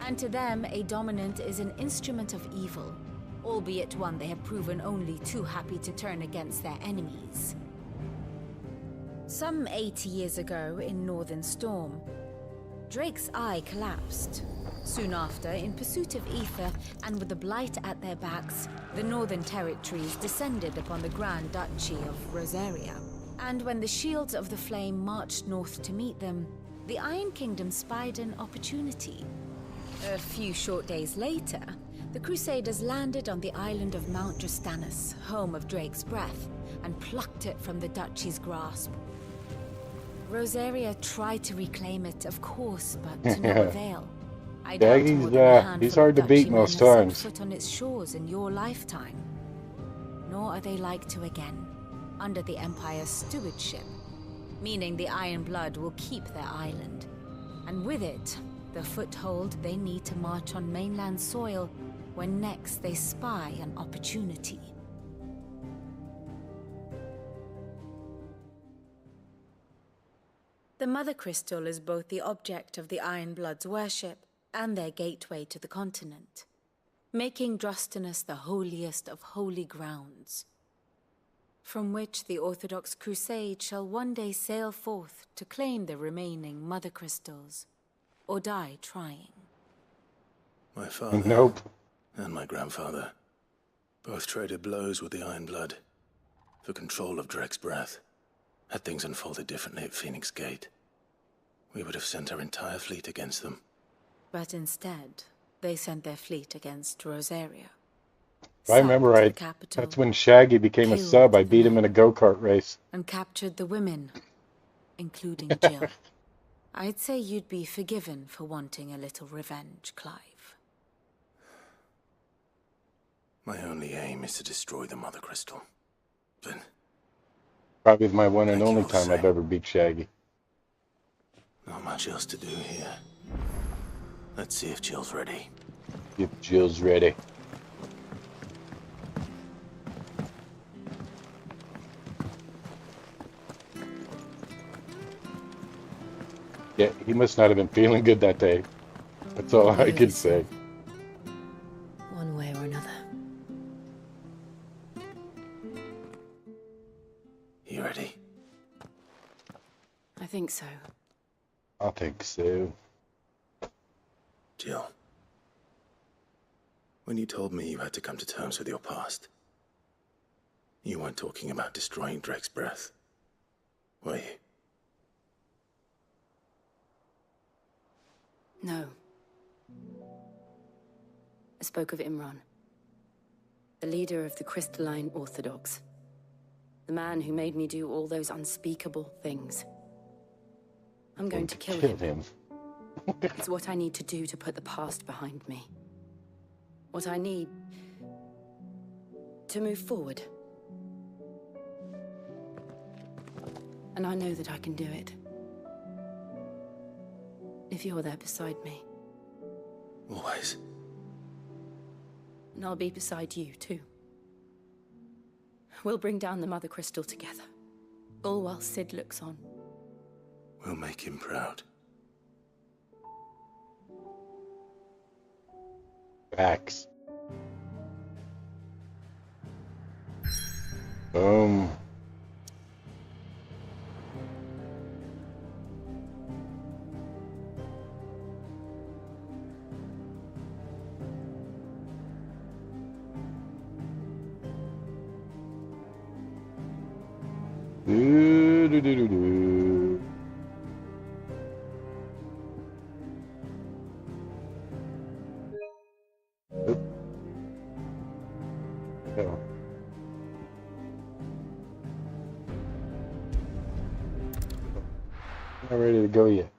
And to them, a dominant is an instrument of evil, albeit one they have proven only too happy to turn against their enemies. Some 80 years ago, in Northern Storm, Drake's eye collapsed. Soon after, in pursuit of ether and with the blight at their backs, the Northern Territories descended upon the Grand Duchy of Rosaria. And when the Shields of the Flame marched north to meet them, the Iron Kingdom spied an opportunity. A few short days later, the Crusaders landed on the island of Mount Drastanus, home of Drake's Breath, and plucked it from the Duchy's grasp. Rosaria tried to reclaim it, of course, but to no avail. I doubt more than a handful he's hard of to beat Dutchy men most have set times. foot on its shores in your lifetime. Nor are they like to again, under the Empire's stewardship, meaning the Iron Blood will keep their island, and with it, the foothold they need to march on mainland soil when next they spy an opportunity. The Mother Crystal is both the object of the Iron Blood's worship and their gateway to the continent, making Drastanus the holiest of holy grounds, from which the Orthodox Crusade shall one day sail forth to claim the remaining Mother Crystals, or die trying. My father Nope. and my grandfather both traded blows with the Iron Blood for control of Drake's Breath. Had things unfolded differently at Phoenix Gate, we would have sent our entire fleet against them. But instead, they sent their fleet against Rosaria. If I remember sacked the right, capital, that's when Shaggy became a killed sub. I the beat him men, in a go-kart race. and captured the women, including Jill. I'd say you'd be forgiven for wanting a little revenge, Clive. My only aim is to destroy the Mother Crystal. Then Probably my one and Thank you, only time I've Jose. ever beat Shaggy. not much else to do here. Let's see if Jill's ready. If Jill's ready. Yeah, he must not have been feeling good that day. That's all I can say. One way or another. You ready? I think so. I think so. Jill, when you told me you had to come to terms with your past, you weren't talking about destroying Drake's Breath, were you? No. I spoke of Imran, the leader of the Crystalline Orthodox. The man who made me do all those unspeakable things. I'm going to kill him. It's what I need to do to put the past behind me. What I need to move forward. And I know that I can do it. If you're there beside me. Always. And I'll be beside you, too. We'll bring down the Mother Crystal together. All while Sid looks on. We'll make him proud. Facts. Boom. Do, do, do, do, do. Oop. Oh. Not ready to go yet.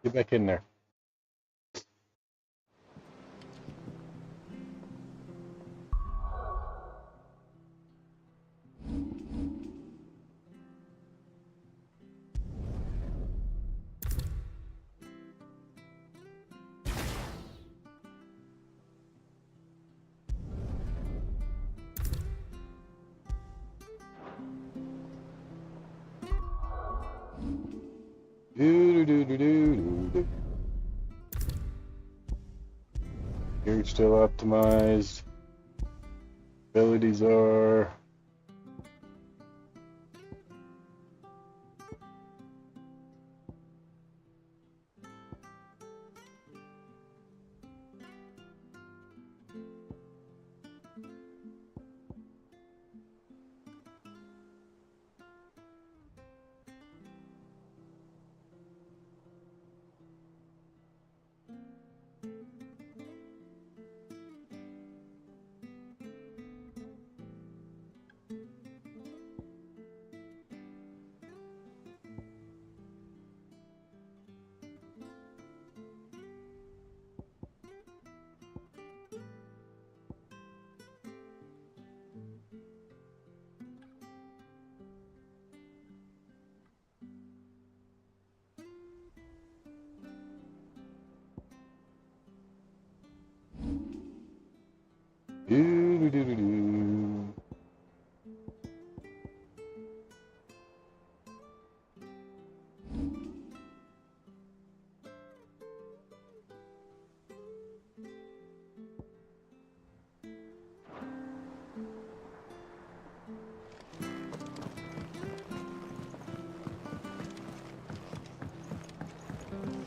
Get back in there. Do, do, do, do, do, do. Gear still optimized. Abilities are. Do, do, do, do, do.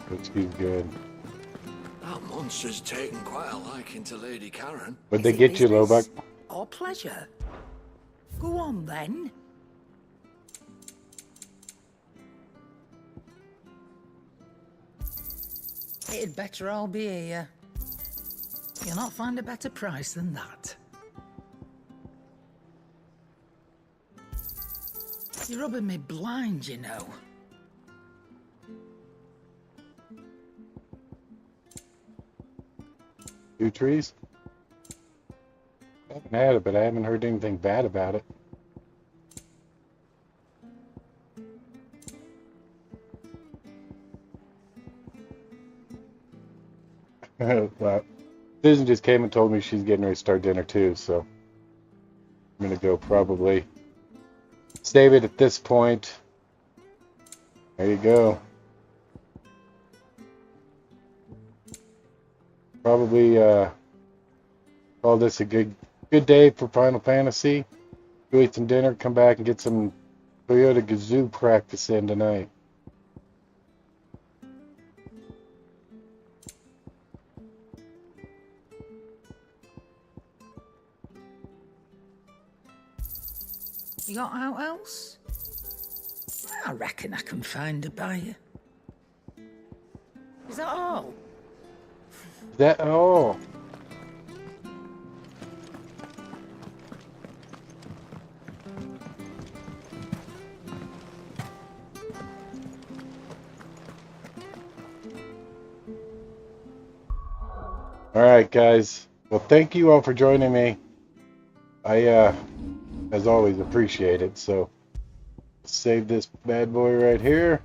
Whiskey's good. That monster's taken quite a liking to Lady Karen. What'd they get you, Lobak? Our pleasure. Go on, then. It'd better all be here. You'll not find a better price than that. You're rubbing me blind, you know. 2 trees? I haven't had it, but I haven't heard anything bad about it. Well, Susan just came and told me she's getting ready to start dinner too, so I'm gonna go probably save it at this point. There you go. Probably call this a good day for Final Fantasy. Go eat some dinner, come back and get some Toyota Gazoo practice in tonight. You got out else? I reckon I can find a buyer. Is that all? That all? All right, guys. Well, thank you all for joining me. I, as always, appreciate it. So, Save this bad boy right here.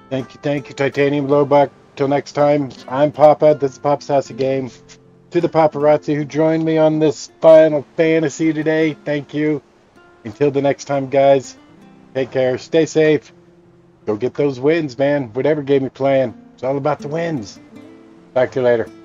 Thank you, Titanium Lowbuck. Till next time, I'm Papa. This is Pop Sassy Game. To the paparazzi who joined me on this Final Fantasy today, thank you. Until the next time, guys, take care, stay safe, go get those wins, man. Whatever game you're playing, it's all about the wins. Talk to you later.